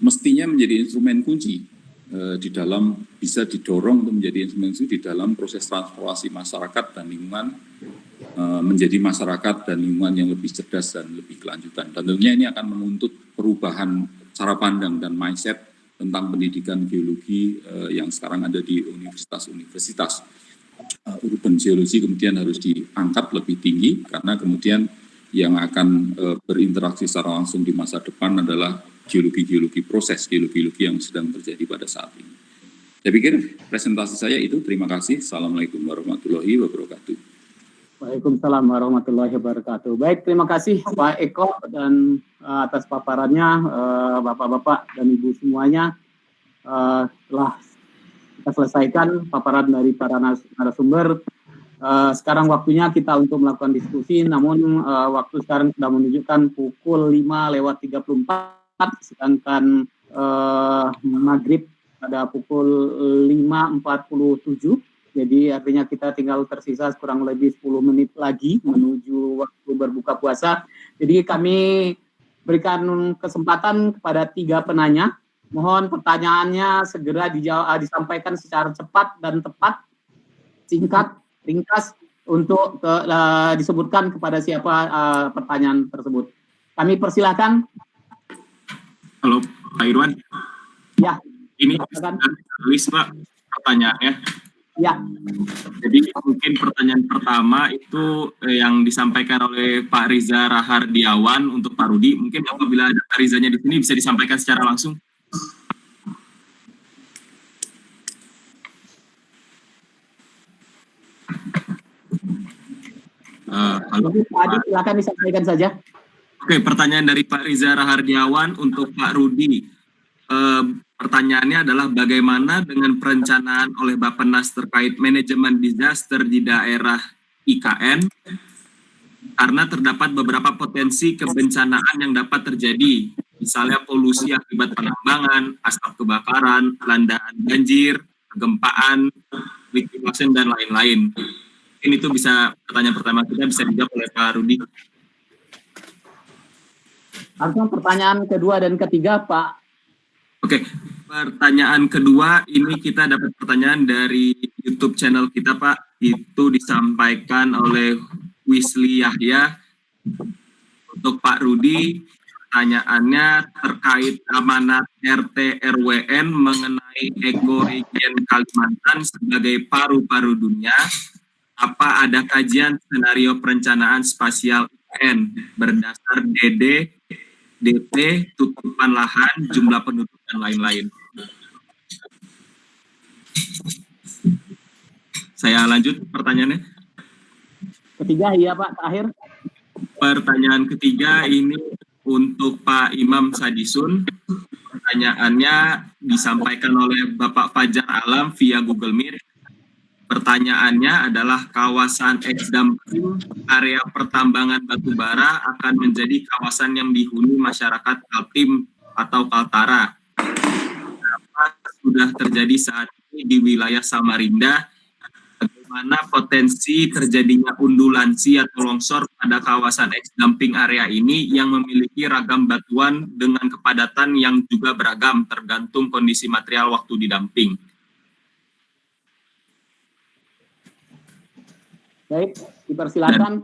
mestinya menjadi instrumen kunci di dalam, bisa didorong untuk menjadi instrumen kunci di dalam proses transformasi masyarakat dan lingkungan menjadi masyarakat dan lingkungan yang lebih cerdas dan lebih kelanjutan. Dan tentunya ini akan menuntut perubahan cara pandang dan mindset tentang pendidikan geologi yang sekarang ada di universitas-universitas. Urban geology kemudian harus diangkat lebih tinggi, karena kemudian yang akan berinteraksi secara langsung di masa depan adalah geologi-geologi proses, geologi-geologi yang sedang terjadi pada saat ini. Saya pikir presentasi saya itu. Terima kasih. Assalamualaikum warahmatullahi wabarakatuh. Waalaikumsalam warahmatullahi wabarakatuh. Baik, terima kasih Pak Eko dan atas paparannya, Bapak-Bapak dan Ibu semuanya. Telah kita selesaikan paparan dari para narasumber. Sekarang waktunya kita untuk melakukan diskusi, namun waktu sekarang sudah menunjukkan pukul 5:34, sedangkan maghrib pada pukul 5:47, jadi artinya kita tinggal tersisa kurang lebih 10 menit lagi menuju waktu berbuka puasa. Jadi kami berikan kesempatan kepada 3 penanya, mohon pertanyaannya segera disampaikan secara cepat dan tepat, singkat, ringkas, untuk disebutkan kepada siapa pertanyaan tersebut. Kami persilahkan. Halo Pak Irwan. Ya. Ini tulis Pak pertanyaannya. Ya. Jadi mungkin pertanyaan pertama itu yang disampaikan oleh Pak Riza Rahardiawan untuk Pak Rudi. Mungkin apabila ada Pak Rizanya di sini bisa disampaikan secara langsung. Halo. Pak Adi, silakan disampaikan saja. Oke, pertanyaan dari Pak Riza Rahardiawan untuk Pak Rudi. Pertanyaannya adalah bagaimana dengan perencanaan oleh Bappenas terkait manajemen disaster di daerah IKN, karena terdapat beberapa potensi kebencanaan yang dapat terjadi, misalnya polusi akibat penambangan, asap kebakaran, landaan banjir, kegempaan, liquefaction, dan lain-lain. Ini itu bisa pertanyaan pertama kita bisa dijawab oleh Pak Rudi. Langsung pertanyaan kedua dan ketiga, Pak. Oke, pertanyaan kedua ini kita dapat pertanyaan dari YouTube channel kita, Pak. Itu disampaikan oleh Wisli Yahya untuk Pak Rudi. Pertanyaannya terkait amanat RT RWN mengenai ekoregion Kalimantan sebagai paru-paru dunia. Apa ada kajian skenario perencanaan spasial IKN berdasar DD, DT, tutupan lahan, jumlah penduduk, dan lain-lain? Saya lanjut pertanyaannya. Ketiga, iya Pak, terakhir. Pertanyaan ketiga ini untuk Pak Imam Sadisun. Pertanyaannya disampaikan oleh Bapak Fajar Alam via Google Meet. Pertanyaannya adalah kawasan ex-dumping area pertambangan batubara akan menjadi kawasan yang dihuni masyarakat Kaltim atau Kaltara. Apa sudah terjadi saat ini di wilayah Samarinda? Bagaimana potensi terjadinya undulansi atau longsor pada kawasan ex-dumping area ini yang memiliki ragam batuan dengan kepadatan yang juga beragam tergantung kondisi material waktu didamping. Baik, dipersilakan.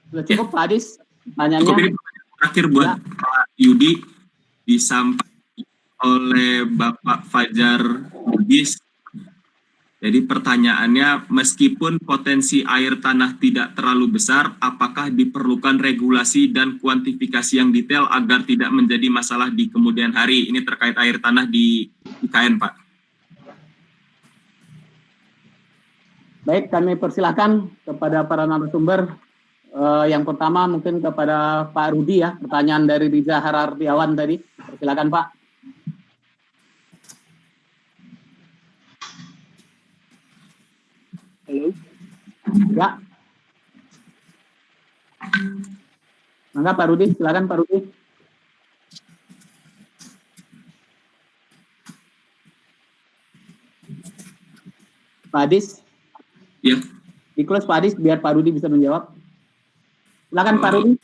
Sudah cukup Pak Adis pertanyaannya. Terakhir buat Pak Yudi disampaikan oleh Bapak Fajar Bugis. Jadi pertanyaannya, meskipun potensi air tanah tidak terlalu besar, apakah diperlukan regulasi dan kuantifikasi yang detail agar tidak menjadi masalah di kemudian hari? Ini terkait air tanah di IKN, Pak. Baik, kami persilahkan kepada para narasumber. Yang pertama mungkin kepada Pak Rudi ya, pertanyaan dari Riza Harardiawan tadi. Persilakan Pak. Halo. Ya. Mangga Pak Rudi, silakan Pak Rudi. Pak Adis. Ya. Di close Pak Adis biar Pak Rudi bisa menjawab. Silakan Pak Rudi.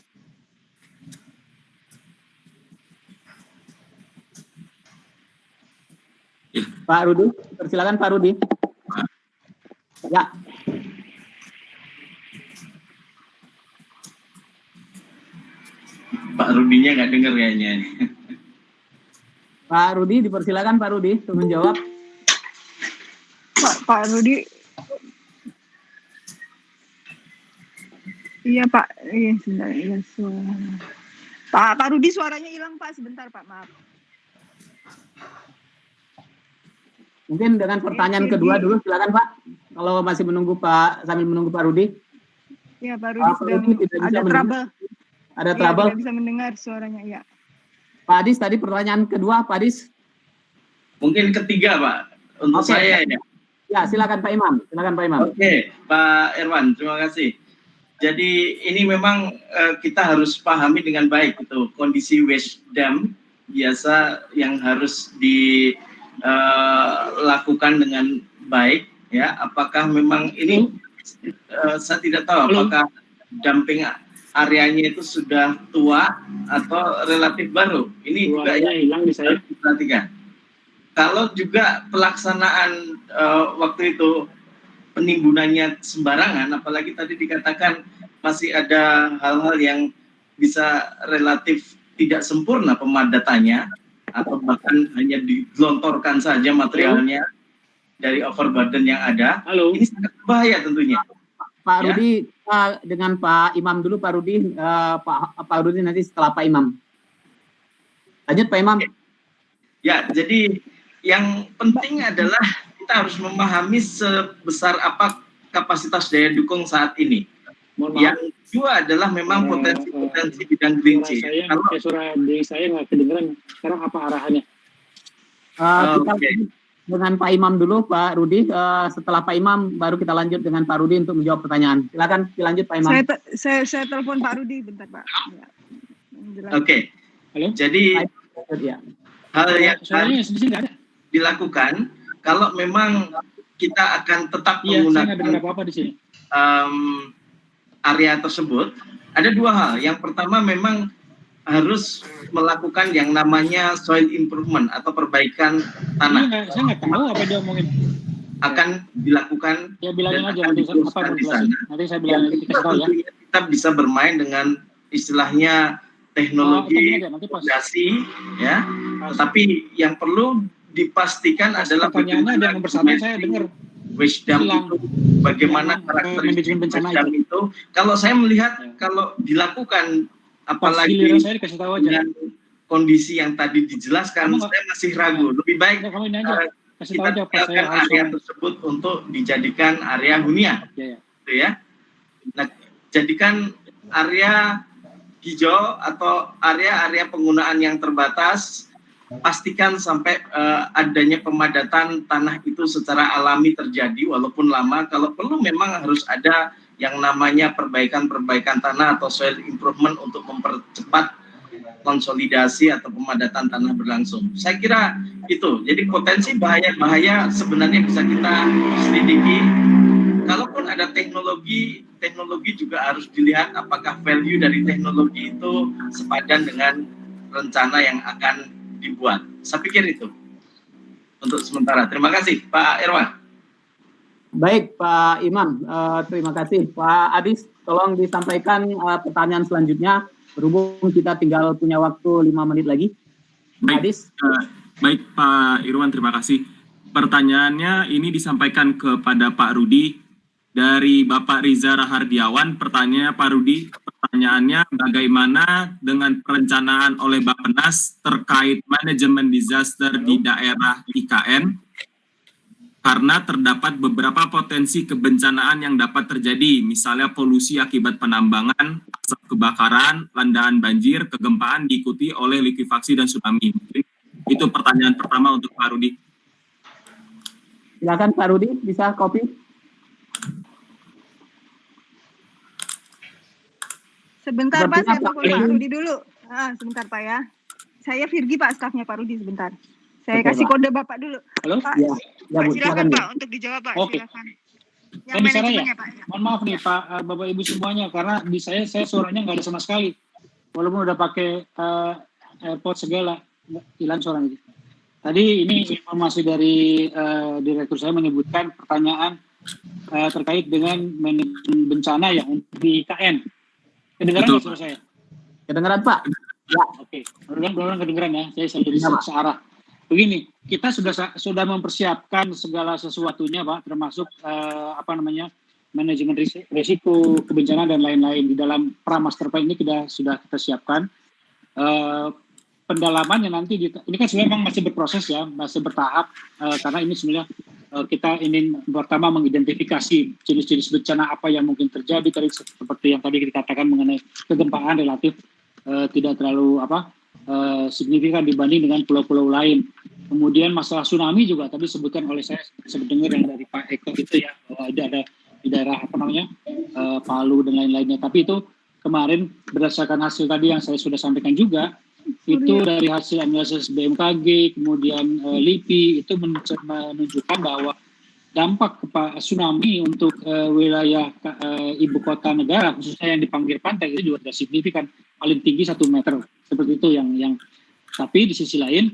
Ya. Pak Rudi, persilakan Pak Rudi. Ya. Pak Rudinya nggak dengar kayaknya. Pak Rudi, dipersilakan Pak Rudi untuk menjawab. Pak Rudi. Iya Pak, iya sebentar, iya suara. Pak Rudi suaranya hilang Pak, sebentar Pak, maaf. Mungkin dengan pertanyaan kedua dulu, silakan Pak. Kalau masih menunggu Pak, sambil menunggu Pak Rudi. Iya Pak Rudi sedang ada trouble. Ada trouble. Tidak bisa mendengar suaranya, ya. Pak Adis tadi pertanyaan kedua, Pak Adis. Mungkin ketiga Pak, untuk saya ya. Ya, silakan Pak Imam. Silakan Pak Imam. Oke, Pak Irwan, terima kasih. Jadi ini memang kita harus pahami dengan baik itu kondisi waste dam biasa yang harus dilakukan dengan baik ya. Apakah memang ini saya tidak tahu apakah dumping areanya itu sudah tua atau relatif baru. Ini juga yang hilang di saya perhatikan. Kalau juga pelaksanaan waktu itu penimbunannya sembarangan, apalagi tadi dikatakan masih ada hal-hal yang bisa relatif tidak sempurna pemadatannya, atau bahkan hanya dilontorkan saja materialnya dari overburden yang ada. Ini sangat berbahaya tentunya. Pak Rudi, dengan Pak Imam dulu, Pak Rudi. Pak Rudi nanti setelah Pak Imam. Lanjut Pak Imam. Ya, jadi yang penting adalah kita harus memahami sebesar apa kapasitas daya dukung saat ini. Yang kedua adalah memang potensi-potensi bidang greenci. Kalau suara dari saya nggak kedengeran, sekarang apa arahannya? Dengan Pak Imam dulu, Pak Rudi. Setelah Pak Imam, baru kita lanjut dengan Pak Rudi untuk menjawab pertanyaan. Silakan dilanjut Pak Imam. Saya telepon Pak Rudi bentar Pak. Ya. Oke. Jadi hal yang harus dilakukan kalau memang kita akan tetap menggunakan apa-apa di sini. Area tersebut, ada dua hal. Yang pertama memang harus melakukan yang namanya soil improvement atau perbaikan tanah. Saya nggak tahu apa dia omongin. Akan dilakukan bilangin dan aja, akan diteruskan di sana. Nanti saya bilang ya. Kita bisa bermain dengan istilahnya teknologi fondasi, ya. Tetapi yang perlu dipastikan adalah pertanyaannya ada yang bersama saya dengar. Waste dam itu bagaimana karakteristik waste dam itu? Kalau saya melihat kalau dilakukan apalagi dengan kondisi yang tadi dijelaskan, saya masih ragu. Lebih baik kasih tahu aja apa saya tinggalkan harus area tersebut untuk dijadikan area hunian. ya. Gitu ya. Nah, jadikan area hijau atau area-area penggunaan yang terbatas, pastikan sampai adanya pemadatan tanah itu secara alami terjadi walaupun lama. Kalau perlu memang harus ada yang namanya perbaikan tanah atau soil improvement untuk mempercepat konsolidasi atau pemadatan tanah berlangsung. Saya kira itu. Jadi potensi bahaya-bahaya sebenarnya bisa kita selidiki. Kalaupun ada teknologi juga harus dilihat apakah value dari teknologi itu sepadan dengan rencana yang akan dibuat. Saya pikir itu untuk sementara. Terima kasih, Pak Irwan. Baik, Pak Imam. Terima kasih. Pak Adis, tolong disampaikan pertanyaan selanjutnya. Berhubung kita tinggal punya waktu 5 menit lagi. Pak Adis. Baik, Pak Irwan, terima kasih. Pertanyaannya ini disampaikan kepada Pak Rudi dari Bapak Riza Rahardiawan. Pertanyaannya Pak Rudi, pertanyaannya bagaimana dengan perencanaan oleh Bappenas terkait manajemen disaster di daerah IKN? Karena terdapat beberapa potensi kebencanaan yang dapat terjadi, misalnya polusi akibat penambangan, asap kebakaran, landaan banjir, kegempaan diikuti oleh likuifaksi dan tsunami. Itu pertanyaan pertama untuk Pak Rudi. Silakan Pak Rudi, bisa copy. Sebentar Pak, saya telepon Sepertinya Pak Rudi dulu. Sebentar Pak ya. Saya Virgi Pak, stafnya Pak Rudi sebentar. Saya kasih kode Bapak dulu. Halo? Pak, Ya, Pak, Bu, silakan silakan, Pak untuk dijawab Pak. Oke. Silakan. Yang Yang bicara ya? manajemennya Pak. Ya. Mohon maaf nih Pak, Bapak Ibu semuanya, karena di saya suaranya nggak ada sama sekali. Walaupun udah pakai AirPods segala, hilang suaranya. Tadi ini informasi dari direktur saya menyebutkan pertanyaan terkait dengan manajemen bencana ya di IKN. Kedengaran nggak suara saya? Kedengaran Pak? Ya. Oke, mudah-mudahan kedengaran ya. Saya jadi searah. Begini, kita sudah mempersiapkan segala sesuatunya, Pak, termasuk manajemen risiko kebencanaan dan lain-lain. Di dalam Pramaster Plan ini sudah kita siapkan. Pendalamannya nanti ini kan sebenarnya memang masih berproses ya, masih bertahap karena ini sebenarnya kita ingin pertama mengidentifikasi jenis-jenis bencana apa yang mungkin terjadi tadi seperti yang tadi dikatakan mengenai kegempaan relatif tidak terlalu signifikan dibanding dengan pulau-pulau lain. Kemudian masalah tsunami juga tadi disebutkan oleh saya dengar yang dari Pak Eko itu ya, bahwa ada di daerah Palu dan lain-lainnya. Tapi itu kemarin berdasarkan hasil tadi yang saya sudah sampaikan juga, itu dari hasil analisis BMKG, kemudian LIPI itu menunjukkan bahwa dampak tsunami untuk wilayah ibu kota negara, khususnya yang di pinggir pantai itu juga tidak signifikan, paling tinggi 1 meter seperti itu yang. Tapi di sisi lain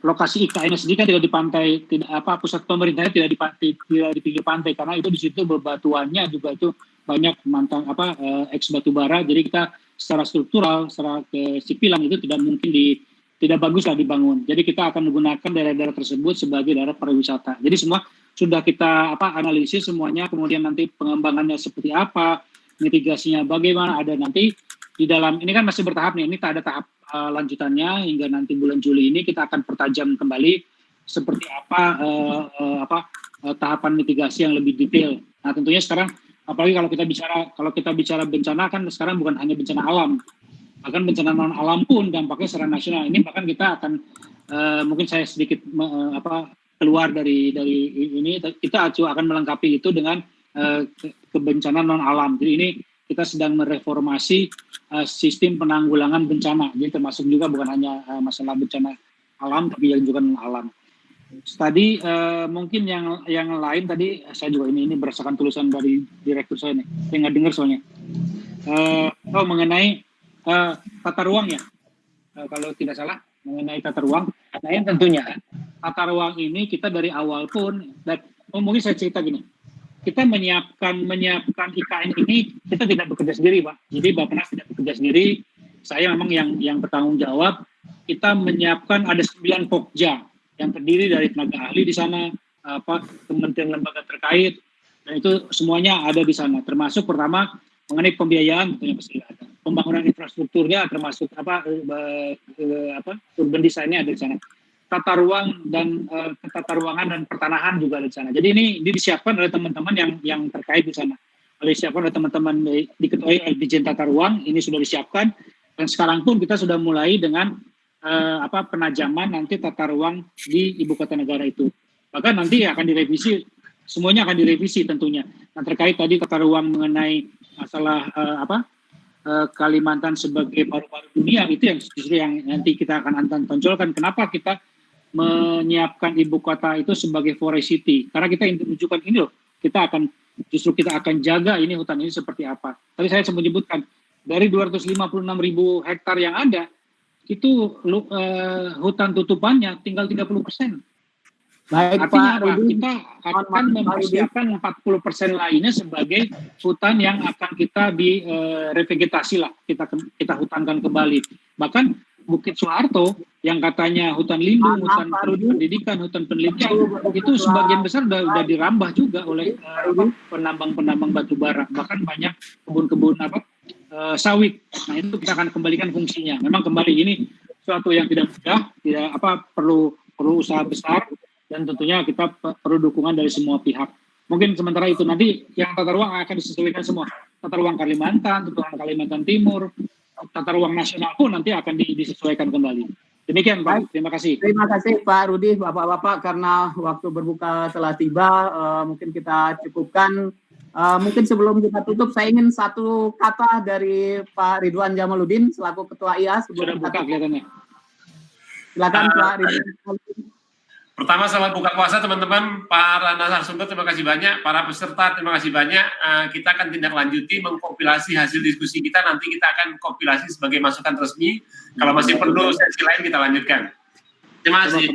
lokasi IKN sendiri kan tidak di pantai, pusat pemerintahnya tidak di pinggir pantai karena itu di situ bebatuannya juga itu banyak eks batu bara, jadi kita secara struktural, secara sipilan itu tidak bagus lah dibangun. Jadi kita akan menggunakan daerah-daerah tersebut sebagai daerah pariwisata. Jadi semua sudah kita analisis semuanya, kemudian nanti pengembangannya seperti apa, mitigasinya bagaimana, ada nanti di dalam ini kan masih bertahap nih, ini tak ada tahap lanjutannya hingga nanti bulan Juli ini kita akan pertajam kembali seperti apa tahapan mitigasi yang lebih detail. Nah tentunya sekarang apalagi kalau kita bicara bencana kan sekarang bukan hanya bencana alam, bahkan bencana non alam pun dampaknya secara nasional. Ini bahkan kita akan mungkin saya sedikit keluar dari ini, kita akan melengkapi itu dengan kebencanaan non alam. Jadi ini kita sedang mereformasi sistem penanggulangan bencana. Jadi termasuk juga bukan hanya masalah bencana alam tapi juga non alam. Tadi mungkin yang lain tadi saya juga ini berdasarkan tulisan dari direktur saya nih, saya nggak dengar soalnya. Mengenai tata ruang ya, kalau tidak salah mengenai tata ruang. Nah yang tentunya tata ruang ini kita dari awal pun, mungkin saya cerita gini, kita menyiapkan IKN ini kita tidak bekerja sendiri Pak. Jadi Bappenas tidak bekerja sendiri, saya memang yang bertanggung jawab. Kita menyiapkan ada 9 pokja yang terdiri dari tenaga ahli di sana, kementerian lembaga terkait, dan itu semuanya ada di sana. Termasuk pertama mengenai pembiayaan, tentunya pasti ada. Pembangunan infrastrukturnya termasuk urban design-nya ada di sana. tata ruang dan tata ruangan dan pertanahan juga ada di sana. Jadi ini disiapkan oleh teman-teman yang terkait di sana. Disiapkan oleh teman-teman diketuai oleh Dirjen Tata Ruang, ini sudah disiapkan, dan sekarang pun kita sudah mulai dengan penajaman nanti tata ruang di ibu kota negara itu. Bahkan nanti akan direvisi, semuanya akan direvisi tentunya. Nah, terkait tadi tata ruang mengenai masalah Kalimantan sebagai paru-paru dunia, itu yang justru yang nanti kita akan tonjolkan. Kenapa kita menyiapkan ibu kota itu sebagai forest city? Karena kita ingin menunjukkan ini loh, kita akan jaga ini hutan ini seperti apa. Tadi saya sempat menyebutkan dari 256.000 hektar yang ada, itu hutan tutupannya tinggal 30%. Baik, artinya Pak Rudi, kita akan mempersiapkan 40% lainnya sebagai hutan yang akan kita revegetasi lah, kita hutankan kembali. Bahkan Bukit Soeharto yang katanya hutan lindung, hutan pendidikan, hutan penelitian, itu sebagian besar sudah dirambah juga oleh penambang-penambang batu bara. Bahkan banyak kebun-kebun sawit. Nah, itu kita akan kembalikan fungsinya. Memang kembali ini suatu yang tidak mudah, perlu usaha besar, dan tentunya kita perlu dukungan dari semua pihak. Mungkin sementara itu nanti yang tata ruang akan disesuaikan semua. Tata ruang Kalimantan, tata ruang Kalimantan Timur, tata ruang nasional pun nanti akan disesuaikan kembali. Demikian Pak, terima kasih. Terima kasih Pak Rudi, Bapak-Bapak, karena waktu berbuka telah tiba, mungkin kita cukupkan. Mungkin sebelum kita tutup, saya ingin satu kata dari Pak Ridwan Jamaluddin selaku Ketua IA. Sudah buka kelihatannya. Silakan Pak Ridwan. Pertama, selamat buka puasa teman-teman, para narasumber terima kasih banyak, para peserta terima kasih banyak. Kita akan tindak lanjuti mengkompilasi hasil diskusi kita, nanti kita akan kompilasi sebagai masukan resmi. Kalau masih perlu sesi lain kita lanjutkan. Terima kasih.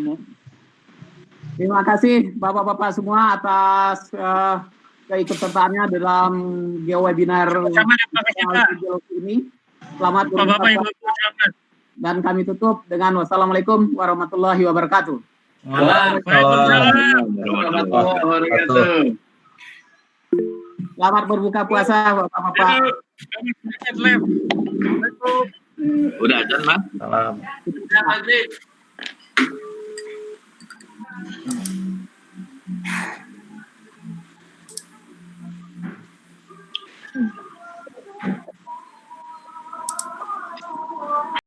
Terima kasih Bapak-Bapak semua atas keikutsertaannya dalam webinar ini. Selamat berbuka puasa. Dan kami tutup dengan wassalamualaikum warahmatullahi wabarakatuh. Selamat berbuka puasa Bapak-Bapak. Udah azan, Mas? Salam.